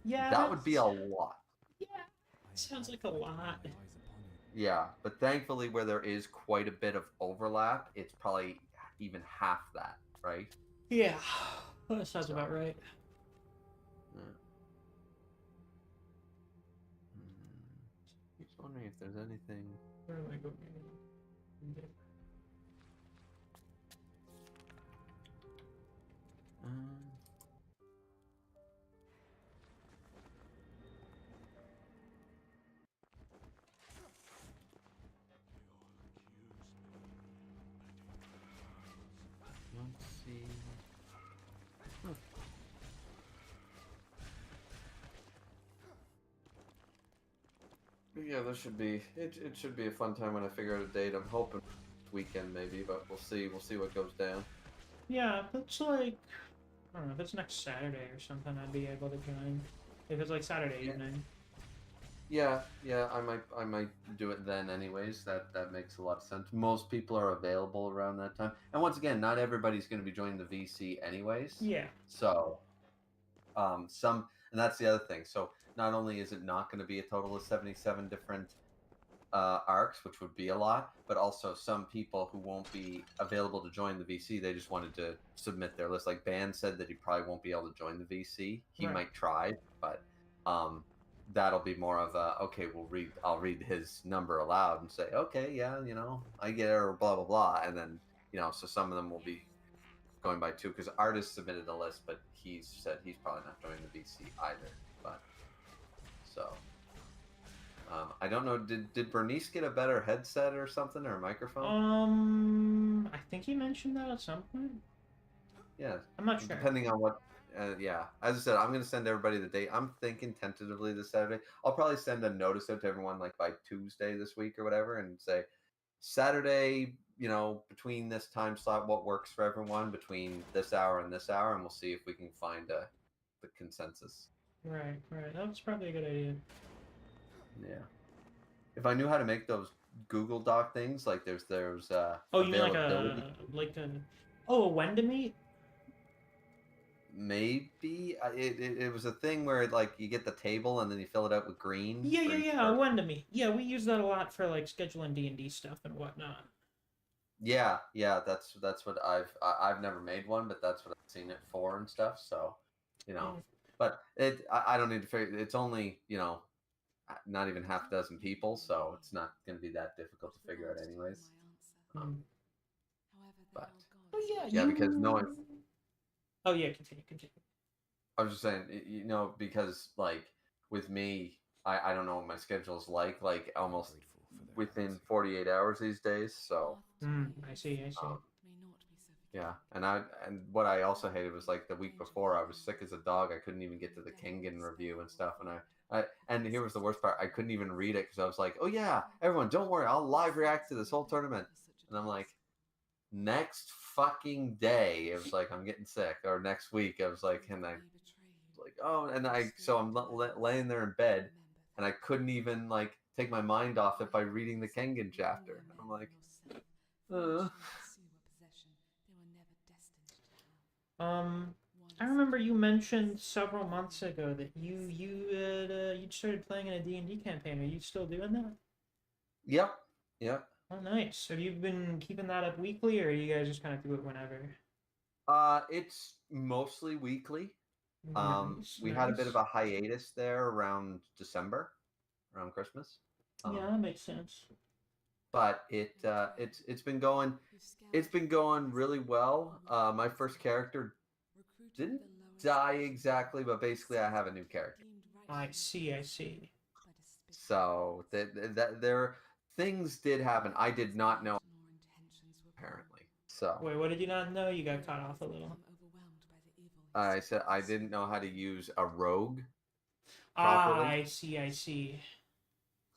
Yeah, That would be a that's- lot. Yeah, sounds like a lot. Yeah, but thankfully where there is quite a bit of overlap, it's probably even half that, right? Yeah, that sounds about right. Yeah. Just wondering if there's anything. Where am I going? Let's see. Huh. Yeah, there should be. It should be a fun time when I figure out a date. I'm hoping weekend maybe, but we'll see. We'll see what goes down. Yeah, if it's like, I don't know, if it's next Saturday or something, I'd be able to join. If it's like Saturday evening. Yeah, I might do it then anyways. That makes a lot of sense. Most people are available around that time. And once again, not everybody's going to be joining the VC anyways. Yeah. So, and that's the other thing. So, not only is it not going to be a total of 77 different arcs, which would be a lot, but also some people who won't be available to join the VC, they just wanted to submit their list. Like Ban said that he probably won't be able to join the VC. He Right. might try, but that'll be more of a, okay, I'll read his number aloud and say, okay, yeah, I get it, or blah blah blah, and then so some of them will be going by two, because Artist submitted a list, but he said he's probably not joining the VC either. But so I don't know. Did Bernice get a better headset or something, or a microphone? I think he mentioned that at some point. Yeah, I'm not sure. Depending on what. Yeah, as I said, I'm gonna send everybody the date. I'm thinking tentatively this Saturday. I'll probably send a notice out to everyone like by Tuesday this week or whatever, and say Saturday, between this time slot, what works for everyone between this hour and this hour, and we'll see if we can find the consensus. Right. That's probably a good idea. Yeah. If I knew how to make those Google Doc things, like there's Oh, you mean availability. a when to meet? Maybe it was a thing where like you get the table and then you fill it out with green. Yeah, a when to meet. Yeah, we use that a lot for like scheduling D&D stuff and whatnot. Yeah, that's what I've never made one, but that's what I've seen it for and stuff. So, but I don't need to figure. It's only not even half a dozen people, so it's not going to be that difficult to figure out anyways. But yeah, because knowing. Oh yeah, continue. I was just saying, because like with me, I don't know what my schedule's like almost within 48 hours these days. So I see. yeah, and what I also hated was like the week before I was sick as a dog. I couldn't even get to the Kengan review and stuff, and here was the worst part. I couldn't even read it because I was like, oh yeah, everyone, don't worry, I'll live react to this whole tournament, and I'm like, next fucking day, it was like I'm getting sick, or next week, I was like, and I was like, oh, and I'm laying there in bed, and I couldn't even like take my mind off it by reading the Kengan chapter. I'm like, I remember you mentioned several months ago that you'd started playing in a D&D campaign. Are you still doing that? Yep. Oh, nice. Have you been keeping that up weekly, or you guys just kind of do it whenever? It's mostly weekly. Nice, We had a bit of a hiatus there around December, around Christmas. Yeah, that makes sense. But it's been going really well. My first character didn't die exactly, but basically I have a new character. I see. So there things did happen. I did not know, apparently. So wait, what did you not know? You got cut off a little. I said I didn't know how to use a rogue properly. I see.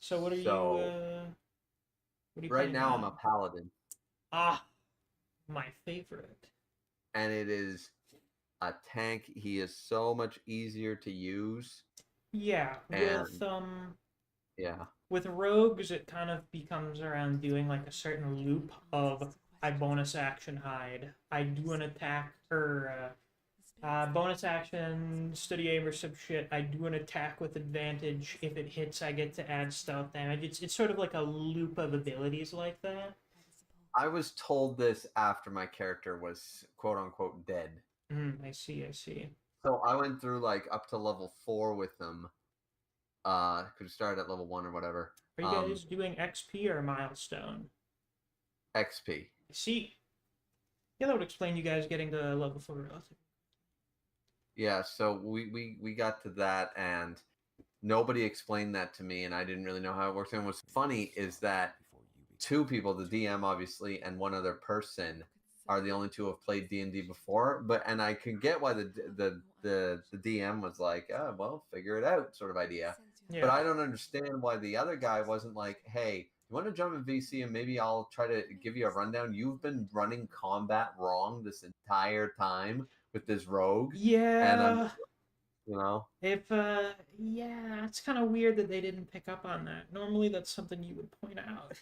So what are you right now I'm a paladin. My favorite. And it is a tank. He is so much easier to use Yeah, And yeah. with rogues, it kind of becomes around doing like a certain loop of I bonus action hide, I do an attack or bonus action study aim or some shit. I do an attack with advantage. If it hits, I get to add stealth damage. It's sort of like a loop of abilities like that. I was told this after my character was quote unquote dead. I see. So I went through like up to level 4 with them. Could have started at level 1 or whatever. Are you guys doing XP or milestone? XP. See, yeah, that would explain you guys getting to level 4 relative. Yeah, so we got to that, and nobody explained that to me, and I didn't really know how it works. And what's funny is that 2 people, the DM obviously, and one other person, are the only 2 who have played D&D before. And I can get why the DM was like, oh, well, figure it out, sort of idea. Yeah. But I don't understand why the other guy wasn't like, hey, you want to jump in VC and maybe I'll try to give you a rundown? You've been running combat wrong this entire time with this rogue. Yeah. And yeah, it's kind of weird that they didn't pick up on that. Normally, that's something you would point out.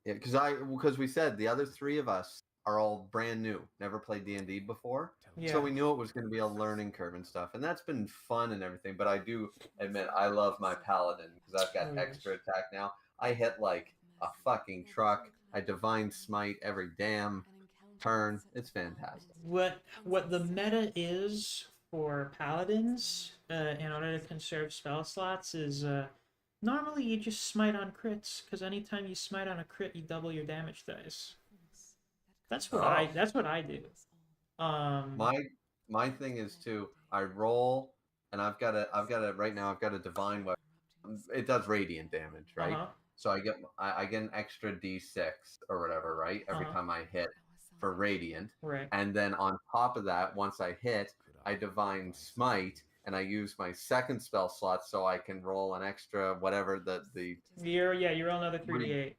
Yeah, because we said the other 3 of us are all brand new, never played D&D before. Yeah. So we knew it was going to be a learning curve and stuff, and that's been fun and everything. But I do admit I love my paladin because I've got extra attack now. I hit like a fucking truck. I divine smite every damn turn. It's fantastic. What the meta is for paladins in order to conserve spell slots is normally you just smite on crits, because anytime you smite on a crit, you double your damage dice. That's what I do. My thing is too. I roll, and I've got a right now. I've got a divine weapon. It does radiant damage, right? So I get an extra D6 or whatever, right? Every time I hit for radiant. Right. And then on top of that, once I hit, I divine smite, and I use my second spell slot so I can roll an extra whatever you roll another 3d8.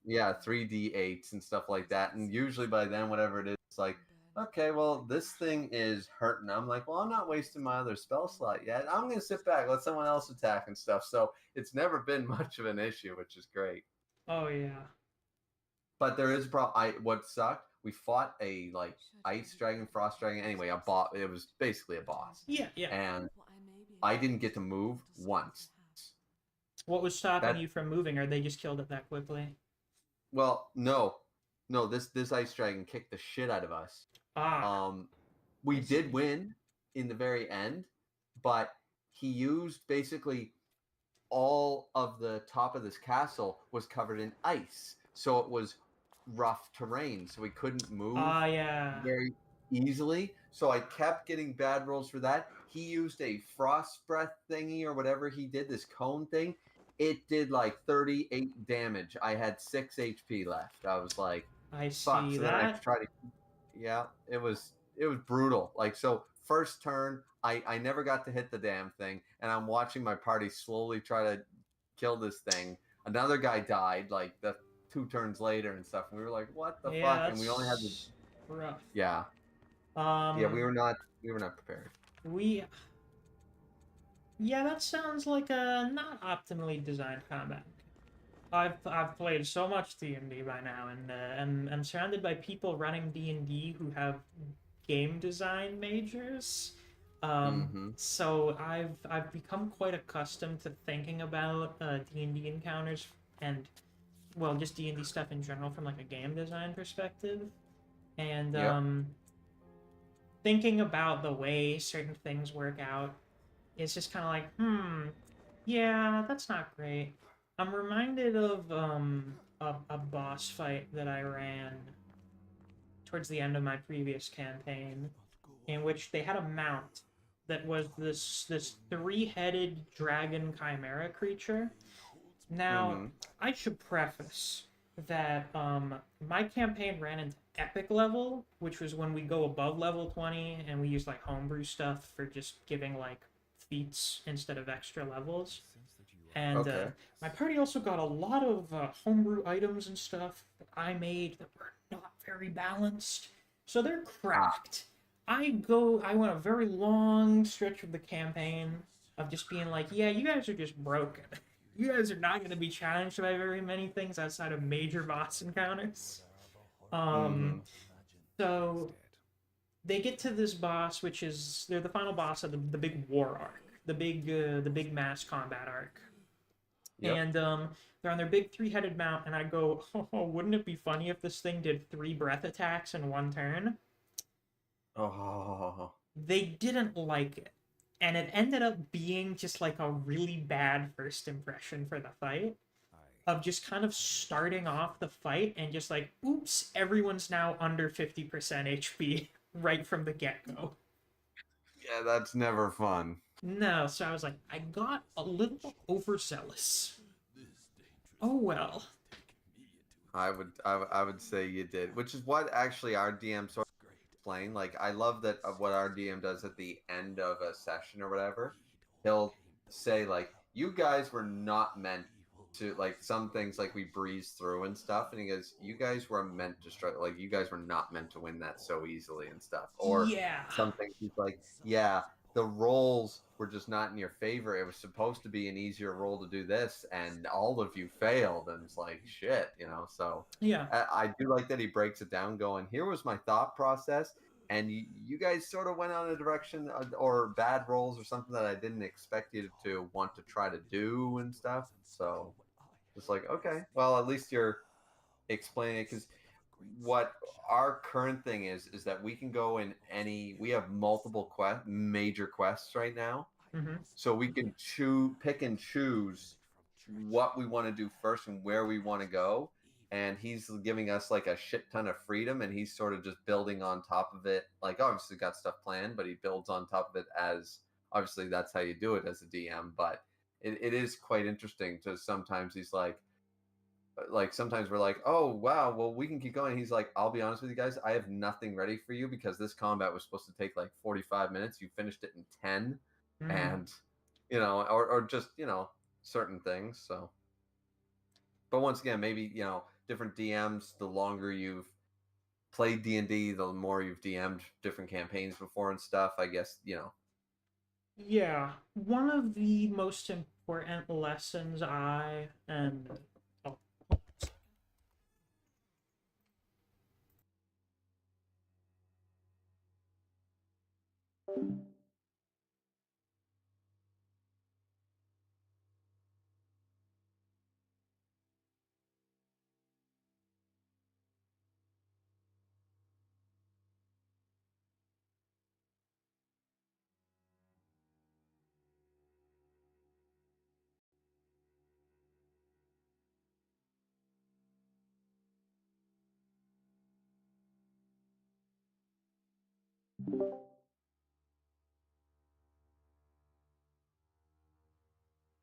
Yeah, 3d8s and stuff like that. And usually by then, whatever it is, it's like, okay, well, this thing is hurting. I'm like, well, I'm not wasting my other spell slot yet. I'm going to sit back, let someone else attack and stuff. So it's never been much of an issue, which is great. Oh, yeah. But there is a problem. What sucked, we fought a, like, ice dragon, frost dragon. Anyway, a boss. It was basically a boss. Yeah. And I didn't get to move once. What was stopping you from moving? Or they just killed it that quickly? Well, no, this ice dragon kicked the shit out of us. We did win in the very end, but he used basically all of the top of this castle was covered in ice, so it was rough terrain, so we couldn't move very easily. So I kept getting bad rolls for that. He used a frost breath thingy or whatever he did, this cone thing. It did like 38 damage. I had 6 HP left. I was like, I fuck. see So that. then I tried to, yeah, it was brutal. Like, so first turn, I never got to hit the damn thing, and I'm watching my party slowly try to kill this thing. Another guy died like the 2 turns later and stuff. And we were like, what the fuck? And we only had this. Rough. Yeah. Yeah, we were not prepared. Yeah, that sounds like a not optimally designed combat. I've played so much D&D by now, and I'm surrounded by people running D&D who have game design majors. So I've become quite accustomed to thinking about D&D encounters and, well, just D&D stuff in general from like a game design perspective, and thinking about the way certain things work out. It's just kind of like, yeah, that's not great. I'm reminded of a boss fight that I ran towards the end of my previous campaign, in which they had a mount that was this 3-headed dragon chimera creature. Now, I should preface that my campaign ran into epic level, which was when we go above level 20, and we use like homebrew stuff for just giving like feats instead of extra levels. And my party also got a lot of homebrew items and stuff that I made that were not very balanced, so they're cracked. I went a very long stretch of the campaign of just being like, yeah, you guys are just broken. You guys are not going to be challenged by very many things outside of major boss encounters. So they get to this boss, which is they're the final boss of the big war arc, the big mass combat arc. Yep. And they're on their big three-headed mount, and I go, oh, wouldn't it be funny if this thing did 3 breath attacks in one turn? Oh. They didn't like it. And it ended up being just like a really bad first impression for the fight. Of just kind of starting off the fight and just like, oops, everyone's now under 50% HP right from the get-go. Yeah, that's never fun. No, so I was like, I got a little overzealous. Oh well. I would say you did, which is what actually our DM sort of explained. Like, I love that what our DM does at the end of a session or whatever. He'll say like, you guys were not meant to, like, some things like we breeze through and stuff, and he goes, you guys were meant to struggle, like you guys were not meant to win that so easily and stuff. Or yeah, some things he's like, yeah, the rolls were just not in your favor. It was supposed to be an easier roll to do this, and all of you failed, and it's like, shit, you know. So yeah, I do like that he breaks it down going, here was my thought process, and you guys sort of went on a direction or bad rolls or something that I didn't expect you to want to try to do and stuff. So it's like, okay, well, at least you're explaining it, because what our current thing is that we can go in we have multiple major quests right now. So we can pick and choose what we want to do first and where we want to go. And he's giving us like a shit ton of freedom, and he's sort of just building on top of it. Like, obviously got stuff planned, but he builds on top of it, as obviously that's how you do it as a DM. But it is quite interesting to sometimes he's like sometimes we're like, oh wow, well, we can keep going. He's like, I'll be honest with you guys, I have nothing ready for you because this combat was supposed to take like 45 minutes. You finished it in 10. And you know, or just, you know, certain things. So, but once again, maybe, you know, different DMs, the longer you've played D&D, the more you've DM'd different campaigns before and stuff, I guess, you know. Yeah, one of the most important lessons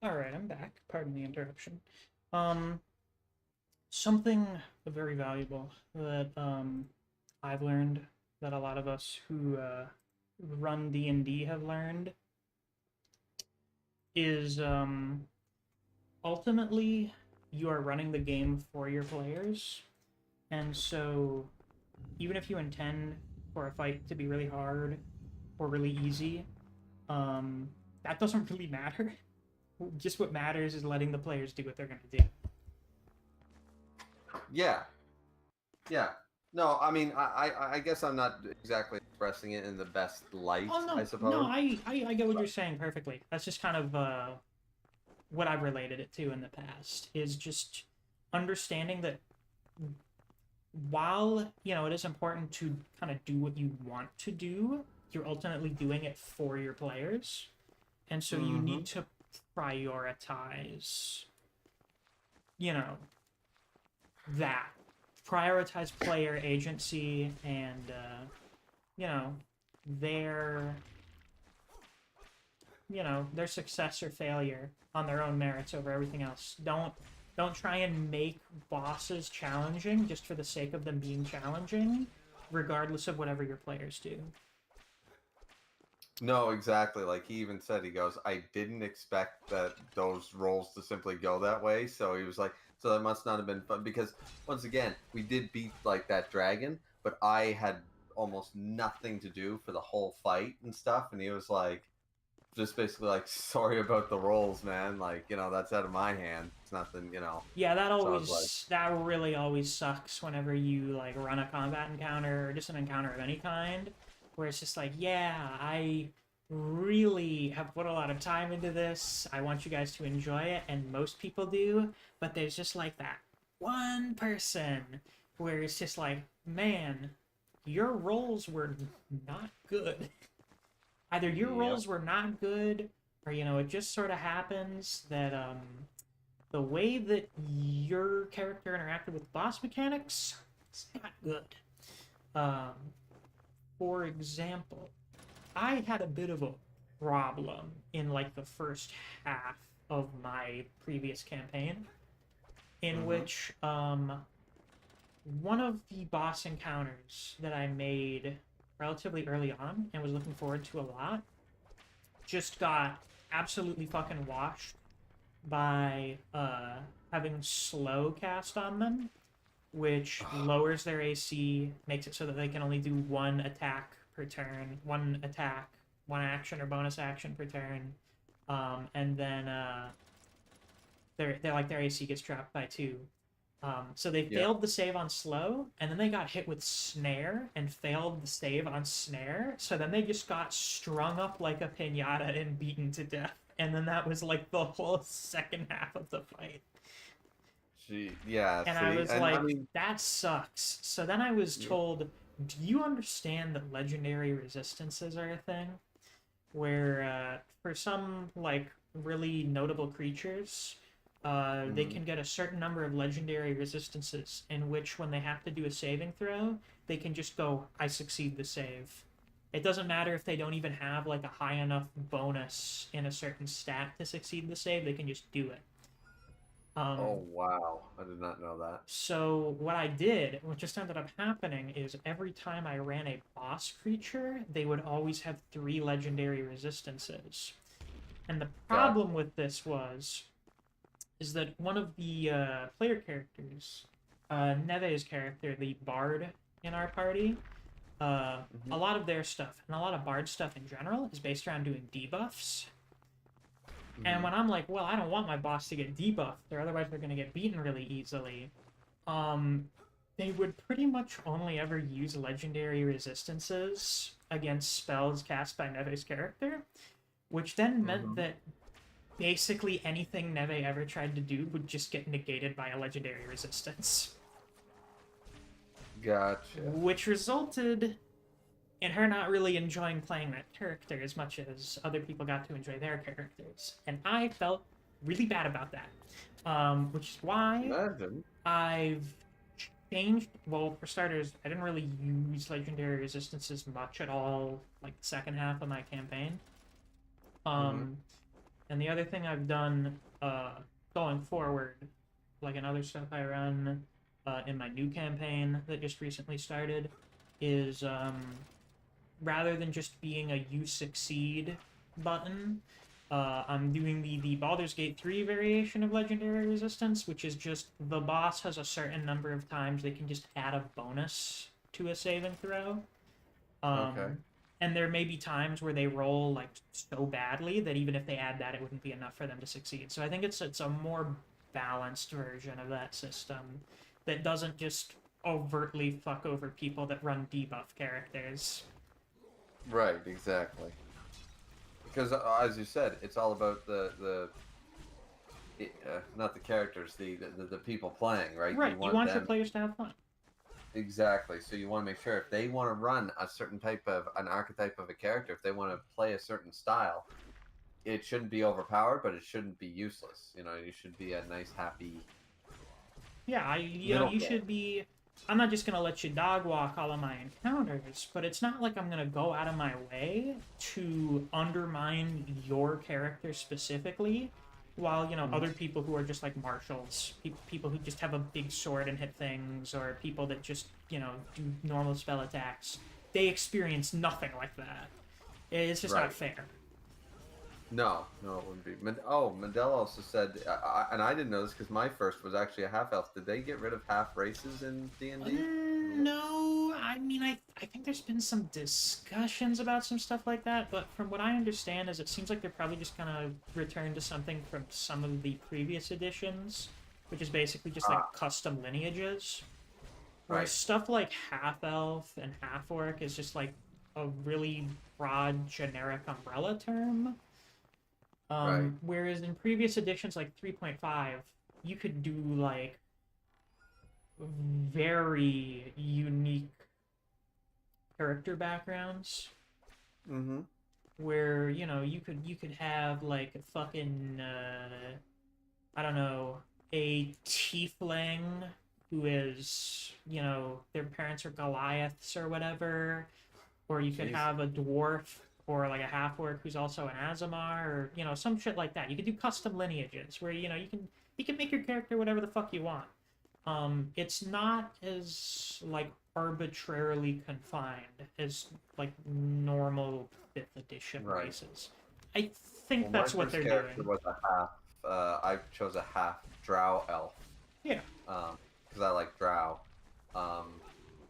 Alright, I'm back. Pardon the interruption. Something very valuable that I've learned, that a lot of us who run D&D have learned, is ultimately you are running the game for your players. And so even if you intend for a fight to be really hard or really easy, that doesn't really matter. Just what matters is letting the players do what they're going to do. Yeah. No, I mean, I guess I'm not exactly expressing it in the best light, Oh, no, I suppose. no, I get what you're saying perfectly. That's just kind of what I've related it to in the past, is just understanding that while, you know, it is important to kind of do what you want to do, you're ultimately doing it for your players. And so you need to prioritize, you know, that. Prioritize player agency and, you know, their success or failure on their own merits over everything else. Don't try and make bosses challenging just for the sake of them being challenging, regardless of whatever your players do. No, exactly. Like he even said, he goes, I didn't expect those rolls to simply go that way. So he was like, so that must not have been fun, because once again, we did beat like that dragon, but I had almost nothing to do for the whole fight and stuff. And he was like, just basically like, sorry about the rolls, man. Like, you know, that's out of my hand. It's nothing, you know. Yeah, that So I always was that really always sucks whenever you like run a combat encounter or just an encounter of any kind, where it's just like, yeah, I really have put a lot of time into this. I want you guys to enjoy it, and most people do, but there's just like that one person where it's just like, man, your rolls were not good. Either your Yep. rolls were not good, or you know, it just sort of happens that the way that your character interacted with boss mechanics is not good. For example, I had a bit of a problem in like the first half of my previous campaign, in which one of the boss encounters that I made relatively early on and was looking forward to a lot just got absolutely fucking washed by having slow cast on them, which lowers their AC, makes it so that they can only do one attack per turn, one action or bonus action per turn, and then their AC gets dropped by 2. So they failed the save on slow, and then they got hit with snare and failed the save on snare. So then they just got strung up like a piñata and beaten to death. And then that was like the whole second half of the fight. Yeah. And see? I was like, I mean, that sucks. So then I was told, do you understand that legendary resistances are a thing? Where for some like really notable creatures, they can get a certain number of legendary resistances in which when they have to do a saving throw, they can just go, I succeed the save. It doesn't matter if they don't even have like a high enough bonus in a certain stat to succeed the save, they can just do it. oh wow, I did not know that. So what I did, what just ended up happening, is every time I ran a boss creature, they would always have 3 legendary resistances. And the problem with this is that one of the player characters, Neve's character, the bard in our party, a lot of their stuff, and a lot of bard stuff in general, is based around doing debuffs. And when I'm like, well, I don't want my boss to get debuffed, or otherwise they're going to get beaten really easily, they would pretty much only ever use legendary resistances against spells cast by Neve's character, which then meant that basically anything Neve ever tried to do would just get negated by a legendary resistance. Gotcha. Which resulted in her not really enjoying playing that character as much as other people got to enjoy their characters. And I felt really bad about that. Which is why Imagine. I've changed... Well, for starters, I didn't really use legendary resistances much at all, like, the second half of my campaign. And the other thing I've done going forward, like in other stuff I run in my new campaign that just recently started, is rather than just being a you succeed button, I'm doing the Baldur's Gate 3 variation of legendary resistance, which is just the boss has a certain number of times they can just add a bonus to a saving throw. Okay. And there may be times where they roll like so badly that even if they add that, it wouldn't be enough for them to succeed. So I think it's a more balanced version of that system that doesn't just overtly fuck over people that run debuff characters. Right, exactly. Because as you said, it's all about the not the characters, the people playing, right? Right, you want your them... players to have fun. Exactly. So you want to make sure if they want to run a certain type of an archetype of a character, if they want to play a certain style, it shouldn't be overpowered, but it shouldn't be useless. You know, you should be a nice, happy. Yeah, you should be. I'm not just gonna let you dog walk all of my encounters, but it's not like I'm gonna go out of my way to undermine your character specifically, while, you know, other people who are just like marshals, people who just have a big sword and hit things, or people that just, you know, do normal spell attacks, they experience nothing like that. It's just not fair. No, it wouldn't be. Mandela also said, and I didn't know this because my first was actually a half elf. Did they get rid of half races in D&D? know. I mean, I think there's been some discussions about some stuff like that, but from what I understand is it seems like they're probably just gonna return to something from some of the previous editions, which is basically just like custom lineages. Where Right. stuff like half-elf and half-orc is just like a really broad, generic umbrella term. Right. Whereas in previous editions like 3.5, you could do like very unique character backgrounds Mm-hmm. where, you know, you could have like a fucking I don't know, a tiefling who is, you know, their parents are Goliaths or whatever, or you could Jeez. have a dwarf or like a half-orc who's also an Azamar, or, you know, some shit like that. You could do custom lineages where, you know, you can make your character whatever the fuck you want. It's not as like arbitrarily confined as like normal 5th edition Right. races. I think Well, that's my what first they're character doing. was a half. I chose a half drow elf. Yeah. Because I like drow.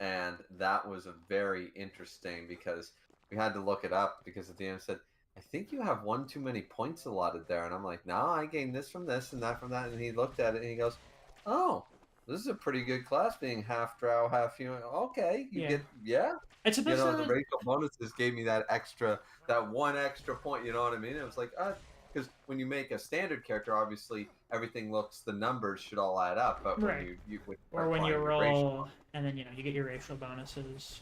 And that was a very interesting because we had to look it up because at the end it said, I think you have one too many points allotted there. And I'm like, no, I gained this from this and that from that. And he looked at it and he goes, oh, this is a pretty good class being half drow, half human. Okay, you Yeah. get, yeah. It's You supposed know, the to. racial bonuses gave me that one extra point. You know what I mean? It was like, because when you make a standard character, obviously everything looks, the numbers should all add up. But Right. when you Or when you applying your roll, racial, and then, you know, you get your racial bonuses.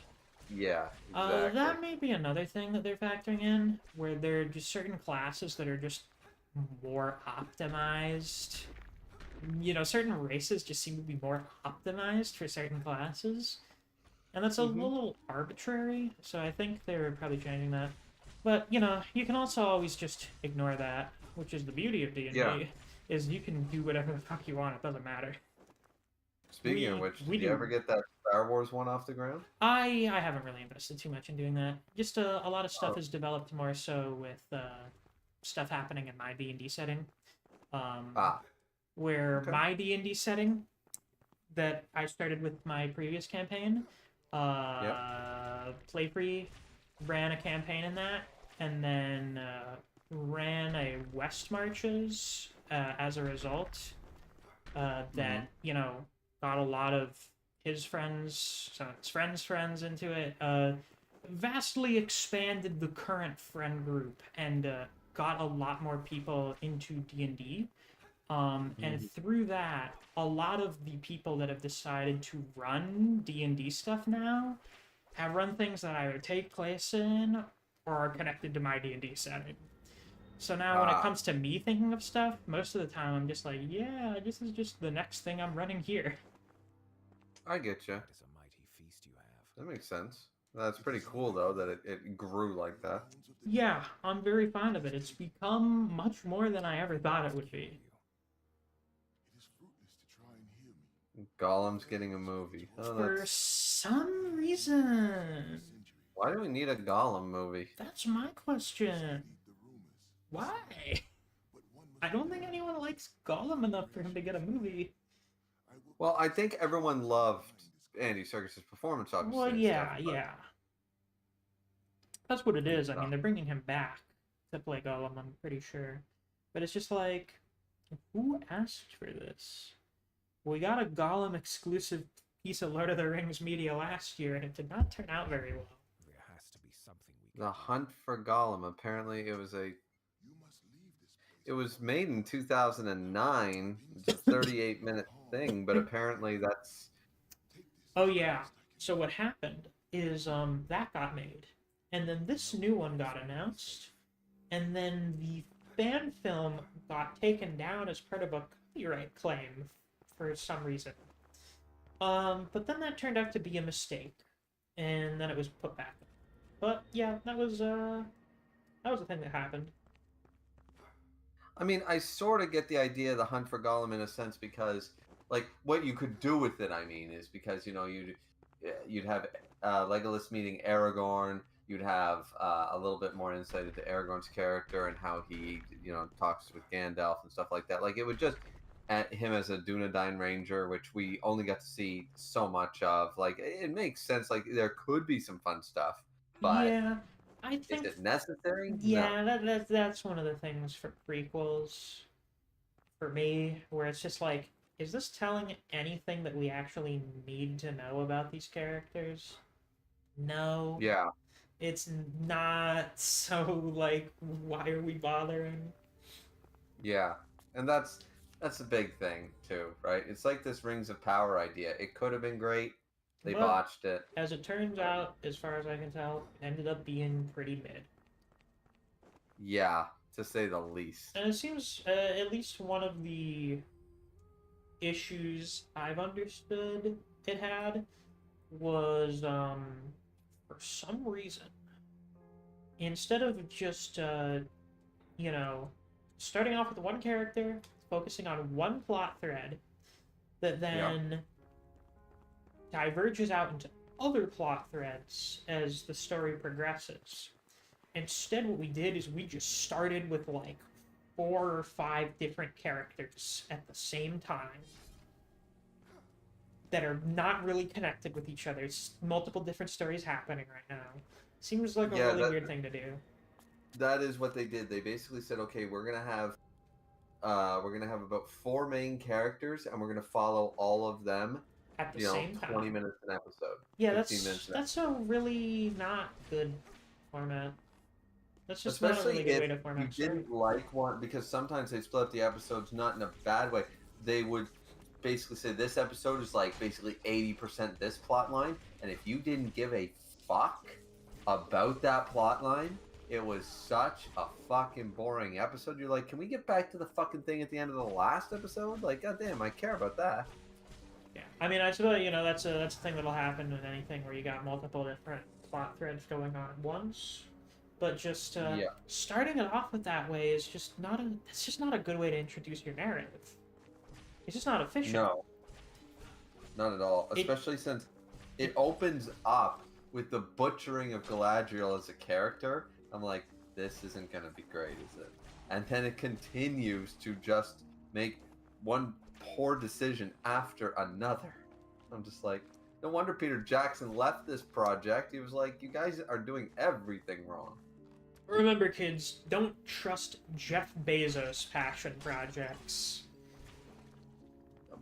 yeah, exactly. That may be another thing that they're factoring in, where there are just certain classes that are just more optimized. You know, certain races just seem to be more optimized for certain classes. And that's a little arbitrary, so I think they're probably changing that. But, you know, you can also always just ignore that, which is the beauty of D&D, Yeah. is you can do whatever the fuck you want, it doesn't matter. Speaking of which, we did you do- ever get that Star Wars one off the ground? I haven't really invested too much in doing that. Just a lot of stuff Oh. is developed more so with stuff happening in my D&D setting. Where Okay. my D&D setting that I started with my previous campaign, Playfree ran a campaign in that, and then ran a West Marches as a result. That, you know, got a lot of his friends, some of his friends into it, vastly expanded the current friend group, and got a lot more people into D&D. And through that, a lot of the people that have decided to run D&D stuff now have run things that either take place in or are connected to my D&D setting. So now when it comes to me thinking of stuff, most of the time I'm just like, yeah, this is just the next thing I'm running here. I get you. That is a mighty feast you have. That makes sense. That's pretty cool though that it grew like that. Yeah, I'm very fond of it. It's become much more than I ever thought it would be. It is fruitless to try and hear me. Gollum's getting a movie. Oh, For some reason. why do we need a Gollum movie? That's my question. Why? I don't think anyone likes Gollum enough for him to get a movie. Well, I think everyone loved Andy Serkis's performance, obviously. Well, and yeah, stuff, but- yeah. That's what it is. I mean, they're bringing him back to play Gollum, I'm pretty sure. But it's just like, who asked for this? We got a Gollum exclusive piece of Lord of the Rings media last year, and it did not turn out very well. There has to be something we The Hunt for Gollum. Apparently, it was a. It was made in 2009. It's a 38-minute thing, but apparently that's. Oh yeah. So what happened is that got made, and then this new one got announced, and then the fan film got taken down as part of a copyright claim for some reason. But then that turned out to be a mistake, and then it was put back. But yeah, that was a thing that happened. I mean, I sort of get the idea of the Hunt for Gollum in a sense because, like, what you could do with it, I mean, is because, you know, you'd have Legolas meeting Aragorn, you'd have a little bit more insight into Aragorn's character and how he, you know, talks with Gandalf and stuff like that. Like, it would just, at him as a Dunedain Ranger, which we only got to see so much of. Like, it makes sense. Like, there could be some fun stuff, but Yeah, I is think. it necessary? No. Yeah, that's one of the things for prequels for me, where it's just like, is this telling anything that we actually need to know about these characters? No. Yeah. It's not, so like, why are we bothering? Yeah, and that's a big thing too, right? It's like this Rings of Power idea. It could have been great. They But, botched it. as it turns out, as far as I can tell, it ended up being pretty mid. Yeah, to say the least. And it seems, at least one of the issues I've understood it had was, for some reason, instead of just, you know, starting off with one character, focusing on one plot thread, that then diverges out into other plot threads as the story progresses. Instead, what we did is we just started with like 4 or 5 different characters at the same time that are not really connected with each other. It's multiple different stories happening right now. Seems like a really weird thing to do. That is what they did. They basically said, okay, we're gonna have about 4 main characters, and we're gonna follow all of them at the same time. 20 minutes an episode. Yeah, that's a really not good format. That's just especially not a really good way to format if you didn't like one, because sometimes they split up the episodes not in a bad way. They would basically say this episode is like basically 80% this plot line, and if you didn't give a fuck about that plot line, it was such a fucking boring episode. You're like, can we get back to the fucking thing at the end of the last episode? Like, goddamn, I care about that. Yeah, I mean, I suppose, you know, that's a thing that'll happen in anything where you got multiple different plot threads going on at once. But just starting it off with that way is just not a good way to introduce your narrative. It's just not efficient. No, not at all. Especially since it opens up with the butchering of Galadriel as a character. I'm like, this isn't gonna be great, is it? And then it continues to just make one poor decision after another. I'm just like, no wonder Peter Jackson left this project. He was like, you guys are doing everything wrong. Remember, kids, don't trust Jeff Bezos' passion projects.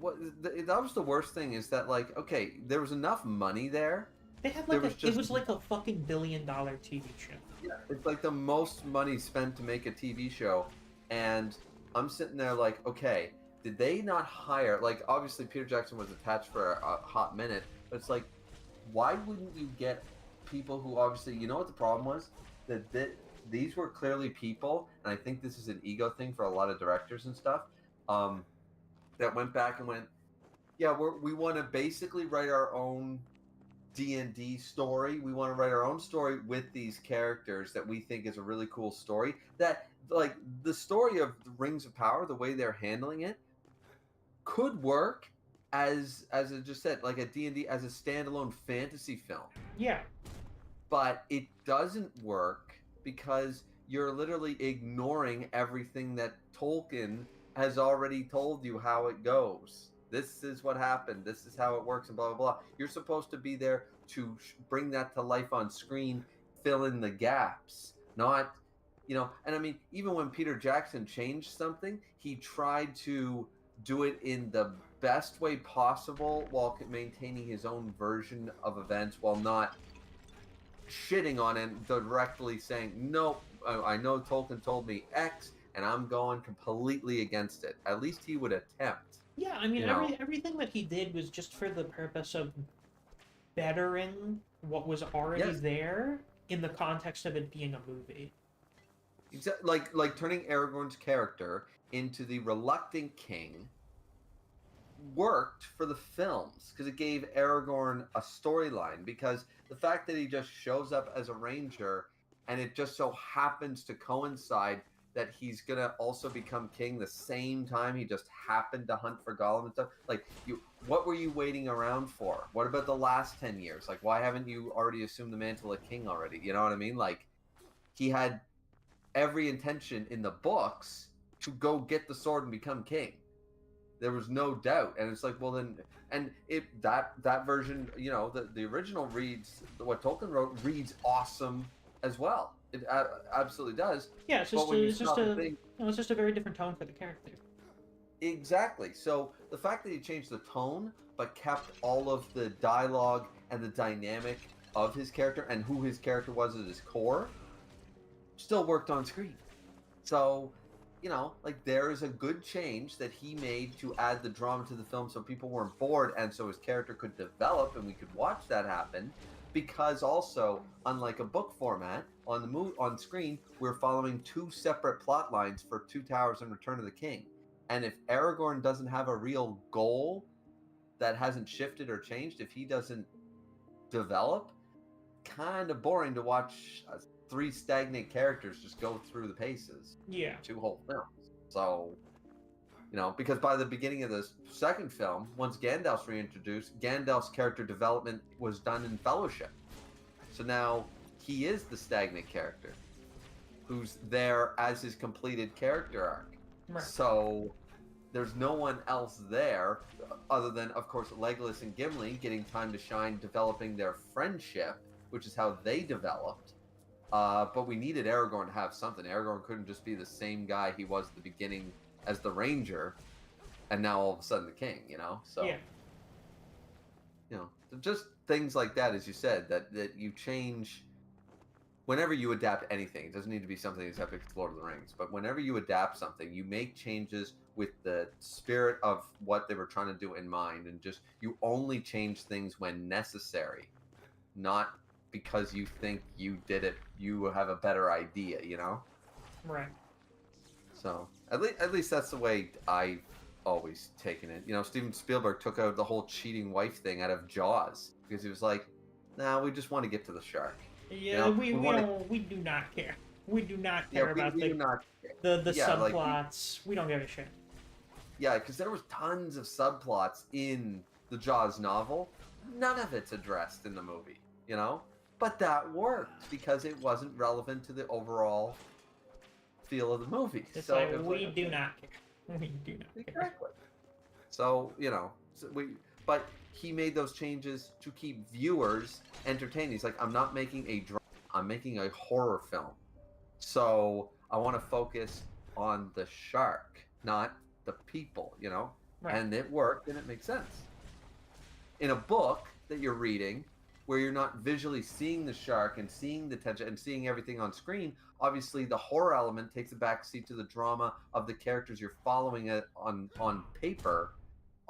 What that was the worst thing, is that, like, okay, there was enough money there. They had like it was like a fucking $1 billion TV show. Yeah, it's like the most money spent to make a TV show, and I'm sitting there like, okay, did they not hire, like, obviously Peter Jackson was attached for a hot minute, but it's like, why wouldn't you get people who obviously, you know what the problem was? That these were clearly people, and I think this is an ego thing for a lot of directors and stuff, that went back and went, yeah, we want to basically write our own D&D story. We want to write our own story with these characters that we think is a really cool story. That, like, the story of the Rings of Power, the way they're handling it, could work as I just said, like a D&D, as a standalone fantasy film. Yeah. But it doesn't work because you're literally ignoring everything that Tolkien has already told you how it goes. This is what happened. This is how it works, and blah, blah, blah. You're supposed to be there to bring that to life on screen, fill in the gaps, not, you know, and I mean, even when Peter Jackson changed something, he tried to do it in the best way possible while maintaining his own version of events, while not shitting on it, directly saying, no, I know Tolkien told me X, and I'm going completely against it. At least he would attempt. Yeah, I mean, you know? everything that he did was just for the purpose of bettering what was already there in the context of it being a movie. Like turning Aragorn's character into the reluctant king worked for the films because it gave Aragorn a storyline, because the fact that he just shows up as a ranger and it just so happens to coincide that he's gonna also become king the same time he just happened to hunt for Gollum and stuff. Like, what were you waiting around for? What about the last 10 years? Like, why haven't you already assumed the mantle of king already? You know what I mean? Like, he had every intention in the books to go get the sword and become king. There was no doubt, and it's like, well then, and that version, you know, the original reads, what Tolkien wrote reads awesome as well. It absolutely does. Yeah, it's just, But when you it's just stop a, and think, it's just a very different tone for the character. exactly. So the fact that he changed the tone but kept all of the dialogue and the dynamic of his character and who his character was at his core still worked on screen. So, you know, like, there is a good change that he made to add the drama to the film so people weren't bored and so his character could develop and we could watch that happen. Because also, unlike a book format, on screen, we're following two separate plot lines for Two Towers and Return of the King. And if Aragorn doesn't have a real goal that hasn't shifted or changed, if he doesn't develop, kind of boring to watch three stagnant characters just go through the paces. Yeah. Two whole films. So, you know, because by the beginning of the second film, once Gandalf's reintroduced, Gandalf's character development was done in Fellowship. So now he is the stagnant character who's there as his completed character arc. Right. So there's no one else there other than, of course, Legolas and Gimli getting time to shine, developing their friendship, which is how they developed. But we needed Aragorn to have something. Aragorn couldn't just be the same guy he was at the beginning as the ranger, and now all of a sudden the king, you know? So, Yeah. you know, just things like that, as you said, that you change whenever you adapt anything. It doesn't need to be something as epic as Lord of the Rings, but whenever you adapt something, you make changes with the spirit of what they were trying to do in mind, and just, you only change things when necessary, not because you think you did it, you have a better idea, you know? Right. So at least that's the way I've always taken it. You know, Steven Spielberg took out the whole cheating wife thing out of Jaws because he was like, "Nah, we just want to get to the shark." Yeah, you know, we do not care. We do not care Yeah, about we do not care. the Yeah, like, subplots. we don't give a shit. Yeah, because there was tons of subplots in the Jaws novel. None of it's addressed in the movie, you know? But that worked because it wasn't relevant to the overall feel of the movie. It's So like, it was we like, do okay. not care. We do not care. Exactly. So, you know, but he made those changes to keep viewers entertained. He's like, I'm not making a drama, I'm making a horror film. So I want to focus on the shark, not the people, you know? Right. And it worked, and it makes sense. In a book that you're reading, where you're not visually seeing the shark and seeing the tension and seeing everything on screen, obviously the horror element takes a backseat to the drama of the characters you're following it on paper.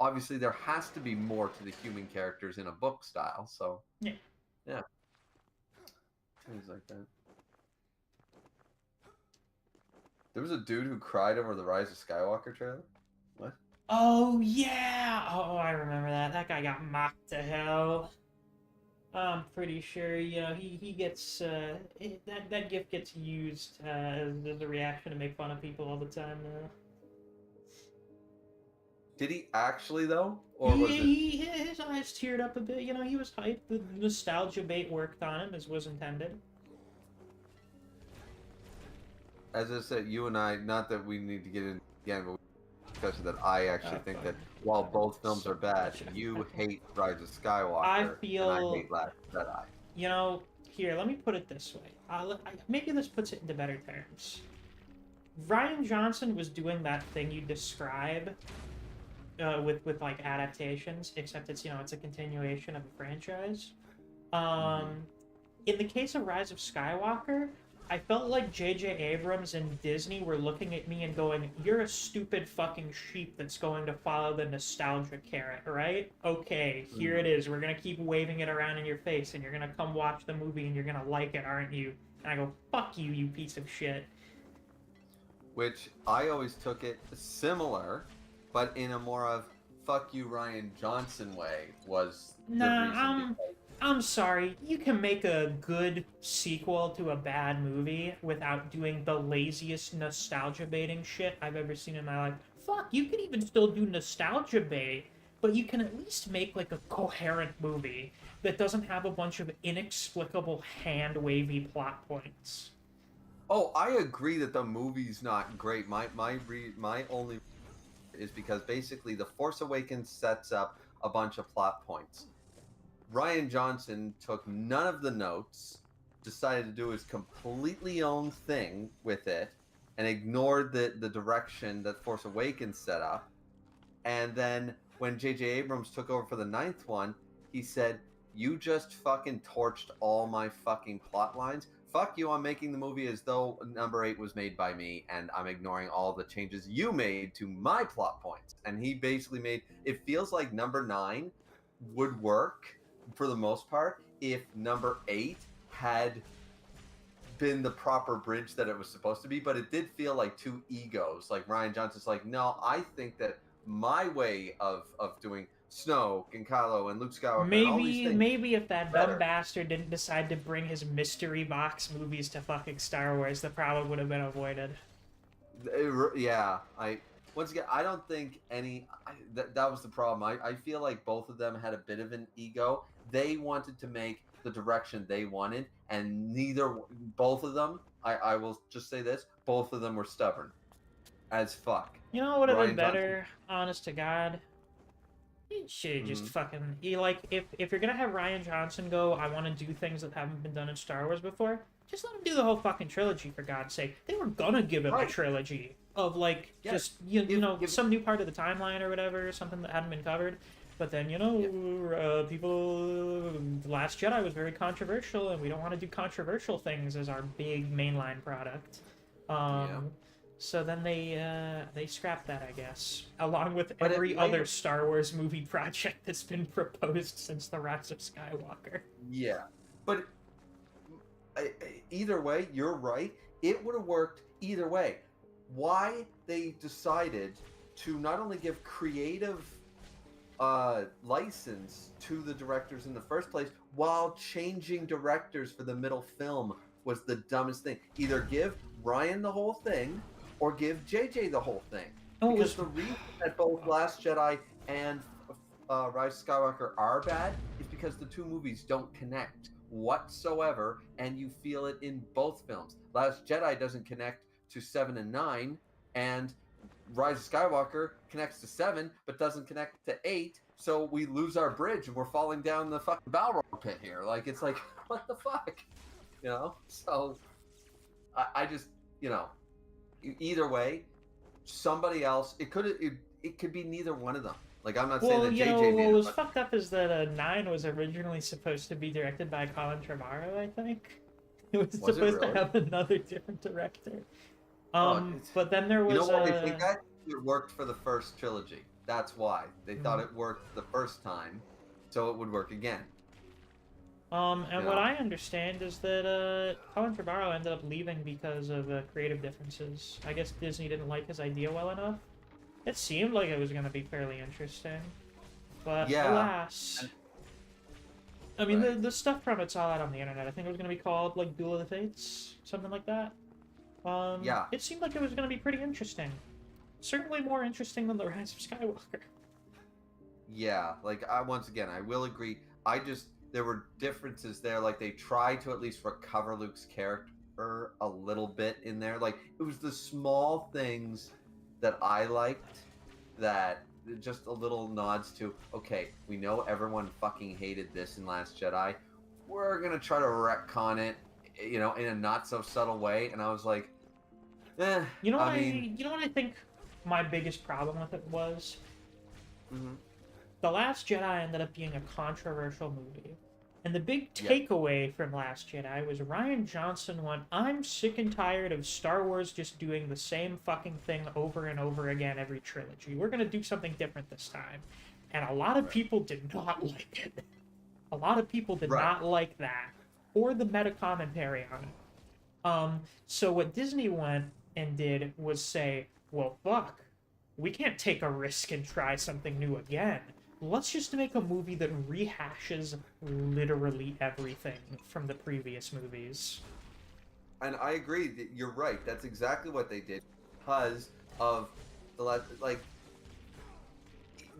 Obviously, there has to be more to the human characters in a book style. So, yeah. Things like that. There was a dude who cried over the Rise of Skywalker trailer. What? Oh, yeah! Oh, I remember that. That guy got mocked to hell. I'm pretty sure, you know, he gets, that gift gets used as a reaction to make fun of people all the time now. Did he actually, though? Or was it... His eyes teared up a bit, you know, he was hyped. The nostalgia bait worked on him, as was intended. As I said, you and I, not that we need to get in again, but discussion that I actually think that while both films are bad, you hate Rise of Skywalker, and I hate Last Jedi. You know, here, let me put it this way. Maybe this puts it into better terms. Rian Johnson was doing that thing you describe with like adaptations, except it's, you know, it's a continuation of a franchise. In the case of Rise of Skywalker, I felt like J.J. Abrams and Disney were looking at me and going, "You're a stupid fucking sheep that's going to follow the nostalgia carrot, right? Okay, here it is. We're gonna keep waving it around in your face, and you're gonna come watch the movie, and you're gonna like it, aren't you?" And I go, "Fuck you, you piece of shit." Which I always took it similar, but in a more of "fuck you, Rian Johnson" way was the reason. I'm sorry, you can make a good sequel to a bad movie without doing the laziest nostalgia baiting shit I've ever seen in my life. Fuck, you can even still do nostalgia bait, but you can at least make like a coherent movie that doesn't have a bunch of inexplicable hand-wavy plot points. Oh, I agree that the movie's not great. My only is because basically The Force Awakens sets up a bunch of plot points. Rian Johnson took none of the notes, decided to do his completely own thing with it, and ignored the direction that Force Awakens set up. And then when J.J. Abrams took over for the 9th one, he said, "You just fucking torched all my fucking plot lines. Fuck you, I'm making the movie as though number 8 was made by me, and I'm ignoring all the changes you made to my plot points." And he basically made, it feels like number 9 would work for the most part if number 8 had been the proper bridge that it was supposed to be, but it did feel like two egos. Like Rian Johnson's like, no, I think that my way of doing Snoke and Kylo and Luke Skywalker and all these things, maybe if that better. dumb bastard didn't decide to bring his mystery box movies to fucking Star Wars, the problem would have been avoided. Yeah, once again, I don't think that was the problem. I feel like both of them had a bit of an ego. They wanted to make the direction they wanted, and both of them, I will just say this, both of them were stubborn as fuck. You know what would have been Rian better, honest to God? You should just fucking... if you're gonna have Rian Johnson go, I want to do things that haven't been done in Star Wars before, just let him do the whole fucking trilogy, for God's sake. They were gonna give him a trilogy of, like, just, you know, some new part of the timeline or whatever, something that hadn't been covered. But then, you know, people... The Last Jedi was very controversial, and we don't want to do controversial things as our big mainline product. So then they scrapped that, I guess, along with every other Star Wars movie project that's been proposed since The Rise of Skywalker. Yeah, but either way, you're right. It would have worked either way. Why they decided to not only give creative license to the directors in the first place while changing directors for the middle film was the dumbest thing. Either give Rian the whole thing or give JJ the whole thing. Because the reason that both Last Jedi and Rise of Skywalker are bad is because the two movies don't connect whatsoever, and you feel it in both films. Last Jedi doesn't connect to 7 and 9, and Rise of Skywalker connects to 7, but doesn't connect to 8, so we lose our bridge and we're falling down the fucking Balrog pit here. Like, it's like, what the fuck? You know? So, I just, you know, either way, somebody else, it could be neither one of them. Like, I'm not saying that JJ what was fucked up is that 9 was originally supposed to be directed by Colin Trevorrow, I think. It was supposed to have another different director. But then there was... You know what they think that? It worked for the first trilogy. That's why. They thought it worked the first time, so it would work again. And what I understand is that Colin Trevorrow ended up leaving because of creative differences. I guess Disney didn't like his idea well enough. It seemed like it was going to be fairly interesting, but alas. I mean, the stuff from it's all out on the internet. I think it was going to be called, like, Duel of the Fates, something like that. It seemed like it was going to be pretty interesting. Certainly more interesting than The Rise of Skywalker. Yeah, like, once again, I will agree. There were differences there. Like, they tried to at least recover Luke's character a little bit in there. Like, it was the small things that I liked, that just a little nods to, okay, we know everyone fucking hated this in Last Jedi. We're gonna try to retcon it, you know, in a not so subtle way. And I was like, You know what I think my biggest problem with it was? The Last Jedi ended up being a controversial movie. And the big takeaway from Last Jedi was Rian Johnson went, I'm sick and tired of Star Wars just doing the same fucking thing over and over again every trilogy. We're going to do something different this time. And a lot of people did not like it. A lot of people did not like that. Or the meta-commentary on it. So what Disney went and did was say, well, fuck. We can't take a risk and try something new again. Let's just make a movie that rehashes literally everything from the previous movies. And I agree that you're right. That's exactly what they did because of the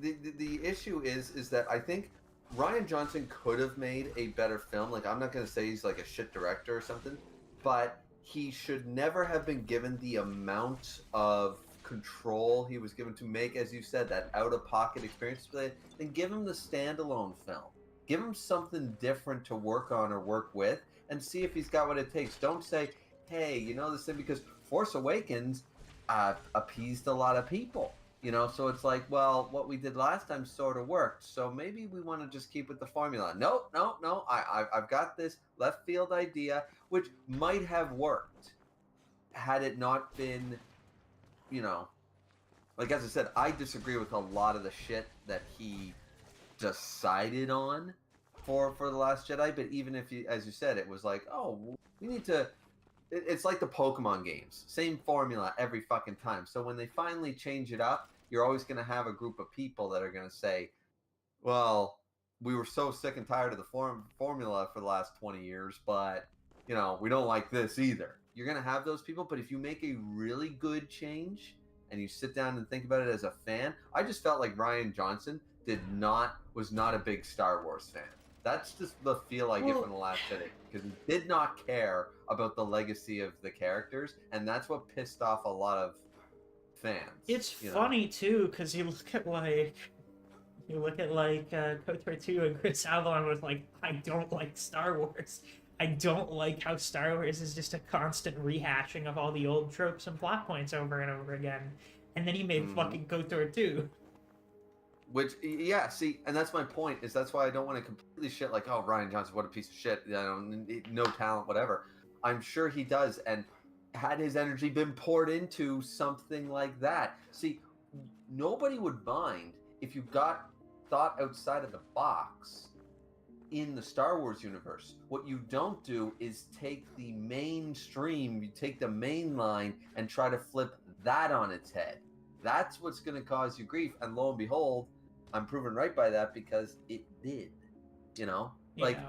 the issue is that I think Rian Johnson could have made a better film. Like, I'm not going to say he's like a shit director or something, but he should never have been given the amount of control he was given to make, as you said, that out-of-pocket experience, then give him the standalone film. Give him something different to work on or work with, and see if he's got what it takes. Don't say, hey, you know this thing, because Force Awakens appeased a lot of people. You know, so it's like, well, what we did last time sort of worked, so maybe we want to just keep with the formula. No, I've got this left field idea, which might have worked had it not been, you know, like as I said, I disagree with a lot of the shit that he decided on for The Last Jedi, but even if you, as you said, it was like, oh, we need to, it's like the Pokemon games, same formula every fucking time. So when they finally change it up, you're always going to have a group of people that are going to say, well, we were so sick and tired of the formula for the last 20 years, but, you know, we don't like this either. You're going to have those people, but if you make a really good change and you sit down and think about it as a fan, I just felt like Rian Johnson was not a big Star Wars fan. That's just the feel I get from The Last Jedi, because he did not care about the legacy of the characters, and that's what pissed off a lot of fans. It's funny too, because you look at KOTOR 2 and Chris Avon was like, I don't like Star Wars. I don't like how Star Wars is just a constant rehashing of all the old tropes and plot points over and over again. And then he made fucking KOTOR 2. Which, yeah, see, and that's my point, is that's why I don't want to completely shit like, oh, Rian Johnson, what a piece of shit, you know, no talent, whatever. I'm sure he does, and had his energy been poured into something like that. See, nobody would mind if you got thought outside of the box in the Star Wars universe. What you don't do is take the mainstream, you take the main line and try to flip that on its head. That's what's going to cause you grief, and lo and behold, I'm proven right by that, because it did, you know? Like,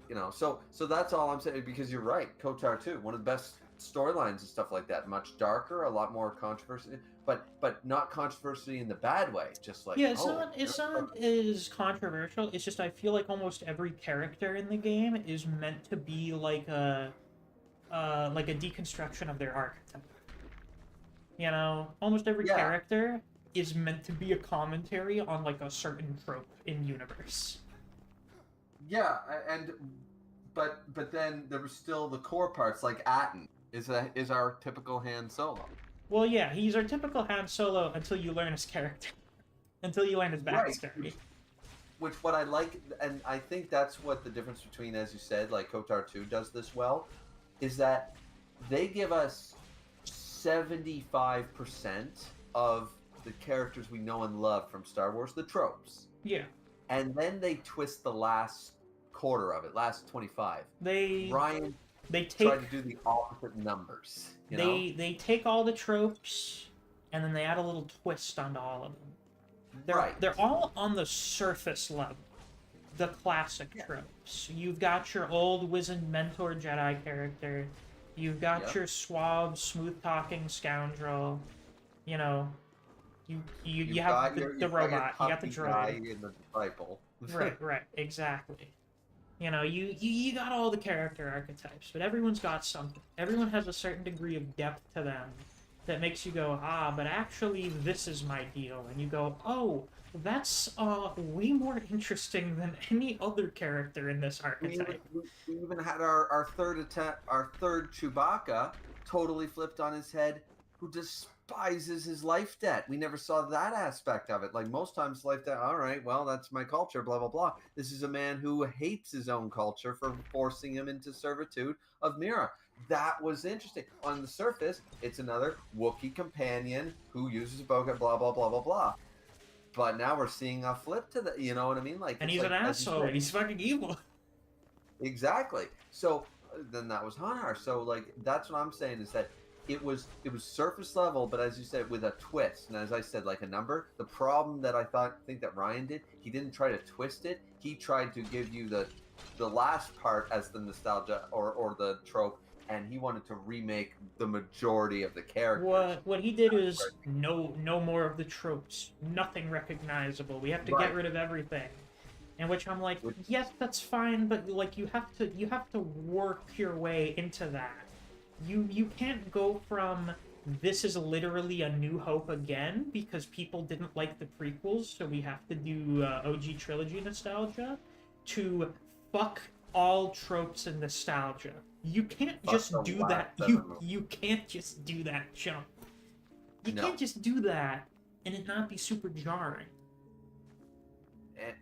you know, so that's all I'm saying, because you're right, KOTOR 2, one of the best storylines and stuff like that, much darker, a lot more controversy, but not controversy in the bad way, just like, it's not as controversial, it's just I feel like almost every character in the game is meant to be like a deconstruction of their archetype. You know, almost every character is meant to be a commentary on like a certain trope in universe. Yeah, but then there was still the core parts, like Atten is our typical Han Solo. Well, yeah, he's our typical Han Solo until you learn his character, until you learn his backstory. Right. Which what I like, and I think that's what the difference between, as you said, like KOTOR 2 does this well, is that they give us 75% of the characters we know and love from Star Wars, the tropes. Yeah. And then they twist the last quarter of it, last 25. They tried to do the opposite numbers. They take all the tropes and then they add a little twist onto all of them. They're all on the surface level. The classic tropes. You've got your old wizened mentor Jedi character. You've got your suave, smooth-talking scoundrel. You know, you have the robot. You got the droid. And the disciple. right, exactly. You know, you got all the character archetypes, but everyone's got something. Everyone has a certain degree of depth to them that makes you go, but actually this is my deal. And you go, oh, that's way more interesting than any other character in this archetype. We even had our third Chewbacca totally flipped on his head, who despises his life debt. We never saw that aspect of it. Like most times, life debt, all right, well, that's my culture, blah, blah, blah. This is a man who hates his own culture for forcing him into servitude of Mira. That was interesting. On the surface, it's another Wookiee companion who uses a bokeh, blah, blah, blah, blah, blah. But now we're seeing a flip to the, you know what I mean? Like, and he's like, an asshole, and he's fucking evil. Exactly. So then that was Hanar. So like, that's what I'm saying, is that it was surface level, but as you said, with a twist. And as I said, like a number. The problem that I think that Ryan did, he didn't try to twist it. He tried to give you the last part as the nostalgia or the trope, and he wanted to remake the majority of the characters. What he did is no more of the tropes. Nothing recognizable. We have to get rid of everything. And which I'm like, yes, that's fine, but like you have to work your way into that. You can't go from this is literally A New Hope again because people didn't like the prequels, so we have to do OG trilogy nostalgia to fuck all tropes and nostalgia. You can't Fuck just the do last that. ever movie. You can't just do that jump. You No. can't just do that and it not be super jarring.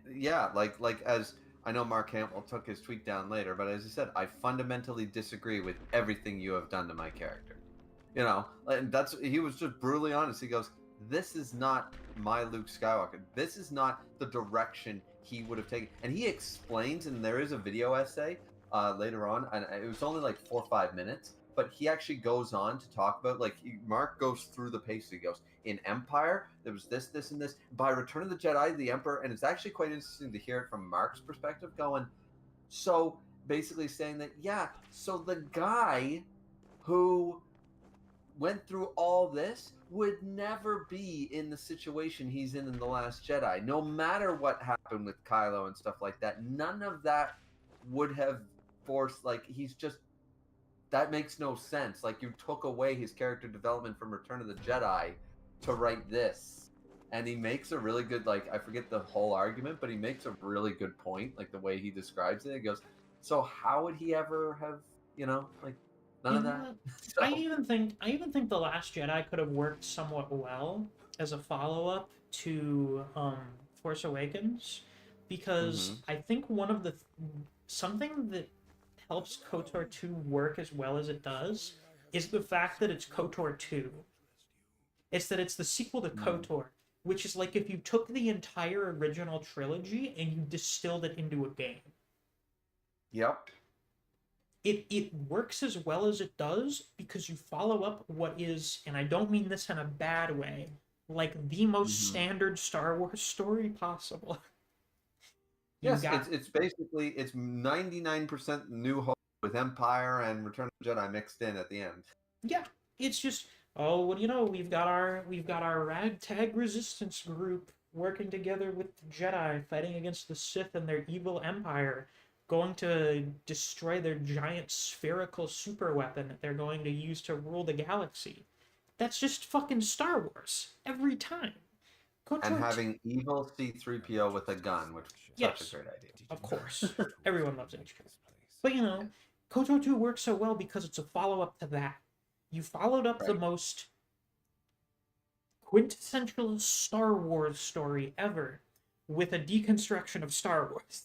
Yeah, like as I know Mark Hamill took his tweet down later, but as I said, I fundamentally disagree with everything you have done to my character. You know, and he was just brutally honest. He goes, "This is not my Luke Skywalker. This is not the direction he would have taken." And he explains, and there is a video essay later on, and it was only like 4 or 5 minutes, but he actually goes on to talk about, like, Mark goes through the pace. He goes, in Empire, there was this, this, and this. By Return of the Jedi, the Emperor, and it's actually quite interesting to hear it from Mark's perspective, going, so basically saying that, yeah, so the guy who went through all this would never be in the situation he's in The Last Jedi. No matter what happened with Kylo and stuff like that, none of that would have forced, like, he's just, that makes no sense. Like, you took away his character development from Return of the Jedi to write this. And he makes a really good, like, I forget the whole argument, but he makes a really good point, like the way he describes it. He goes, so how would he ever have, you know, like, none of that? So, I even think The Last Jedi could have worked somewhat well as a follow-up to Force Awakens, because I think one of the something that helps KOTOR 2 work as well as it does is the fact that it's KOTOR 2. It's that it's the sequel to KOTOR, which is like if you took the entire original trilogy and you distilled it into a game. Yep. It works as well as it does because you follow up what is, and I don't mean this in a bad way, like the most standard Star Wars story possible. Yes, it's basically, it's 99% New Hope with Empire and Return of the Jedi mixed in at the end. Yeah, it's just, oh, what do you know? We've got our ragtag resistance group working together with the Jedi, fighting against the Sith and their evil empire, going to destroy their giant spherical super weapon that they're going to use to rule the galaxy. That's just fucking Star Wars every time. And having evil C-3PO with a gun, which is such a great idea. Of course. Everyone loves HK. But, you know, KOTOR 2 works so well because it's a follow-up to that. You followed up the most quintessential Star Wars story ever with a deconstruction of Star Wars.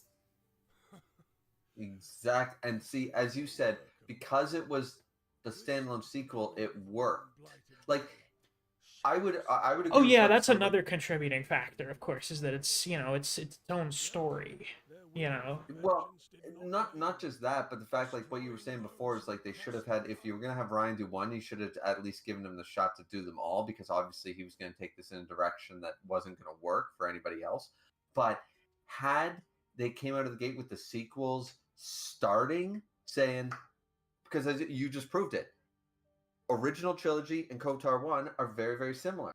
Exact. And see, as you said, because it was the standalone sequel, it worked. Like, I would agree. Oh yeah, that's another contributing factor, of course, is that it's, you know, it's its own story, you know. Well, not just that, but the fact, like what you were saying before, is like they should have had, if you were gonna have Ryan do one, you should have at least given him the shot to do them all, because obviously he was gonna take this in a direction that wasn't gonna work for anybody else. But had they came out of the gate with the sequels starting saying, because as you just proved it, original trilogy and KOTOR 1 are very, very similar.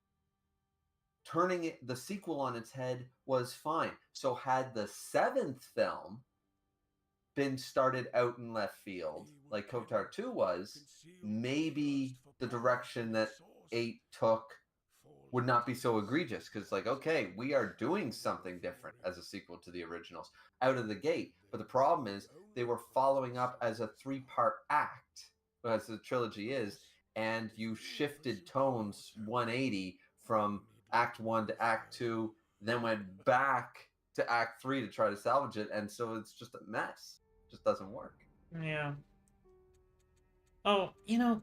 Turning the sequel on its head was fine. So had the 7th film been started out in left field, like KOTOR 2 was, maybe the direction that 8 took would not be so egregious. Because, like, okay, we are doing something different as a sequel to the originals out of the gate. But the problem is they were following up as a 3-part act, as the trilogy is, and you shifted tones 180 from Act 1 to Act 2, then went back to Act 3 to try to salvage it, and so it's just a mess. It just doesn't work. Yeah. Oh, you know,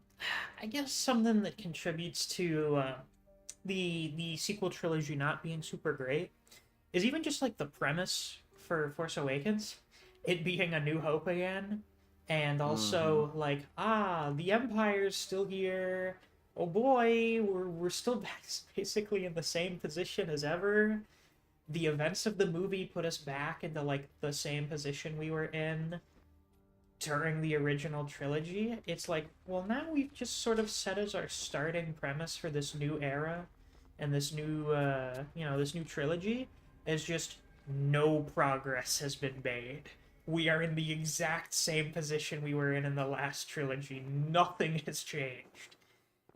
I guess something that contributes to the sequel trilogy not being super great is even just like the premise for Force Awakens, it being A New Hope again. And also, like, the Empire's still here. Oh boy, we're still basically in the same position as ever. The events of the movie put us back into, like, the same position we were in during the original trilogy. It's like, well, now we've just sort of set as our starting premise for this new era and this new, this new trilogy is just no progress has been made. We are in the exact same position we were in the last trilogy. Nothing has changed.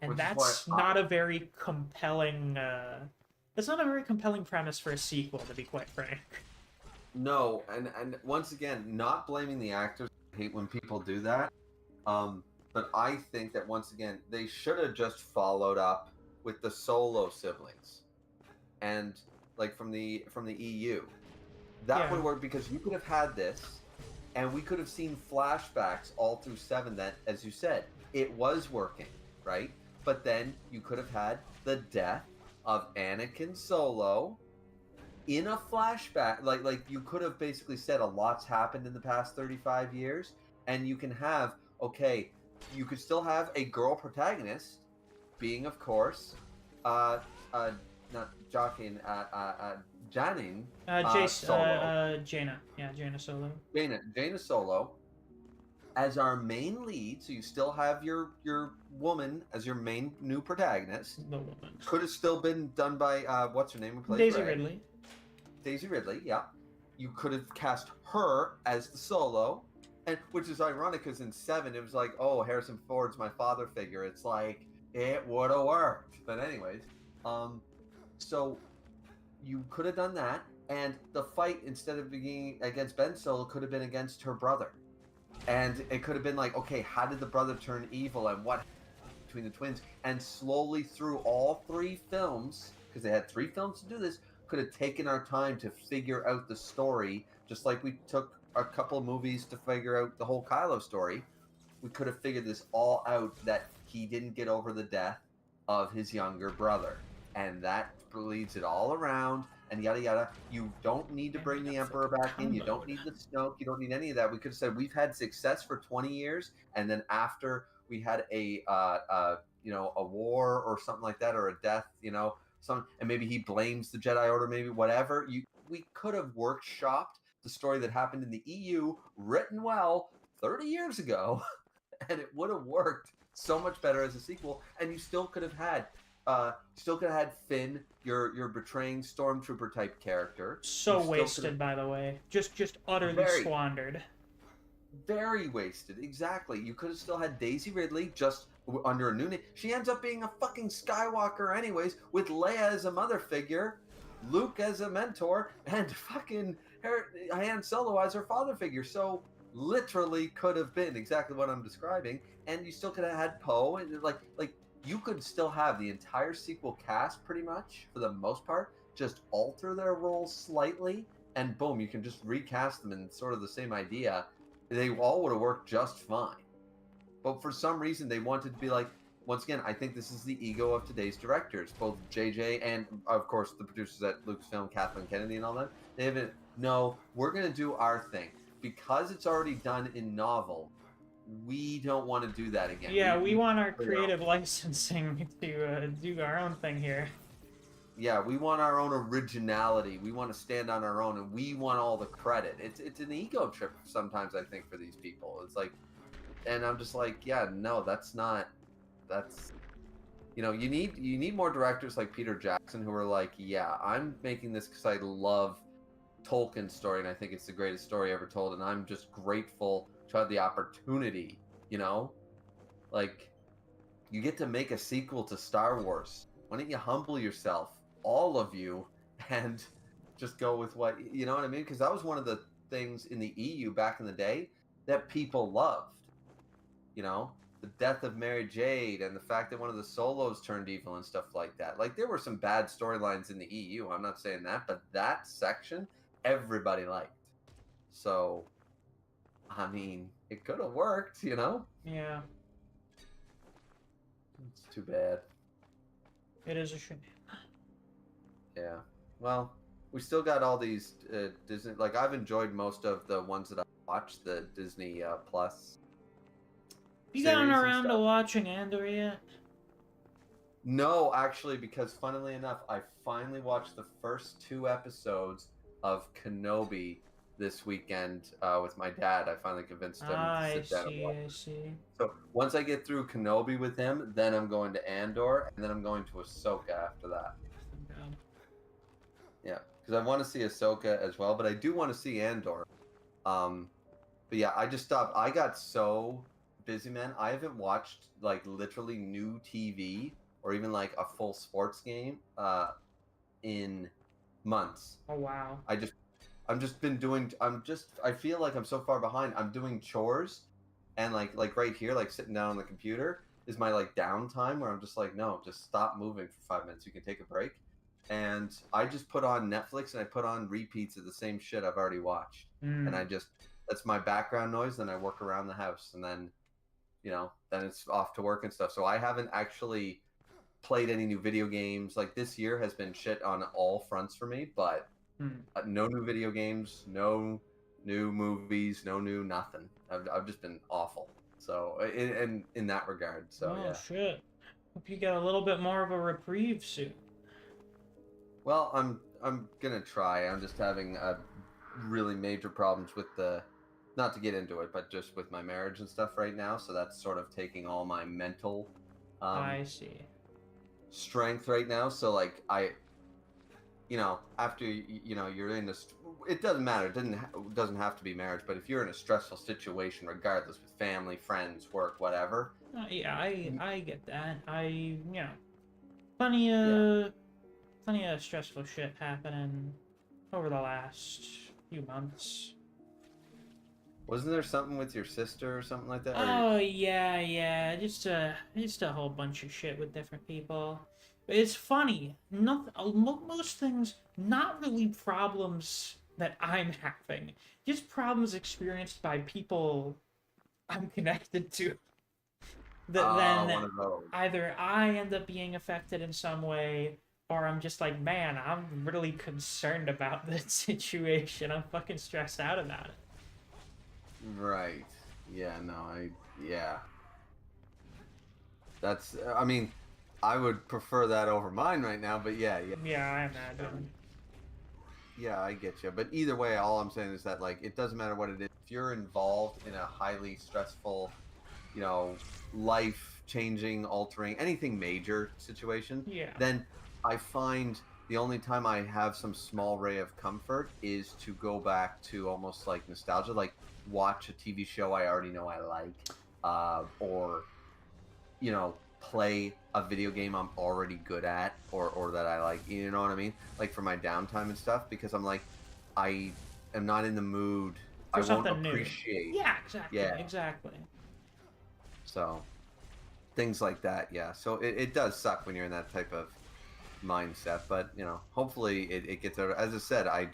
And Which is that's why not a very compelling. That's not a very compelling premise for a sequel, to be quite frank. No, and once again, not blaming the actors. I hate when people do that. But I think that once again, they should have just followed up with the Solo siblings, and like from the EU. That Yeah. would work because you could have had this, and we could have seen flashbacks all through 7 that, as you said, it was working, right? But then you could have had the death of Anakin Solo in a flashback. Like you could have basically said a lot's happened in the past 35 years, and you can have, okay, you could still have a girl protagonist, being, of course, not Jockin, Janine Solo. Jaina. Yeah, Jaina Solo. Jaina Solo as our main lead, so you still have your woman as your main new protagonist. The woman. Could have still been done by what's her name? Who plays Daisy Rey? Ridley. Daisy Ridley, yeah. You could have cast her as the Solo, and which is ironic because in 7 it was like, oh, Harrison Ford's my father figure. It's like it would have worked, but anyways, so you could have done that, and the fight, instead of being against Ben Solo, could have been against her brother. And it could have been like, okay, how did the brother turn evil, and what happened between the twins? And slowly through all 3 films, because they had 3 films to do this, could have taken our time to figure out the story, just like we took a couple of movies to figure out the whole Kylo story. We could have figured this all out, that he didn't get over the death of his younger brother. And that leads it all around, and yada yada. You don't need to bring the Emperor back in. You don't need the Snoke. You don't need any of that. We could have said we've had success for 20 years, and then after we had a war or something like that, or a death, and maybe he blames the Jedi Order, maybe whatever. We could have workshopped the story that happened in the EU, written well 30 years ago, and it would have worked so much better as a sequel. And you still could have had. Finn, your betraying stormtrooper type character. So wasted, by the way. Just utterly squandered. Very wasted, exactly. You could have still had Daisy Ridley just under a new name. She ends up being a fucking Skywalker anyways, with Leia as a mother figure, Luke as a mentor, and fucking Han Solo as her father figure. So literally could have been exactly what I'm describing, and you still could have had Poe, and like you could still have the entire sequel cast pretty much, for the most part, just alter their roles slightly, and boom, you can just recast them in sort of the same idea. They all would have worked just fine. But for some reason, they wanted to be like, once again, I think this is the ego of today's directors, both JJ and, of course, the producers at Lucasfilm, Kathleen Kennedy and all that. They haven't, no, we're going to do our thing. Because it's already done in novel, we don't want to do that again. Yeah, we want our creative licensing to do our own thing here. Yeah, we want our own originality. We want to stand on our own, and we want all the credit. It's an ego trip sometimes, I think, for these people. It's like, and I'm just like, yeah, no, that's you need more directors like Peter Jackson who are like, yeah, I'm making this because I love Tolkien's story, and I think it's the greatest story ever told, and I'm just grateful to have the opportunity, like, you get to make a sequel to Star Wars. Why don't you humble yourself, all of you, and just go with what, you know what I mean? Because that was one of the things in the EU back in the day that people loved, the death of Mary Jade and the fact that one of the Solos turned evil and stuff like that. Like, there were some bad storylines in the EU, I'm not saying that, but that section everybody liked. So, I mean, it could have worked, Yeah. It's too bad. It is a shame. Yeah. Well, we still got all these Disney. Like, I've enjoyed most of the ones that I watched, the Disney Plus. You gotten around to watching Andor yet? No, actually, because funnily enough, I finally watched the first 2 episodes of Kenobi this weekend with my dad. I finally convinced him to sit down and watch. I see. So once I get through Kenobi with him, then I'm going to Andor, and then I'm going to Ahsoka after that. God. Yeah, because I want to see Ahsoka as well, but I do want to see Andor. But yeah, I just stopped. I got so busy, man. I haven't watched like literally new TV or even like a full sports game in months. Oh wow. I feel like I'm so far behind. I'm doing chores, and like right here, like sitting down on the computer is my like downtime where I'm just like, no, just stop moving for 5 minutes. You can take a break. And I just put on Netflix and I put on repeats of the same shit I've already watched. Mm. And that's my background noise. Then I work around the house, and then, then it's off to work and stuff. So I haven't actually played any new video games. Like this year has been shit on all fronts for me, but no new video games, no new movies, no new nothing. I've just been awful. So in that regard, so oh yeah. shit. Hope you get a little bit more of a reprieve soon. Well, I'm gonna try. I'm just having really major problems with not to get into it, but just with my marriage and stuff right now. So that's sort of taking all my mental I see. strength right now. So like after you're in this, it doesn't matter. It doesn't have to be marriage, but if you're in a stressful situation, regardless with family, friends, work, whatever. Yeah, I get that. Plenty of stressful shit happening over the last few months. Wasn't there something with your sister or something like that? Oh yeah, just a whole bunch of shit with different people. It's funny. Most things, not really problems that I'm having, just problems experienced by people I'm connected to. Then one of those. either I end up being affected in some way, or I'm just like, man, I'm really concerned about this situation. I'm fucking stressed out about it. Right. Yeah, no, yeah. That's, I mean, I would prefer that over mine right now, but yeah. Yeah, I imagine. Yeah, I get you. But either way, all I'm saying is that, like, it doesn't matter what it is. If you're involved in a highly stressful, life-changing, altering, anything major situation, then I find the only time I have some small ray of comfort is to go back to almost like nostalgia, like watch a TV show I already know I like, or, play a video game I'm already good at or that I like, you know what I mean? Like for my downtime and stuff, because I'm like, I am not in the mood. For I won't appreciate. New. Yeah, exactly. Yeah. Exactly. So, things like that, yeah. So it does suck when you're in that type of mindset, but hopefully it gets out. As I said, I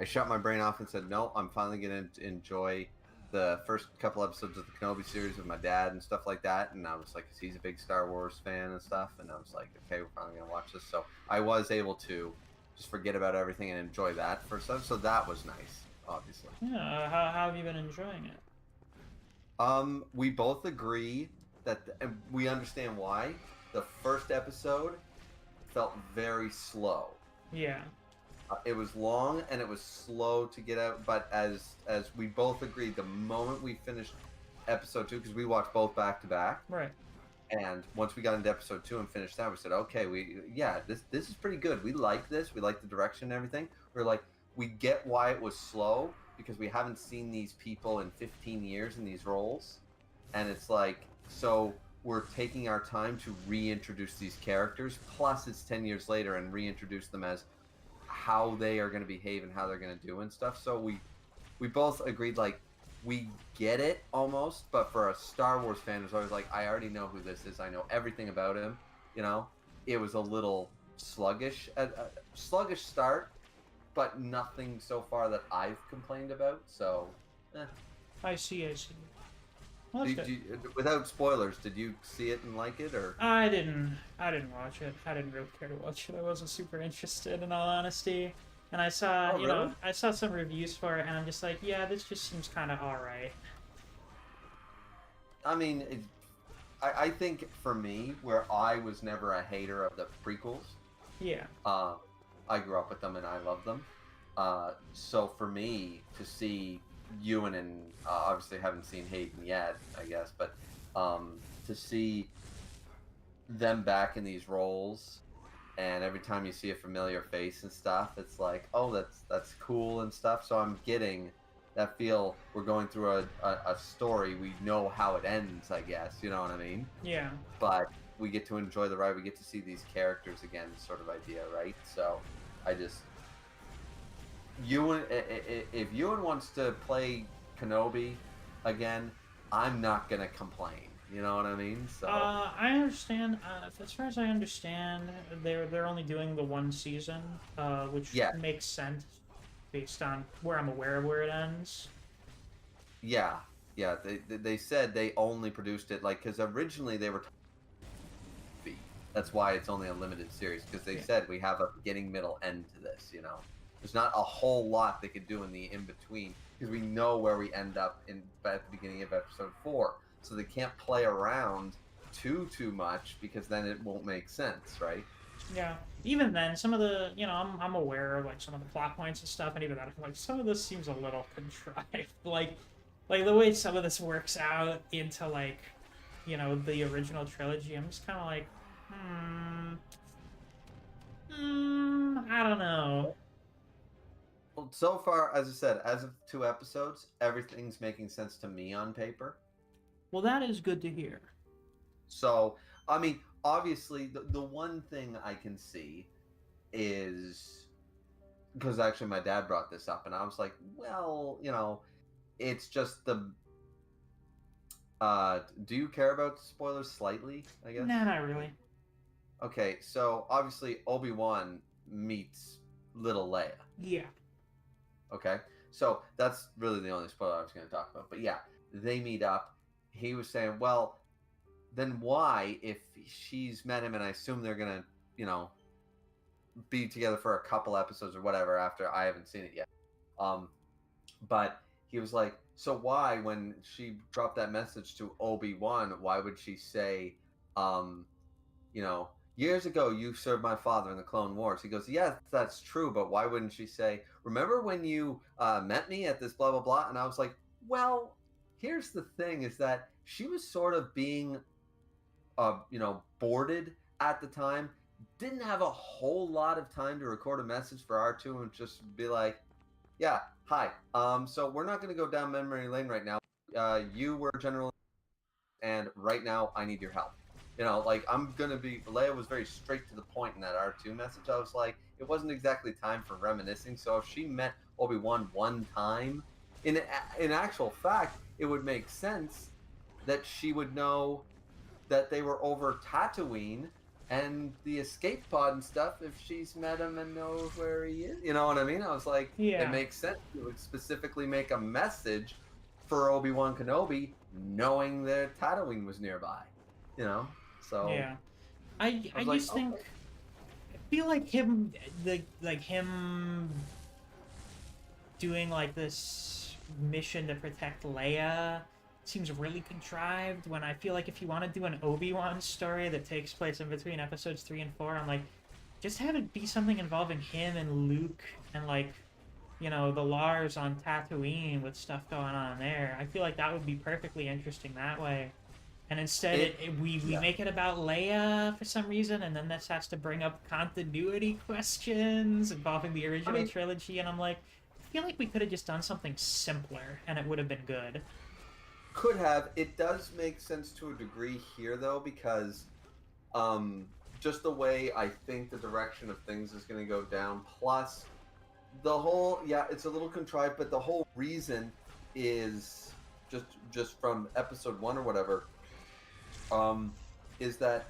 shut my brain off and said, no, I'm finally gonna enjoy the first couple episodes of the Kenobi series with my dad and stuff like that, and I was like, 'cause he's a big Star Wars fan and stuff, and I was like, okay, we're finally gonna watch this. So I was able to just forget about everything and enjoy that for stuff. So that was nice, obviously. Yeah. How have you been enjoying it? We both agree that, and we understand why. The first episode felt very slow. Yeah. It was long and it was slow to get out, but as we both agreed, the moment we finished episode 2, because we watched both back to back, right? And once we got into episode 2 and finished that, we said, okay, this is pretty good. We like this. We like the direction and everything. We're like, we get why it was slow because we haven't seen these people in 15 years in these roles, and it's like, so we're taking our time to reintroduce these characters. Plus, it's 10 years later and reintroduce them as how they are going to behave and how they're going to do and stuff. So we both agreed, like, we get it almost, but for a Star Wars fan who's always like, I already know who this is, I know everything about him, it was a little sluggish, a sluggish start, but nothing so far that I've complained about. So I see. Well, without spoilers, did you see it and like it, or? I didn't watch it. I didn't really care to watch it. I wasn't super interested, in all honesty. And I saw, really? I saw some reviews for it, and I'm just like, yeah, this just seems kind of alright. I mean, I think for me, where I was never a hater of the prequels. Yeah. I grew up with them and I love them. So for me to see Ewan and obviously haven't seen Hayden yet, I guess, but to see them back in these roles, and every time you see a familiar face and stuff, it's like, oh, that's cool and stuff. So I'm getting that feel we're going through a story. We know how it ends, I guess. You know what I mean? Yeah. But we get to enjoy the ride. We get to see these characters again, sort of idea, right? So, I just if Ewan wants to play Kenobi again, I'm not gonna complain. You know what I mean? So I understand. As far as I understand, they're only doing the one season, which makes sense based on where I'm aware of where it ends. yeah. They said they only produced it because originally they were. That's why it's only a limited series, because they said we have a beginning, middle, end to this. You know, there's not a whole lot they could do in the in between, because we know where we end up at the beginning of episode 4. So they can't play around too much, because then it won't make sense, right? Yeah. Even then, some of the I'm aware of some of the plot points and stuff, and even that some of this seems a little contrived. like the way some of this works out into the original trilogy. I'm just kind of like, I don't know. Well, so far, as I said, as of 2 episodes, everything's making sense to me on paper. Well, that is good to hear. So, I mean, obviously, the one thing I can see is, because actually my dad brought this up, and I was like, well, it's just the... do you care about spoilers slightly, I guess? Nah, not really. Okay, so obviously Obi-Wan meets little Leia. Yeah. Okay, so that's really the only spoiler I was going to talk about. But yeah, they meet up. He was saying, well, then why, if she's met him, and I assume they're going to, be together for a couple episodes or whatever after, I haven't seen it yet. But he was like, so why, when she dropped that message to Obi-Wan, why would she say, years ago you served my father in the Clone Wars? He goes, yeah, that's true, but why wouldn't she say, remember when you met me at this blah, blah, blah? And I was like, well, here's the thing, is that she was sort of being, boarded at the time, didn't have a whole lot of time to record a message for R2 and just be like, yeah, hi, so we're not going to go down memory lane right now. You were General, and right now I need your help. I'm going to be... Leia was very straight to the point in that R2 message. I was like, it wasn't exactly time for reminiscing, so if she met Obi-Wan one time, in actual fact, it would make sense that she would know that they were over Tatooine and the escape pod and stuff if she's met him and knows where he is. You know what I mean? I was like, It makes sense. It would specifically make a message for Obi-Wan Kenobi knowing that Tatooine was nearby. So... Yeah. I just think... okay. I feel like him... him doing, this mission to protect Leia seems really contrived, when I feel like if you want to do an Obi-Wan story that takes place in between episodes 3 and 4, I'm like, just have it be something involving him and Luke and, the Lars on Tatooine with stuff going on there. I feel like that would be perfectly interesting that way. And instead, we make it about Leia for some reason, and then this has to bring up continuity questions involving the original trilogy, and I'm like, I feel like we could have just done something simpler, and it would have been good. Could have. It does make sense to a degree here, though, because just the way I think the direction of things is going to go down, plus the whole... Yeah, it's a little contrived, but the whole reason is just from episode 1 or whatever... is that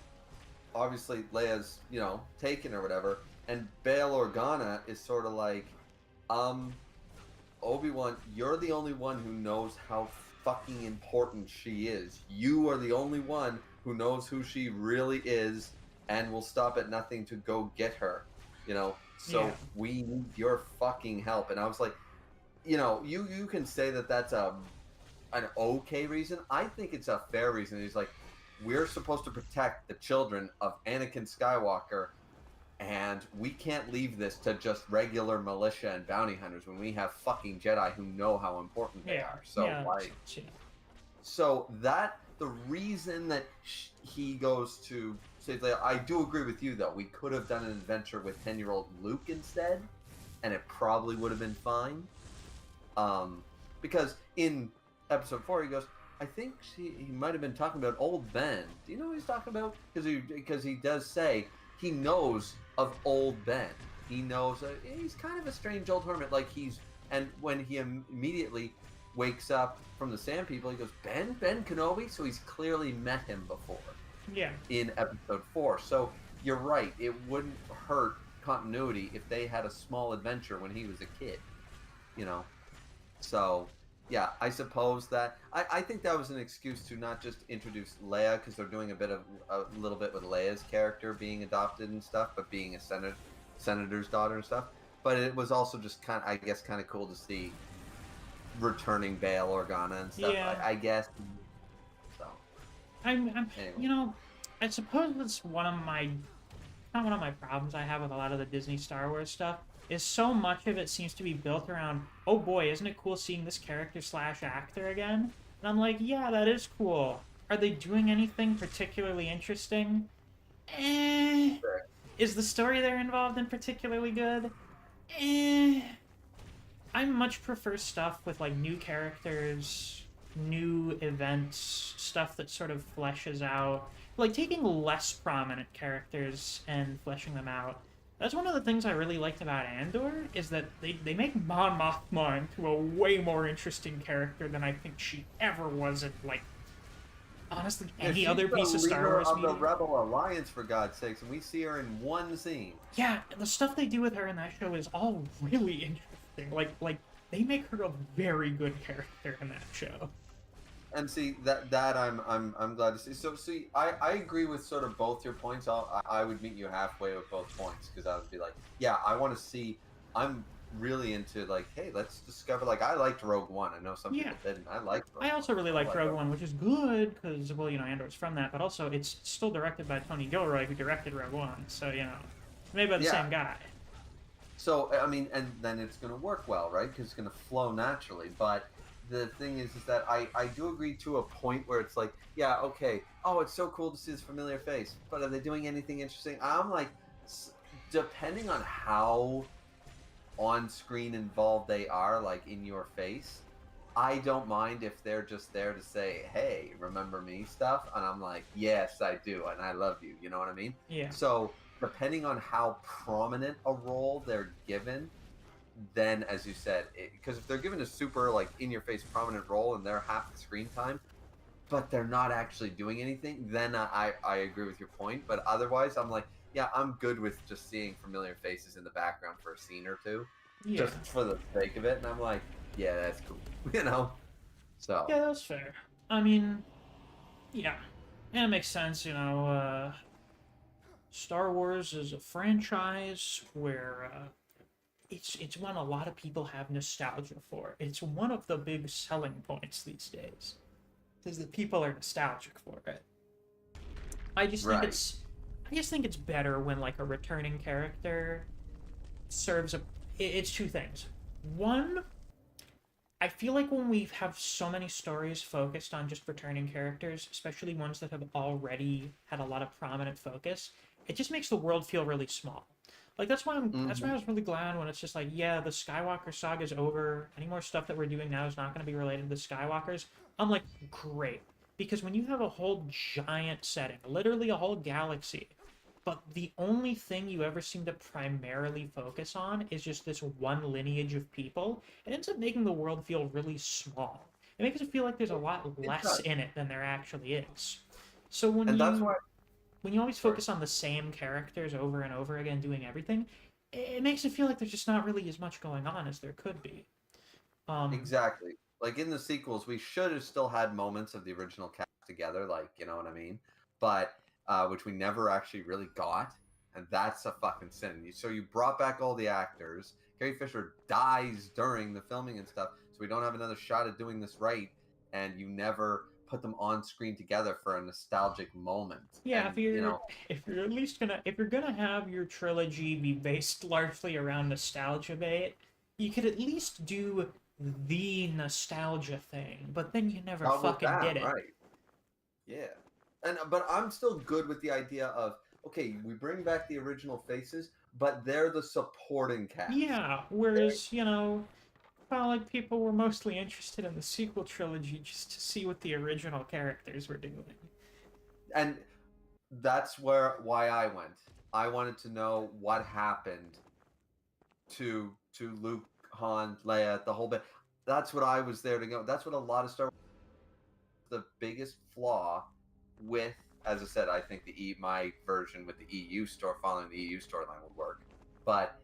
obviously Leia's, taken or whatever, and Bail Organa is sort of like, Obi-Wan, you're the only one who knows how fucking important she is. You are the only one who knows who she really is and will stop at nothing to go get her, So we need your fucking help. And I was like, you can say that that's an okay reason. I think it's a fair reason. He's like, we're supposed to protect the children of Anakin Skywalker, and we can't leave this to just regular militia and bounty hunters when we have fucking Jedi who know how important they are. So, so that, the reason that he goes to save Leia, I do agree with you, though. We could have done an adventure with 10-year-old Luke instead, and it probably would have been fine. because in episode 4 he goes, I think he might have been talking about old Ben. Do you know what he's talking about? Because he does say he knows of old Ben. He knows he's kind of a strange old hermit. Like and when he immediately wakes up from the Sand People, he goes, Ben Kenobi. So he's clearly met him before. Yeah. In episode 4, so you're right. It wouldn't hurt continuity if they had a small adventure when he was a kid. You know, so. Yeah, I suppose that I think that was an excuse to not just introduce Leia, because they're doing a little bit with Leia's character being adopted and stuff, but being a senator's daughter and stuff. But it was also just kind of cool to see returning Bail Organa and stuff. Yeah. I guess. So. I'm anyway. You know, I suppose that's not one of my problems I have with a lot of the Disney Star Wars stuff. Is so much of it seems to be built around, oh boy, isn't it cool seeing this character / actor again? And I'm like, yeah, that is cool. Are they doing anything particularly interesting? Sure. Is the story they're involved in particularly good? I much prefer stuff with, like, new characters, new events, stuff that sort of fleshes out. Like, taking less prominent characters and fleshing them out. That's one of the things I really liked about Andor, is that they make Mon Mothma into a way more interesting character than I think she ever was in, like, honestly, any other piece of Star Wars media. She's the Rebel Alliance, for God's sakes, and we see her in one scene. Yeah, the stuff they do with her in that show is all really interesting. Like they make her a very good character in that show. And see that I'm glad to see. So see, I agree with sort of both your points. I would meet you halfway with both points, because I would be like, yeah, I want to see. I'm really into, like, hey, let's discover. Like, I liked Rogue One. I know some people didn't. I liked. I also really liked Rogue One, which is good because, well, you know, Andor's from that, but also it's still directed by Tony Gilroy, who directed Rogue One. So, you know, made by the same guy. So I mean, and then it's gonna work well, right? Because it's gonna flow naturally, but. The thing is that I do agree to a point where it's like, yeah, okay, oh, it's so cool to see this familiar face, but are they doing anything interesting? I'm like, depending on how on-screen involved they are, like, in your face, I don't mind if they're just there to say, hey, remember me stuff, and I'm like, yes, I do, and I love you, you know what I mean? Yeah. So, depending on how prominent a role they're given, then, as you said, because if they're given a super, like, in-your-face prominent role and they're half the screen time, but they're not actually doing anything, then I agree with your point. But otherwise, I'm like, yeah, I'm good with just seeing familiar faces in the background for a scene or two, just for the sake of it. And I'm like, yeah, that's cool, you know? So. Yeah, that's fair. I mean, yeah. And it makes sense, you know, Star Wars is a franchise where, it's one a lot of people have nostalgia for. It's one of the big selling points these days, is that people are nostalgic for it. I just think it's better when, like, a returning character serves it's two things. One, I feel like when we have so many stories focused on just returning characters, especially ones that have already had a lot of prominent focus, it just makes the world feel really small. Like, that's why that's why I was really glad when it's just like, yeah, the Skywalker saga's over. Any more stuff that we're doing now is not going to be related to the Skywalkers. I'm like, great. Because when you have a whole giant setting, literally a whole galaxy, but the only thing you ever seem to primarily focus on is just this one lineage of people, it ends up making the world feel really small. It makes it feel like there's a lot less in it than there actually is. So when you always focus on the same characters over and over again doing everything, it makes it feel like there's just not really as much going on as there could be. Exactly. Like, in the sequels, we should have still had moments of the original cast together, like, you know what I mean? But, which we never actually really got, and that's a fucking sin. So you brought back all the actors. Carrie Fisher dies during the filming and stuff, so we don't have another shot at doing this right, and you never put them on screen together for a nostalgic moment. Yeah, and, if you're gonna have your trilogy be based largely around nostalgia bait, you could at least do the nostalgia thing, but then you never fucking did it. Right. Yeah. But I'm still good with the idea of, okay, we bring back the original faces, but they're the supporting cast. Yeah, whereas, you know, felt like people were mostly interested in the sequel trilogy just to see what the original characters were doing. And that's why I went. I wanted to know what happened to Luke, Han, Leia, the whole bit. That's what I was there to go. That's what a lot of Star Wars. The biggest flaw with, as I said, I think my version with the EU store following the EU storyline would work, but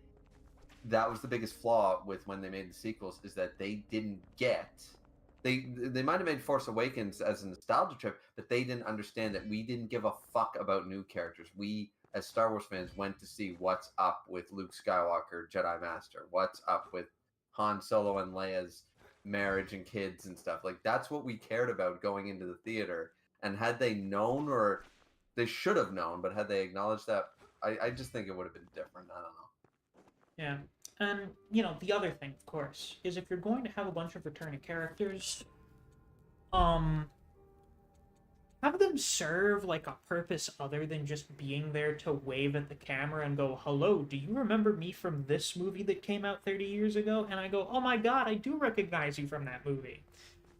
that was the biggest flaw with when they made the sequels, is that they didn't get. They might have made Force Awakens as a nostalgia trip, but they didn't understand that we didn't give a fuck about new characters. We, as Star Wars fans, went to see what's up with Luke Skywalker, Jedi Master, what's up with Han Solo and Leia's marriage and kids and stuff. Like, that's what we cared about going into the theater. And had they known, or they should have known, but had they acknowledged that, I just think it would have been different. I don't know. Yeah. And, you know, the other thing, of course, is if you're going to have a bunch of returning characters, have them serve, like, a purpose other than just being there to wave at the camera and go, hello, do you remember me from this movie that came out 30 years ago? And I go, oh my god, I do recognize you from that movie.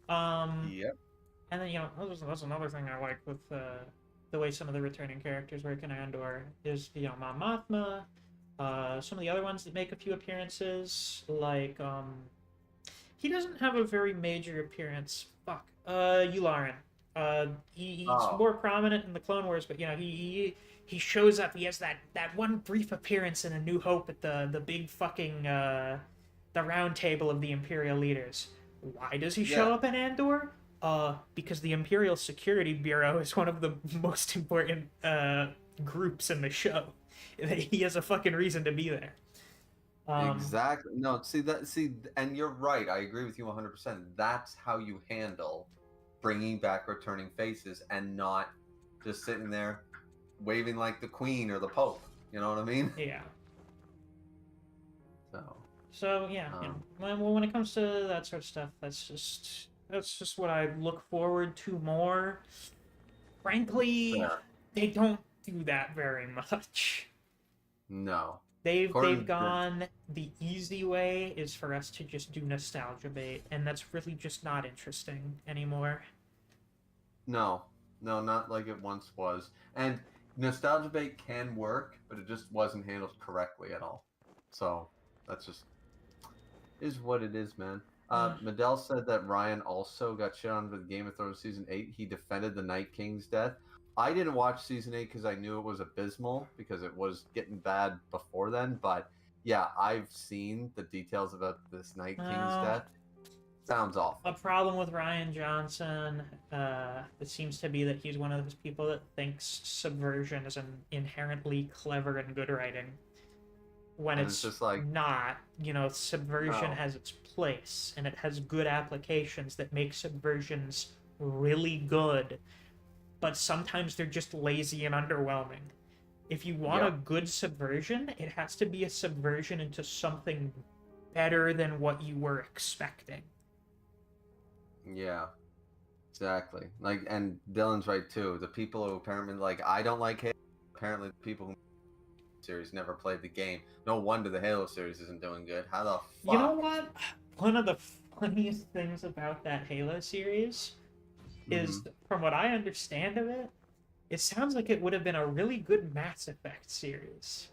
Yep. And then, you know, that's another thing I like with the way some of the returning characters work in Andor, is, you know, Mon Mothma, some of the other ones that make a few appearances, like, he doesn't have a very major appearance. Fuck. Yularen. He's more prominent in the Clone Wars, but, you know, he shows up. He has that one brief appearance in A New Hope at the big fucking, the round table of the Imperial leaders. Why does he show up in Andor? Because the Imperial Security Bureau is one of the most important, groups in the show. He has a fucking reason to be there. Exactly. No, and you're right. I agree with you 100%. That's how you handle bringing back returning faces and not just sitting there waving like the Queen or the Pope. You know what I mean? Yeah. So yeah, you know, when it comes to that sort of stuff, that's just what I look forward to more. Frankly, they don't do that very much. No. They've gone the easy way is for us to just do nostalgia bait, and that's really just not interesting anymore. No, not like it once was. And nostalgia bait can work, but it just wasn't handled correctly at all. So that's just is what it is, man. Medell said that Ryan also got shit on with Game of Thrones Season 8. He defended the Night King's death. I didn't watch Season 8 because I knew it was abysmal, because it was getting bad before then. But, yeah, I've seen the details about this Night King's death. Sounds awful. A problem with Ryan Johnson, it seems to be that he's one of those people that thinks Subversion is an inherently clever and good writing. When it's just like, not, you know, Subversion has its place, and it has good applications that make Subversions really good, but sometimes they're just lazy and underwhelming. If you want a good Subversion, it has to be a subversion into something better than what you were expecting. Yeah, exactly. Like, and Dylan's right too. The people who apparently, like, I don't like Halo, apparently the people who series never played the game. No wonder the Halo series isn't doing good. How the fuck? You know what? One of the funniest things about that Halo series is, from what I understand of it, it sounds like it would have been a really good Mass Effect series.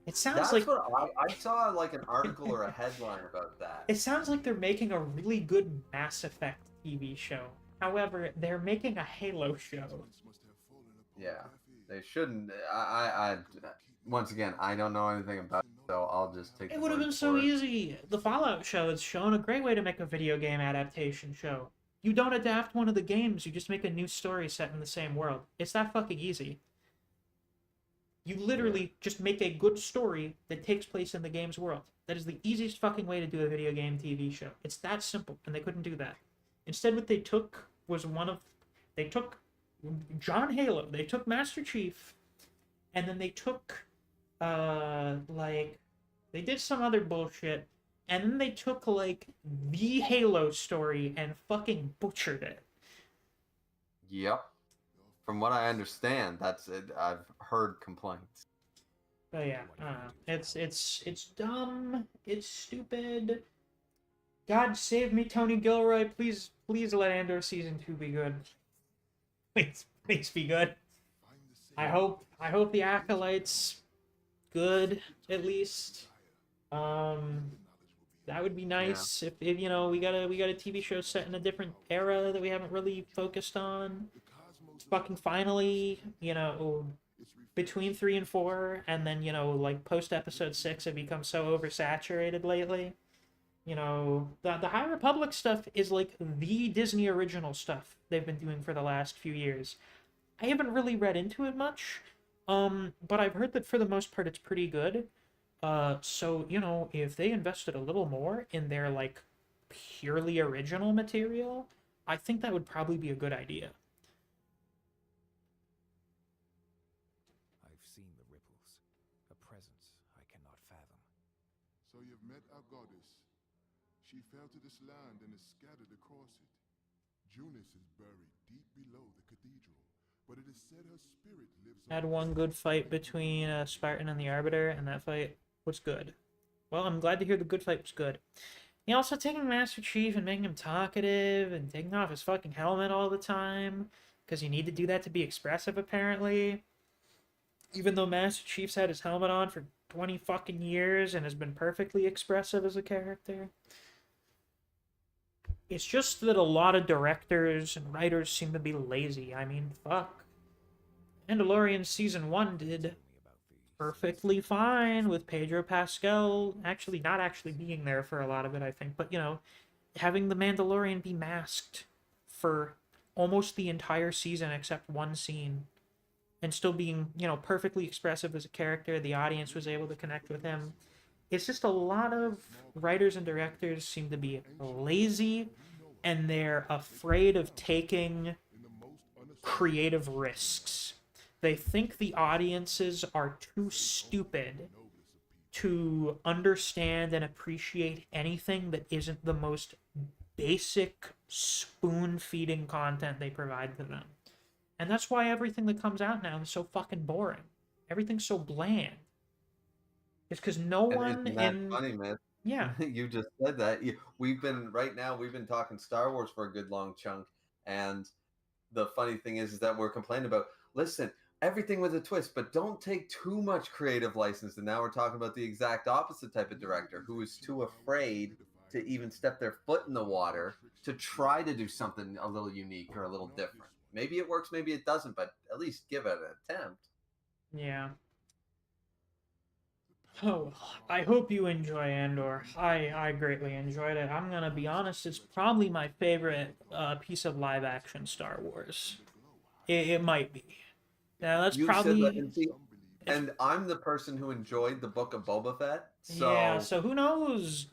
It sounds like what I saw, like an article or a headline about that. It sounds like they're making a really good Mass Effect TV show. However, they're making a Halo show. Yeah, they shouldn't. I once again, I don't know anything about it, so I'll just take. It would have been so easy. The Fallout show has shown a great way to make a video game adaptation show. You don't adapt one of the games, you just make a new story set in the same world. It's that fucking easy. You literally just make a good story that takes place in the game's world. That is the easiest fucking way to do a video game TV show. It's that simple, and they couldn't do that. Instead, what they took was they took John Halo, they took Master Chief, and then they took, they did some other bullshit, and then they took, the Halo story and fucking butchered it. Yep. From what I understand, that's it. I've heard complaints. But yeah, it's dumb, it's stupid, God save me, Tony Gilroy. Please, please let Andor season 2 be good. Please, please be good. I hope the Acolyte's good at least. That would be nice if you know we got a TV show set in a different era that we haven't really focused on. Fucking finally, you know, between 3 and 4, and then you know like post episode 6, it becomes so oversaturated lately. You know, the High Republic stuff is like the Disney original stuff they've been doing for the last few years. I haven't really read into it much, but I've heard that for the most part it's pretty good. So, you know, if they invested a little more in their, like, purely original material, I think that would probably be a good idea. I've seen the ripples, a presence I cannot fathom. So you've met our goddess. She fell to this land and is scattered across it. Junus is buried deep below the cathedral, but it is said her spirit lives on. Had one good fight between Spartan and the Arbiter, and that fight was good. Well, I'm glad to hear the good fight was good. He also taking Master Chief and making him talkative and taking off his fucking helmet all the time, because you need to do that to be expressive, apparently. Even though Master Chief's had his helmet on for 20 fucking years and has been perfectly expressive as a character. It's just that a lot of directors and writers seem to be lazy. I mean, fuck. Mandalorian Season 1 did perfectly fine with Pedro Pascal actually not actually being there for a lot of it, I think. But, you know, having the Mandalorian be masked for almost the entire season except one scene and still being, you know, perfectly expressive as a character. The audience was able to connect with him. It's just a lot of writers and directors seem to be lazy, and they're afraid of taking creative risks. They think the audiences are too stupid to understand and appreciate anything that isn't the most basic spoon-feeding content they provide to them. And that's why everything that comes out now is so fucking boring. Everything's so bland. It's because no one isn't that in... funny, man? Yeah. You just said that. We've been talking Star Wars for a good long chunk, and the funny thing is that we're complaining about, listen, everything with a twist, but don't take too much creative license. And now we're talking about the exact opposite type of director who is too afraid to even step their foot in the water to try to do something a little unique or a little different. Maybe it works, maybe it doesn't, but at least give it an attempt. Yeah. Oh, I hope you enjoy Andor. I greatly enjoyed it. I'm gonna be honest, it's probably my favorite piece of live-action Star Wars. It might be. Now, that's probably... Said that, and I'm the person who enjoyed the Book of Boba Fett, so... Yeah, so who knows?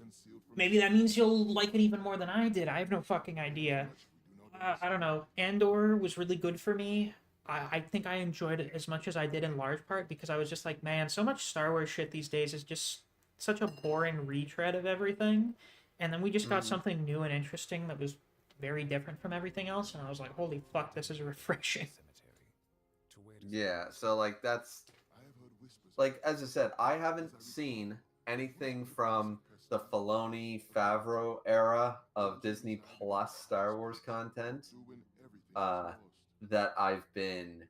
Maybe that means you'll like it even more than I did. I have no fucking idea. I don't know. Andor was really good for me. I think I enjoyed it as much as I did in large part because I was just like, man, so much Star Wars shit these days is just such a boring retread of everything. And then we just got something new and interesting that was very different from everything else. And I was like, holy fuck, this is refreshing. Yeah, so like that's... Like, as I said, I haven't seen anything from the Filoni, Favreau era of Disney Plus Star Wars content that I've been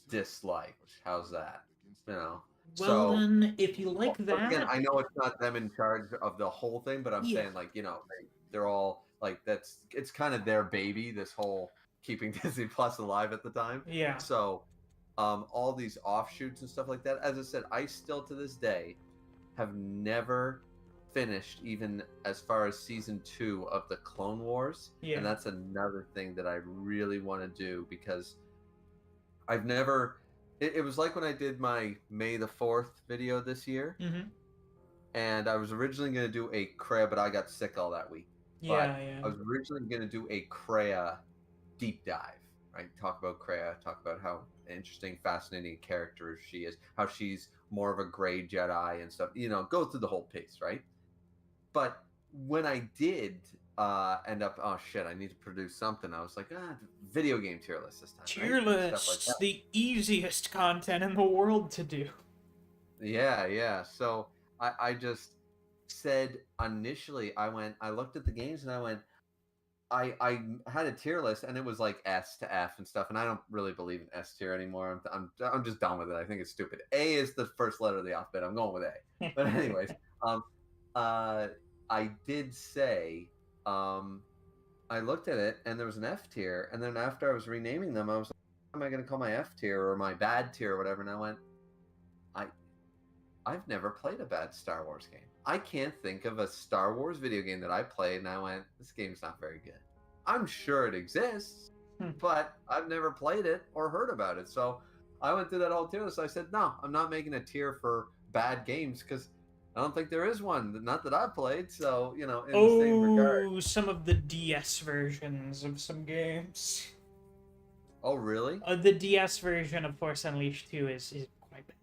disliked. How's that? You know. Well, so, then, if you like that, again, I know it's not them in charge of the whole thing, but I'm saying, like, you know, they're all like it's kind of their baby. This whole keeping Disney Plus alive at the time. Yeah. So, all these offshoots and stuff like that. As I said, I still to this day have never finished even as far as season 2 of the Clone Wars. Yeah. And that's another thing that I really want to do because I've never... It was like when I did my May the 4th video this year. Mm-hmm. And I was originally going to do a Kreia, but I got sick all that week. Yeah. I was originally going to do a Kreia deep dive, right? Talk about Kreia, talk about how interesting, fascinating character she is, how she's more of a gray Jedi and stuff, you know, go through the whole piece, right? But when I did end up, oh shit, I need to produce something, I was like, video game tier list this time. Tier lists, like the easiest content in the world to do. Yeah. So I just, said initially, I looked at the games and I went, I had a tier list and it was like S to F and stuff, and I don't really believe in S tier anymore. I'm just done with it. I think it's stupid. A is the first letter of the alphabet. I'm going with A. But anyways, I did say, I looked at it and there was an F tier, and then after I was renaming them, I was like, what am I going to call my F tier or my bad tier or whatever? And I went, I've never played a bad Star Wars game. I can't think of a Star Wars video game that I played and I went, this game's not very good. I'm sure it exists, but I've never played it or heard about it. So I went through that whole tier list. I said, no, I'm not making a tier for bad games because I don't think there is one. Not that I've played. So, in the same regard. Some of the DS versions of some games. Oh, really? The DS version of Force Unleashed 2 is quite bad.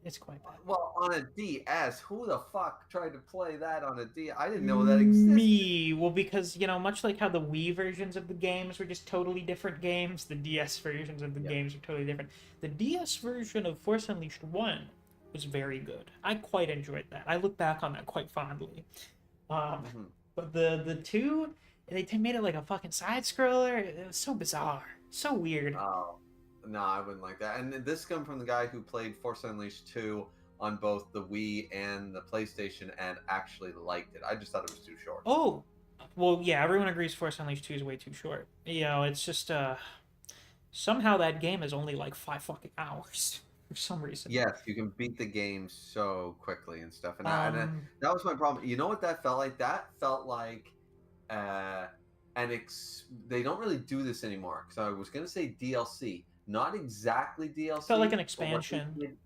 It's quite bad. Well, on a DS, who the fuck tried to play that on a DS? I didn't know that existed. Me. Well, because, much like how the Wii versions of the games were just totally different games, the DS versions of the games are totally different. The DS version of Force Unleashed 1 was very good. I quite enjoyed that. I look back on that quite fondly. But the 2, they made it like a fucking side-scroller. It was so bizarre. So weird. Oh. No, I wouldn't like that. And this comes from the guy who played Force Unleashed 2 on both the Wii and the PlayStation and actually liked it. I just thought it was too short. Oh, well, yeah, everyone agrees Force Unleashed 2 is way too short. It's just, somehow that game is only like 5 fucking hours for some reason. Yes, you can beat the game so quickly and stuff. And that was my problem. You know what that felt like? That felt like, they don't really do this anymore. Because I was going to say DLC. Not exactly DLC. Felt like an expansion.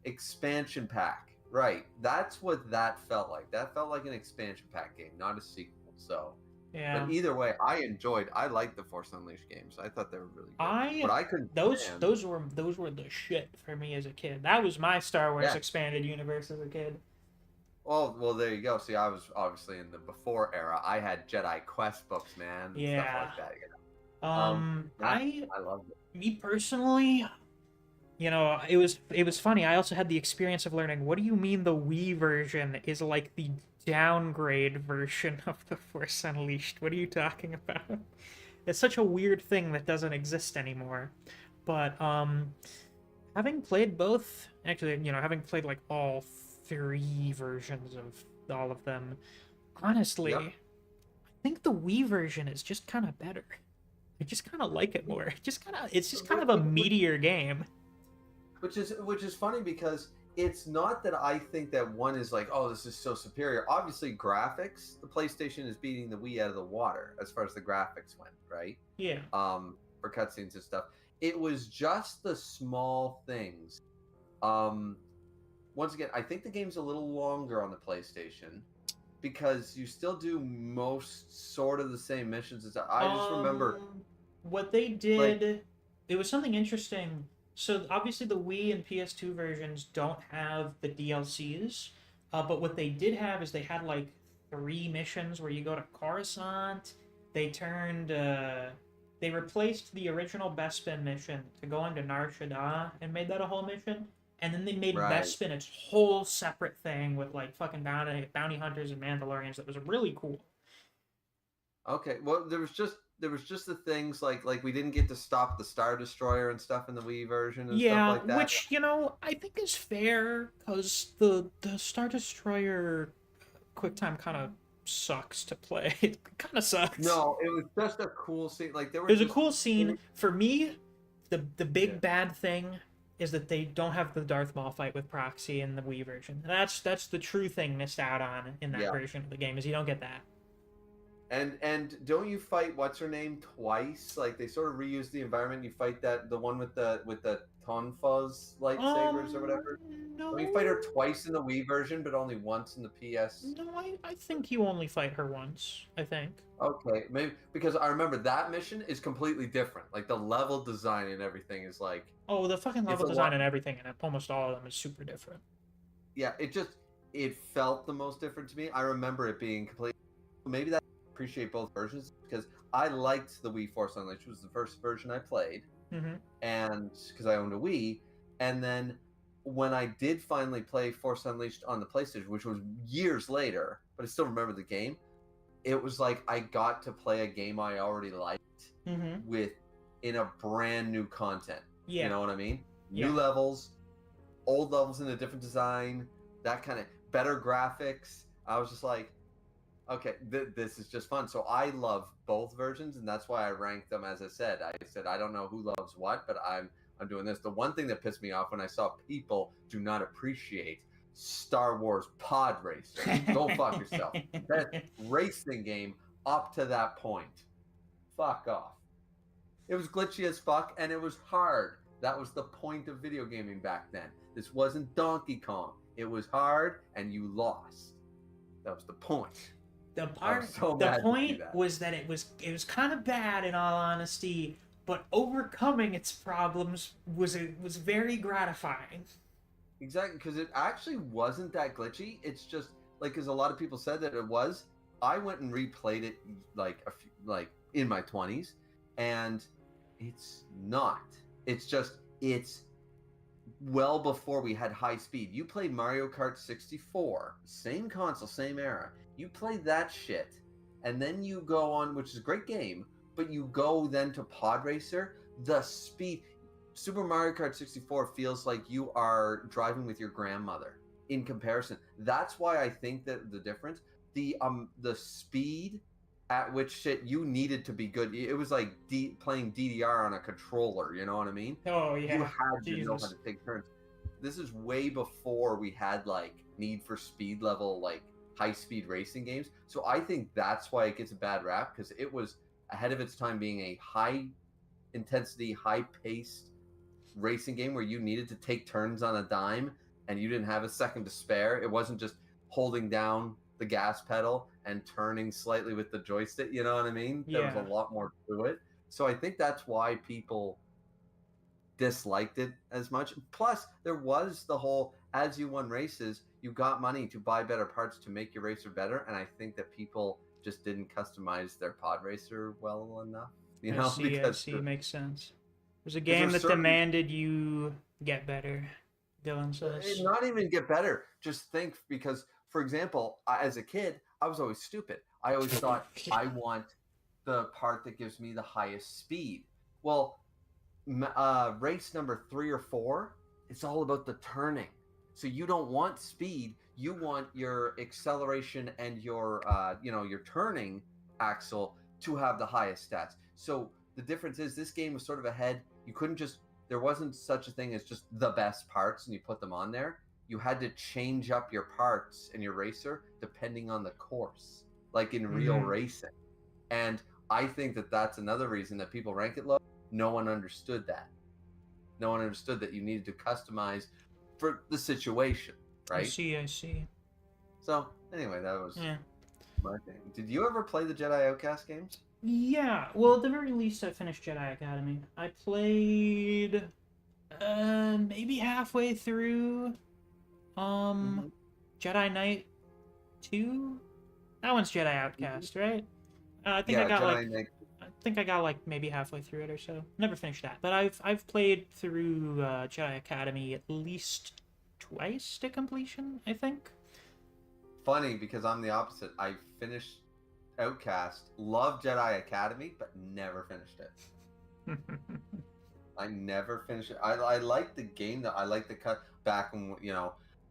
Expansion pack. Right. That's what that felt like. That felt like an expansion pack game, not a sequel. So, yeah. But either way, I liked the Force Unleashed games. I thought they were really good. But I couldn't. Those were the shit for me as a kid. That was my Star Wars expanded universe as a kid. Oh, well, there you go. See, I was obviously in the before era. I had Jedi Quest books, man. Yeah. Stuff like that. I loved it. Me personally, it was funny. I also had the experience of learning, what do you mean the Wii version is like the downgrade version of the Force Unleashed? What are you talking about? It's such a weird thing that doesn't exist anymore. But having played both, actually, having played like all 3 versions of all of them, honestly, I think the Wii version is just kind of better. I just kind of like it more. It's just kind of a meatier game. Which is funny because it's not that I think that one is like, oh, this is so superior. Obviously, graphics, the PlayStation is beating the Wii out of the water as far as the graphics went, right? Yeah. For cutscenes and stuff. It was just the small things. Once again, I think the game's a little longer on the PlayStation. Because you still do most sort of the same missions as I just remember what they did. It was something interesting. So obviously the Wii and PS2 versions don't have the DLCs, but what they did have is they had like 3 missions where you go to Coruscant. They replaced the original Bespin mission to go into Nar Shaddaa and made that a whole mission. And then they made Bespin its whole separate thing with like fucking bounty hunters and Mandalorians. That was really cool. Okay, well there was just the things like we didn't get to stop the Star Destroyer and stuff in the Wii version and stuff like that. Which I think is fair because the Star Destroyer QuickTime kind of sucks to play. It kind of sucks. No, it was just a cool scene. Like it was a cool scene for me. The big bad thing is that they don't have the Darth Maul fight with Proxy in the Wii version. That's the true thing missed out on in that version of the game, is you don't get that. And don't you fight what's her name twice? Like they sort of reuse the environment. You fight the one with the Tonfuzz lightsabers or whatever. No. Don't you fight her twice in the Wii version, but only once in the PS? No, I think you only fight her once. I think. Okay, maybe because I remember that mission is completely different. Like the level design and everything is like. Oh, the fucking level design and everything, and almost all of them is super different. Yeah, it felt the most different to me. I remember it being completely. Maybe that. Appreciate both versions because I liked the Wii Force Unleashed, which was the first version I played, and because I owned a Wii, and then when I did finally play Force Unleashed on the PlayStation, which was years later, but I still remember the game, it was like I got to play a game I already liked with in a brand new content. Yeah. You know what I mean? Yeah. New levels, old levels in a different design, that kind of better graphics. I was just like, okay, this is just fun. So I love both versions, and that's why I ranked them. As I said, I don't know who loves what, but I'm doing this. The one thing that pissed me off when I saw people do not appreciate Star Wars Pod Racer. Go fuck yourself. That racing game up to that point. Fuck off. It was glitchy as fuck, and it was hard. That was the point of video gaming back then. This wasn't Donkey Kong. It was hard, and you lost. That was the point. The mad point was that it was kind of bad, in all honesty, but overcoming its problems was very gratifying. Exactly, because it actually wasn't that glitchy. It's just like, because a lot of people said that it was. I went and replayed it like in my 20s, and it's not. It's well before we had high speed. You played Mario Kart 64, same console, same era. You play that shit, and then you go on, which is a great game, but you go then to Pod Racer. The speed, Super Mario Kart 64 feels like you are driving with your grandmother in comparison. That's why I think that the difference, the speed at which shit you needed to be good. It was like playing DDR on a controller. You know what I mean? Oh yeah. You had to know how to take turns. This is way before we had like Need for Speed level like high-speed racing games. So I think that's why it gets a bad rap, because it was ahead of its time being a high-intensity, high-paced racing game where you needed to take turns on a dime and you didn't have a second to spare. It wasn't just holding down the gas pedal and turning slightly with the joystick. You know what I mean? Yeah. There was a lot more to it. So I think that's why people disliked it as much. Plus, there was the whole, as you won races, you got money to buy better parts to make your racer better, and I think that people just didn't customize their pod racer well enough. You know, I see. Makes sense. There's a game that demanded you get better. Dylan says. Not even get better. Just think, because, for example, as a kid, I was always stupid. I always thought I want the part that gives me the highest speed. Well, race number 3 or 4, it's all about the turning. So you don't want speed, you want your acceleration and your your turning axle to have the highest stats. So the difference is this game was sort of ahead. You couldn't just, there wasn't such a thing as just the best parts and you put them on there. You had to change up your parts in your racer depending on the course, like in real racing. And I think that that's another reason that people rank it low. No one understood that. No one understood that you needed to customize for the situation, right? I see. So, anyway, that was my thing. Did you ever play the Jedi Outcast games? Yeah, well, at the very least, I finished Jedi Academy. I played maybe halfway through Jedi Knight 2. That one's Jedi Outcast, right? I think I got like maybe halfway through it or so. Never finished that, but I've played through Jedi Academy at least twice to completion, I think. Funny, because I'm the opposite. I finished Outcast, loved Jedi Academy, but never finished it. I never finished it. I liked the game, though. I liked the cut back when,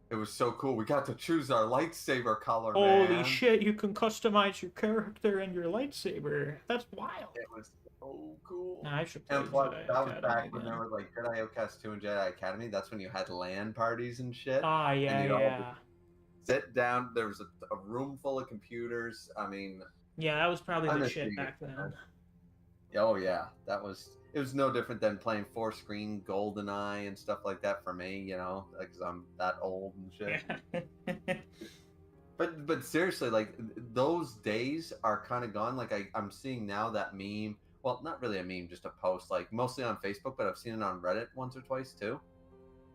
it was so cool. We got to choose our lightsaber color, man. Holy shit, you can customize your character and your lightsaber. That's wild. It was so cool. Nah, I should play And plus, Jedi that was Academy back when again. there was like Jedi Outcast 2 and Jedi Academy. That's when you had LAN parties and shit. Ah, And you'd all yeah. sit down. There was a room full of computers. I mean, Yeah, that was probably I'm the a shit idiot, back then. man. Oh yeah, it was no different than playing 4-screen GoldenEye and stuff like that for me, because I'm that old and shit. Yeah. But seriously, like, those days are kind of gone. Like, I'm seeing now that meme. Well, not really a meme, just a post, like mostly on Facebook, but I've seen it on Reddit once or twice too,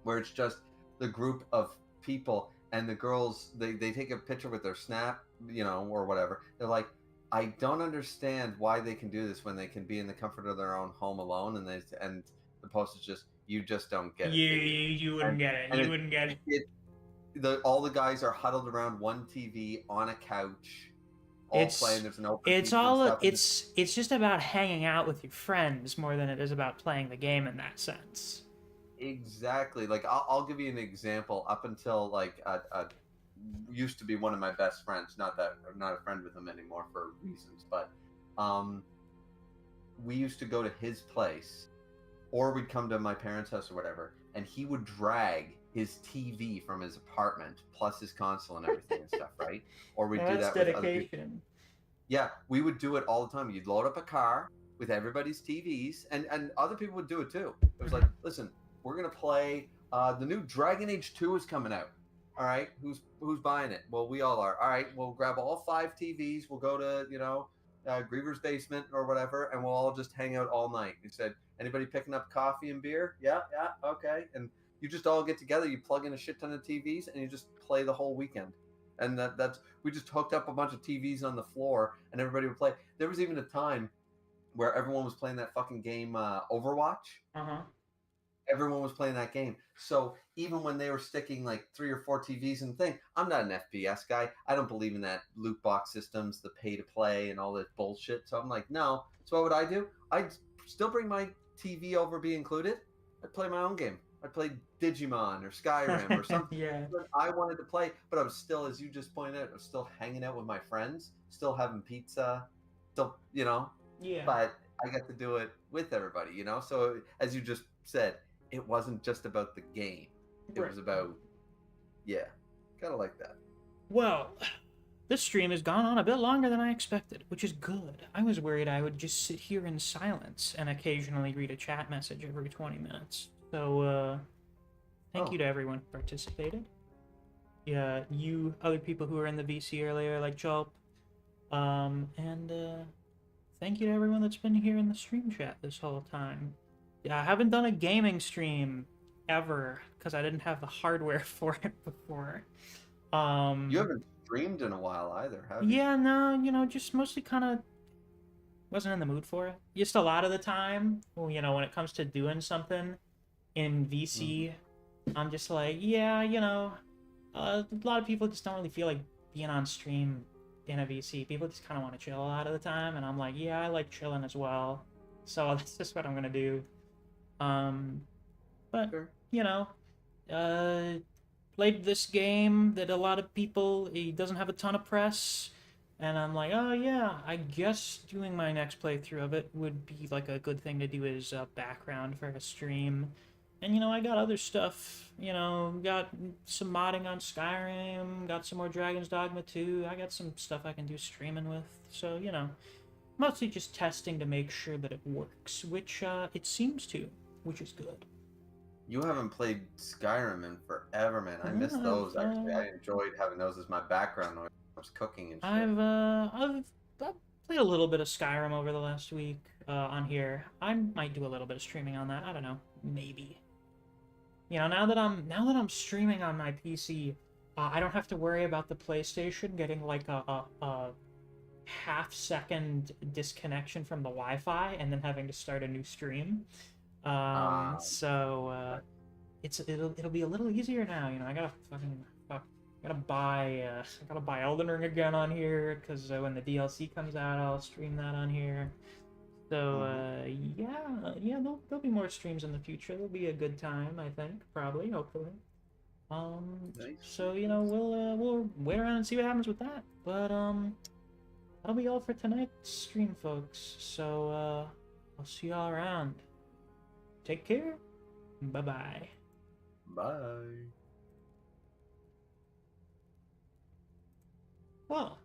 where it's just the group of people and the girls, they take a picture with their snap, or whatever. They're like, I don't understand why they can do this when they can be in the comfort of their own home alone. And the post is just, You just don't get You it. do you? you wouldn't And- get it. and You wouldn't get it. All the guys are huddled around one TV on a couch, all playing. There's an open It's pizza and all stuff. and it's just about hanging out with your friends more than it is about playing the game in that sense. Exactly. Like I'll give you an example. Up until like used to be one of my best friends. Not that I'm not a friend with him anymore for reasons, but we used to go to his place, or we'd come to my parents' house or whatever, and he would drag his TV from his apartment plus his console and everything and stuff, right? Or we'd do That's that with other people. dedication. Yeah, we would do it all the time. You'd load up a car with everybody's TVs, and other people would do it too. It was like, listen, we're gonna play. The new Dragon Age 2 is coming out. All right, who's buying it? Well, we all are. All right, we'll grab all 5 TVs. We'll go to Griever's basement or whatever, and we'll all just hang out all night. He said, anybody picking up coffee and beer? Yeah, okay. And you just all get together. You plug in a shit ton of TVs, and you just play the whole weekend. And that's we just hooked up a bunch of TVs on the floor, and everybody would play. There was even a time where everyone was playing that fucking game, Overwatch. Everyone was playing that game. So even when they were sticking like 3 or 4 TVs in the thing, I'm not an FPS guy. I don't believe in that loot box systems, the pay to play, and all that bullshit. So I'm like, no. So what would I do? I'd still bring my TV over, be included. I'd play my own game. I'd play Digimon or Skyrim or something Yeah. that I wanted to play. But I was still, as you just pointed out, I was still hanging out with my friends, still having pizza, still, Yeah. But I got to do it with everybody, So as you just said, it wasn't just about the game. It Right. was about, kind of like that. Well, this stream has gone on a bit longer than I expected, which is good. I was worried I would just sit here in silence and occasionally read a chat message every 20 minutes. So, thank you to everyone who participated. Yeah, you other people who were in the VC earlier, like Chulp. And thank you to everyone that's been here in the stream chat this whole time. Yeah, I haven't done a gaming stream ever because I didn't have the hardware for it before. You haven't streamed in a while either, have you? Yeah, no, just mostly kind of wasn't in the mood for it. Just a lot of the time, when it comes to doing something in VC, I'm just like, a lot of people just don't really feel like being on stream in a VC. People just kind of want to chill a lot of the time, and I'm like, yeah, I like chilling as well. So that's just what I'm gonna do. But Sure. Played this game that a lot of people, it doesn't have a ton of press, and I'm like, oh yeah, I guess doing my next playthrough of it would be like a good thing to do as a background for a stream. And I got other stuff, got some modding on Skyrim, got some more Dragon's Dogma 2, I got some stuff I can do streaming with, so, mostly just testing to make sure that it works, which it seems to, which is good. You haven't played Skyrim in forever, man. I miss those, actually. I enjoyed having those as my background noise when I was cooking and shit. I've played a little bit of Skyrim over the last week on here. I might do a little bit of streaming on that. I don't know, maybe. Now that I'm streaming on my PC, I don't have to worry about the PlayStation getting like a half-second disconnection from the Wi-Fi and then having to start a new stream. It'll be a little easier now. I gotta buy Elden Ring again on here because when the DLC comes out, I'll stream that on here. So there'll be more streams in the future. There'll be a good time, I think, probably, hopefully. Nice. So we'll wait around and see what happens with that. But that'll be all for tonight's stream, folks. So I'll see y'all around. Take care. Bye-bye. Bye. Well,